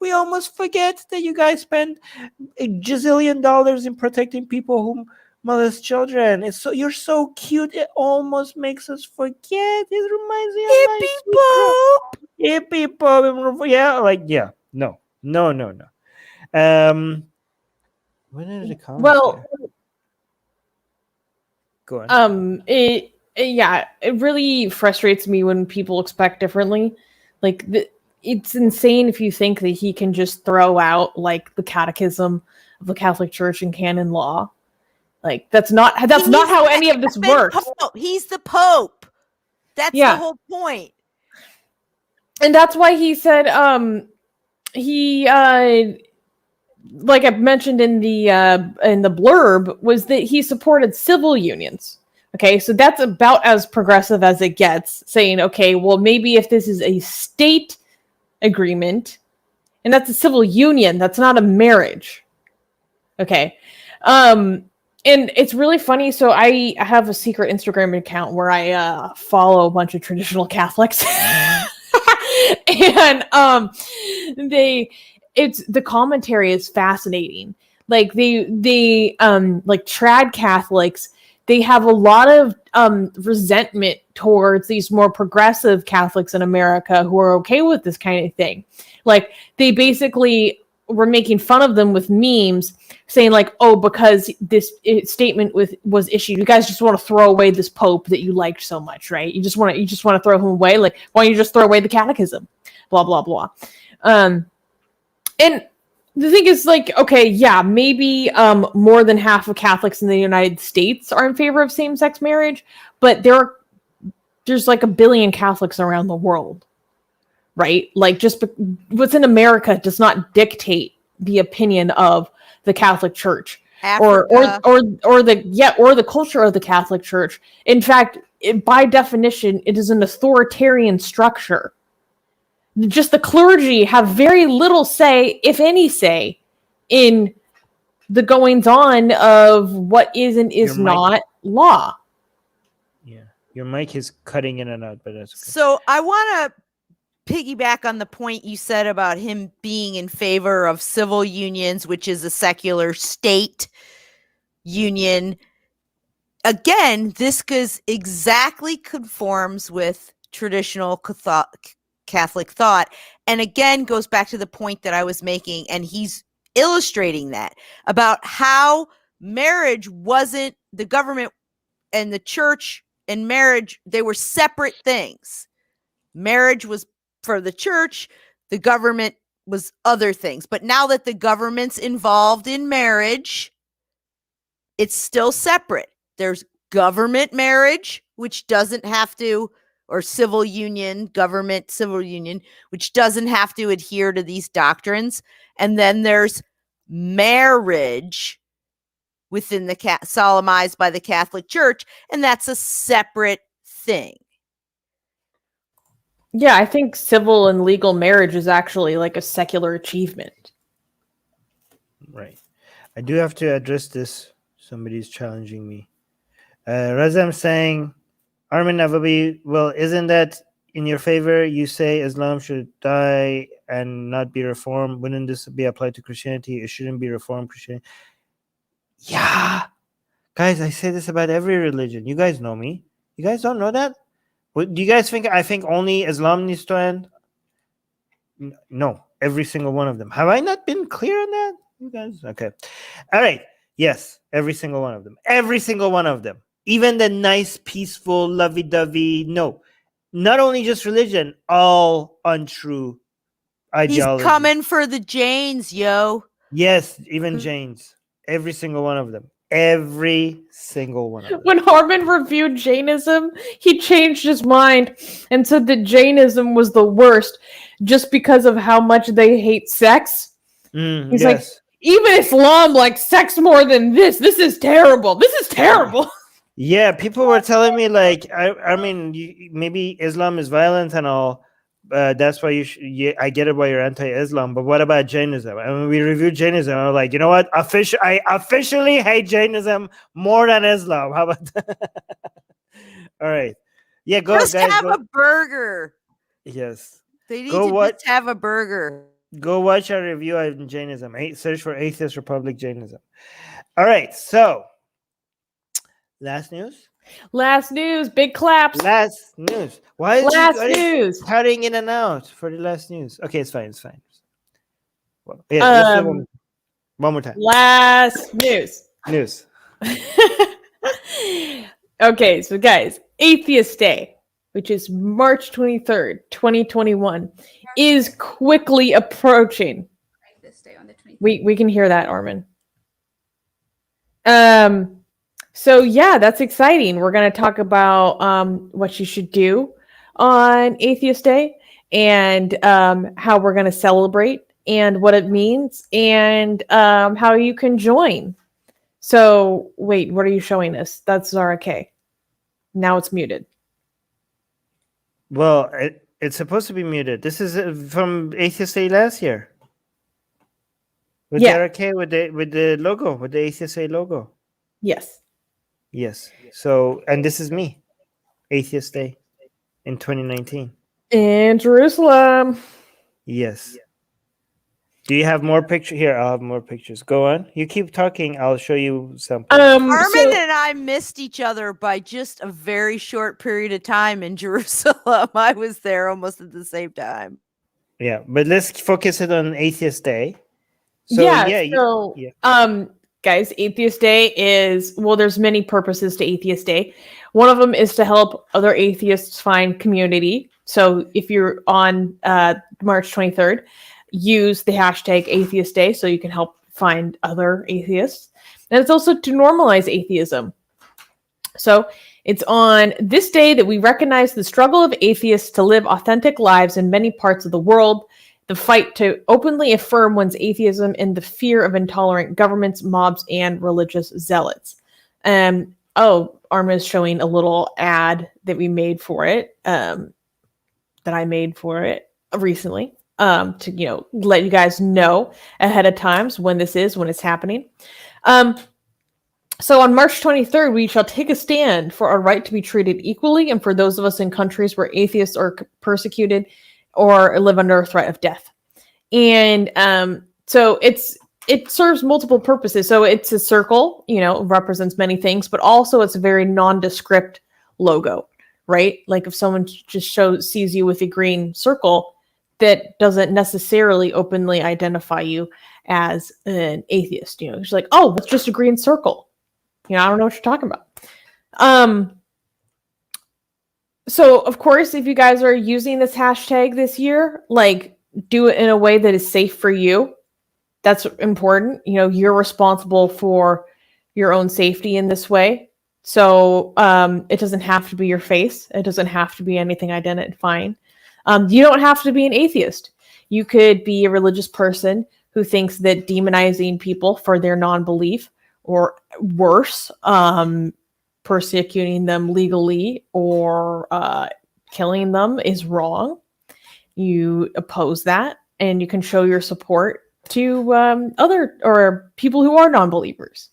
We almost forget that you guys spend $1 gazillion in protecting people who molest children. You're so cute. It almost makes us forget. It reminds me of Hippie Pope. Hippie Pope. Yeah, like, yeah. No. When did it come? Well, go on. It really frustrates me when people expect differently. Like, it's insane if you think that he can just throw out like the catechism of the Catholic Church and canon law. Like, that's not how any of this works. Pope. He's the Pope. That's the whole point. And that's why he said, like I mentioned in the blurb, was that he supported civil unions. Okay, so that's about as progressive as it gets, saying, okay, well, maybe if this is a state agreement, and that's a civil union, that's not a marriage. Okay. And it's really funny. So I have a secret Instagram account where I follow a bunch of traditional Catholics. And the commentary is fascinating. Like they like trad Catholics, they have a lot of resentment towards these more progressive Catholics in America who are okay with this kind of thing. Like, they basically were making fun of them with memes, saying like, oh, because this statement was issued, you guys just want to throw away this Pope that you liked so much, right? You just want to throw him away. Like, why don't you just throw away the catechism? Blah blah blah. And the thing is, like, okay, yeah, maybe more than half of Catholics in the United States are in favor of same-sex marriage, but there's like 1 billion Catholics around the world, right? Like, just what's in America does not dictate the opinion of the Catholic Church or the culture of the Catholic Church. In fact, by definition, it is an authoritarian structure. Just the clergy have very little say, if any say, in the goings on of what is and is not law. Yeah, your mic is cutting in and out, but that's okay. So I want to piggyback on the point you said about him being in favor of civil unions, which is a secular state. union. Again, this exactly conforms with traditional Catholic thought, and again goes back to the point that I was making, and he's illustrating that about how marriage wasn't, the government and the church and marriage, they were separate things. Marriage was for the church, the government was other things. But now that the government's involved in marriage, it's still separate. There's government marriage, which doesn't have to, or civil union, government civil union, which doesn't have to adhere to these doctrines. And then there's marriage within the solemnized by the Catholic Church, and that's a separate thing. Yeah, I think civil and legal marriage is actually like a secular achievement. Right. I do have to address this. Somebody's challenging me. Razam saying, Armin Navabi, well, isn't that in your favor? You say Islam should die and not be reformed. Wouldn't this be applied to Christianity? It shouldn't be reformed Christianity. Yeah. Guys, I say this about every religion. You guys know me. You guys don't know that? What, do you guys think I think only Islam needs to end? No, every single one of them. Have I not been clear on that? You guys? Okay. All right. Yes, every single one of them. Every single one of them. Even the nice, peaceful, lovey-dovey. No. Not only just religion, all untrue ideology. He's coming for the Jains, yo. Yes, even Jains. Every single one of them. Every single one of them. When Armin reviewed Jainism, he changed his mind and said that Jainism was the worst just because of how much they hate sex. He's like, even Islam likes sex more than this. This is terrible. This is terrible. Yeah, people were telling me, like, I mean, maybe Islam is violent and all. That's why I get it why you're anti-Islam. But what about Jainism? I mean, we reviewed Jainism. I'm like, you know what? I officially hate Jainism more than Islam. How about that? All right. Yeah, go just guys. Have a burger. Yes. They need just have a burger. Go watch our review on Jainism. Search for Atheist Republic Jainism. All right. So, last news. Last news, big claps. Last news. Why is last news cutting in and out for the last news? Okay, it's fine. It's fine. Well, yeah, let's do one more time. Last news. News. Okay, so guys, Atheist Day, which is March 23rd, 2021, is quickly approaching. This day on the 23rd. We can hear that, Armin. So yeah, that's exciting. We're going to talk about what you should do on Atheist Day and how we're going to celebrate and what it means and how you can join. So wait, what are you showing us? That's Zara K. Now it's muted. Well, it's supposed to be muted. This is from Atheist Day last year. With Zara K with the logo, with the Atheist Day logo. Yes. Yes. So, and this is me, Atheist Day in 2019. In Jerusalem. Yes. Do you have more pictures? Here, I'll have more pictures. Go on. You keep talking. I'll show you some. Armin and I missed each other by just a very short period of time in Jerusalem. I was there almost at the same time. Yeah, but let's focus it on Atheist Day. So, guys, Atheist Day is, well, there's many purposes to Atheist Day. One of them is to help other atheists find community. So if you're on March 23rd, use the hashtag Atheist Day so you can help find other atheists. And it's also to normalize atheism. So it's on this day that we recognize the struggle of atheists to live authentic lives in many parts of the world, the fight to openly affirm one's atheism, and the fear of intolerant governments, mobs, and religious zealots. Armin is showing a little ad that we made for it, that I made for it recently, to let you guys know ahead of time when it's happening. So on March 23rd, we shall take a stand for our right to be treated equally, and for those of us in countries where atheists are persecuted or live under a threat of death. And so it's it serves multiple purposes. So it's a circle, represents many things, but also it's a very nondescript logo, right? Like if someone just sees you with a green circle, that doesn't necessarily openly identify you as an atheist. It's like, oh, it's just a green circle. I don't know what you're talking about. So of course, if you guys are using this hashtag this year, like do it in a way that is safe for you. That's important. You're responsible for your own safety in this way. So it doesn't have to be your face. It doesn't have to be anything identifying. You don't have to be an atheist. You could be a religious person who thinks that demonizing people for their non-belief, or worse, persecuting them legally or killing them is wrong. You oppose that, and you can show your support to other or people who are non-believers.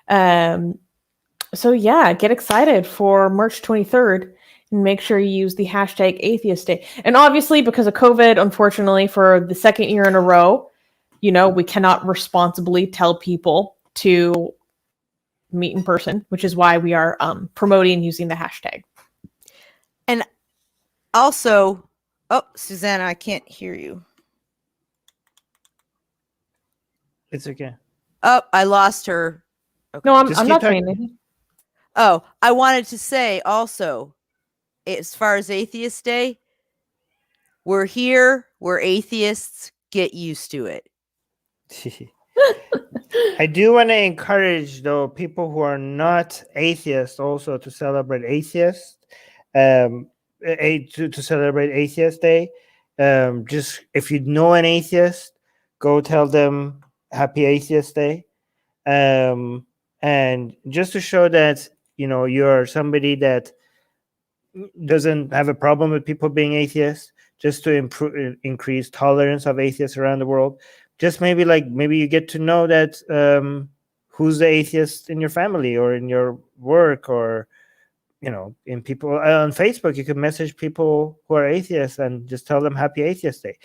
So yeah, get excited for March 23rd. And make sure you use the hashtag Atheist Day. And obviously, because of COVID, unfortunately, for the second year in a row, we cannot responsibly tell people to meet in person, which is why we are promoting using the hashtag. And also, Susanna, I can't hear you. It's okay. Oh, I lost her. Okay. No, I'm not saying anything. Oh, I wanted to say also, as far as Atheist Day, we're here. We're atheists. Get used to it. I do want to encourage, though, people who are not atheists also to celebrate atheists, to celebrate Atheist Day. Just if you know an atheist, go tell them Happy Atheist Day, and just to show that you're somebody that doesn't have a problem with people being atheists, just to increase tolerance of atheists around the world. Just maybe you get to know that who's the atheist in your family or in your work, or in people on Facebook. You can message people who are atheists and just tell them Happy Atheist Day.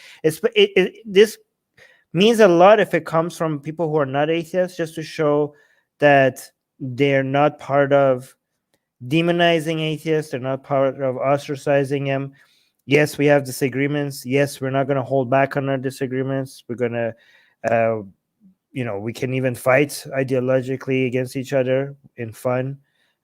This means a lot if it comes from people who are not atheists, just to show that they're not part of demonizing atheists. They're not part of ostracizing them. Yes, we have disagreements. Yes, we're not going to hold back on our disagreements. We're going to, we can even fight ideologically against each other in fun.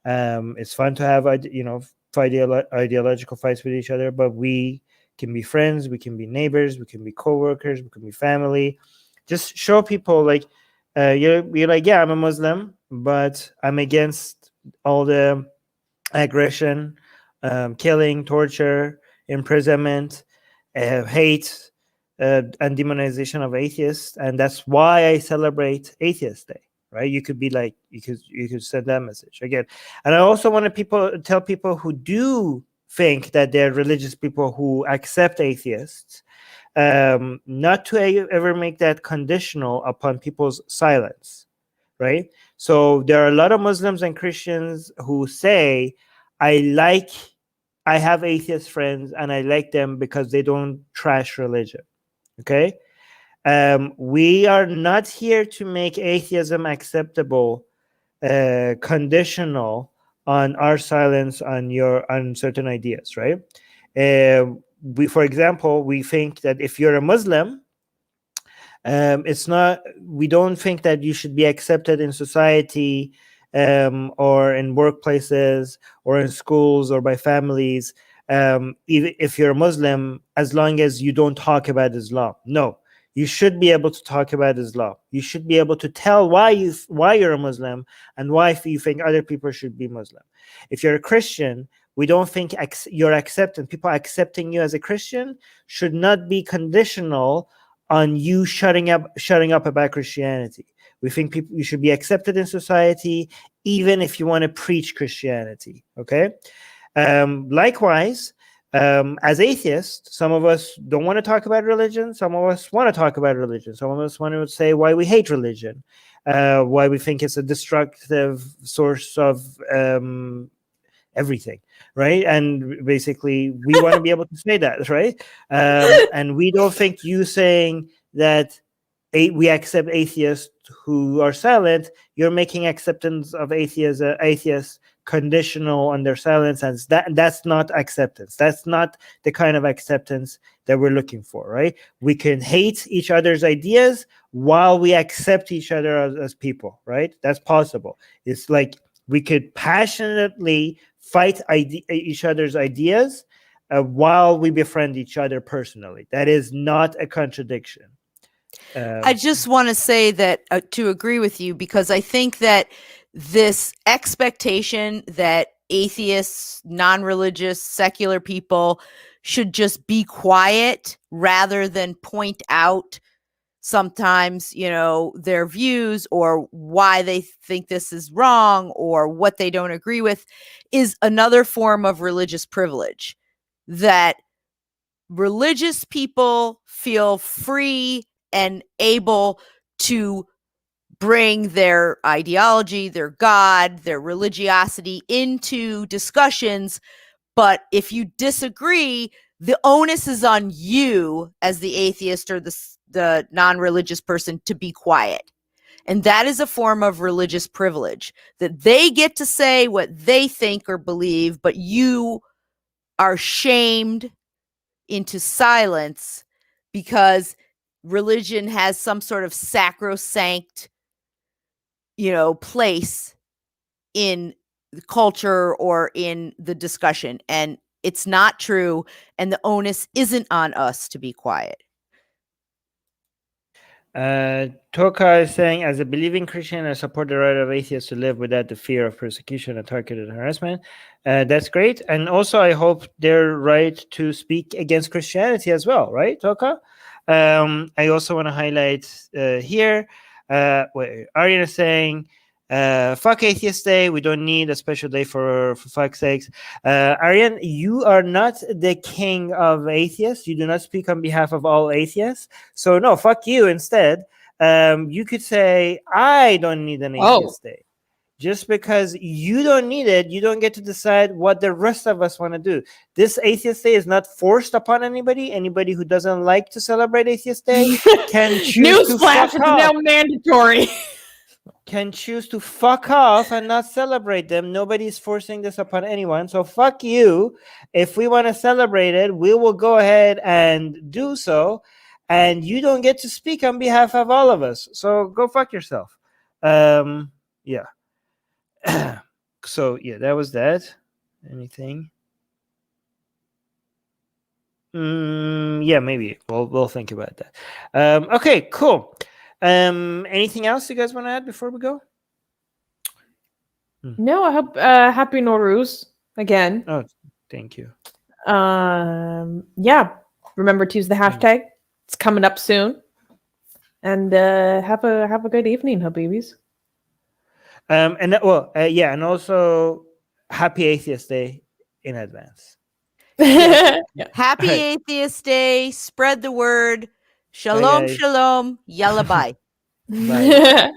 It's fun to have, ideological fights with each other, but we can be friends. We can be neighbors. We can be co-workers. We can be family. Just show people you're like, yeah, I'm a Muslim, but I'm against all the aggression, killing, torture, imprisonment, hate, and demonization of atheists, and that's why I celebrate Atheist Day. Right? You could be like, you could send that message again. And I also want to tell people who do think that they're religious people who accept atheists, not to ever make that conditional upon people's silence. Right? So there are a lot of Muslims and Christians who say, I have atheist friends and I like them because they don't trash religion. Okay? We are not here to make atheism acceptable, conditional on our silence on certain ideas, right? For example, we think that if you're a Muslim, we don't think that you should be accepted in society, or in workplaces, or in schools, or by families, even if you're a Muslim, as long as you don't talk about Islam. No, you should be able to talk about Islam. You should be able to tell why you're a Muslim and why you think other people should be Muslim. If you're a Christian, we don't think your acceptance, people accepting you as a Christian, should not be conditional on you shutting up about Christianity. We think you should be accepted in society, even if you want to preach Christianity. Okay. Likewise, as atheists, some of us don't want to talk about religion. Some of us want to talk about religion. Some of us want to say why we hate religion, why we think it's a destructive source of everything, right? And basically, we want to be able to say that, right? And we don't think you saying that we accept atheists who are silent, you're making acceptance of atheists conditional on their silence, and that's not acceptance. That's not the kind of acceptance that we're looking for, right? We can hate each other's ideas while we accept each other as people, right? That's possible. It's like we could passionately fight each other's ideas while we befriend each other personally. That is not a contradiction. I just want to say that to agree with you, because I think that this expectation that atheists, non-religious, secular people should just be quiet rather than point out sometimes, their views or why they think this is wrong or what they don't agree with is another form of religious privilege, that religious people feel free and able to bring their ideology, their God, their religiosity into discussions. But if you disagree, the onus is on you as the atheist or the non-religious person to be quiet. And that is a form of religious privilege, that they get to say what they think or believe, but you are shamed into silence because religion has some sort of sacrosanct, place in the culture or in the discussion. And it's not true. And the onus isn't on us to be quiet. Toka is saying, as a believing Christian, I support the right of atheists to live without the fear of persecution and targeted harassment. That's great. And also, I hope they're right to speak against Christianity as well, right, Toka? I also want to highlight here, Aryan is saying, fuck Atheist Day. We don't need a special day for fuck's sakes. Aryan, you are not the king of atheists. You do not speak on behalf of all atheists. So no, fuck you instead. You could say, I don't need an Atheist Day. Just because you don't need it, you don't get to decide what the rest of us want to do. This Atheist Day is not forced upon anybody. Anybody who doesn't like to celebrate Atheist Day can choose to fuck Newsflash, it's off. now mandatory. Can choose to fuck off and not celebrate them. Nobody's forcing this upon anyone. So fuck you. If we want to celebrate it, we will go ahead and do so. And you don't get to speak on behalf of all of us. So go fuck yourself. Yeah. So yeah, that was that. Anything? Yeah, maybe we'll think about that. Okay, cool. Anything else you guys want to add before we go? No, I hope happy Nowruz again. Oh, thank you. Yeah, remember to use the hashtag. It's coming up soon. And have a good evening, Habibis. And also happy Atheist Day in advance. Yeah. Happy Atheist Day. Spread the word. Shalom, shalom. Yalla bye. Bye.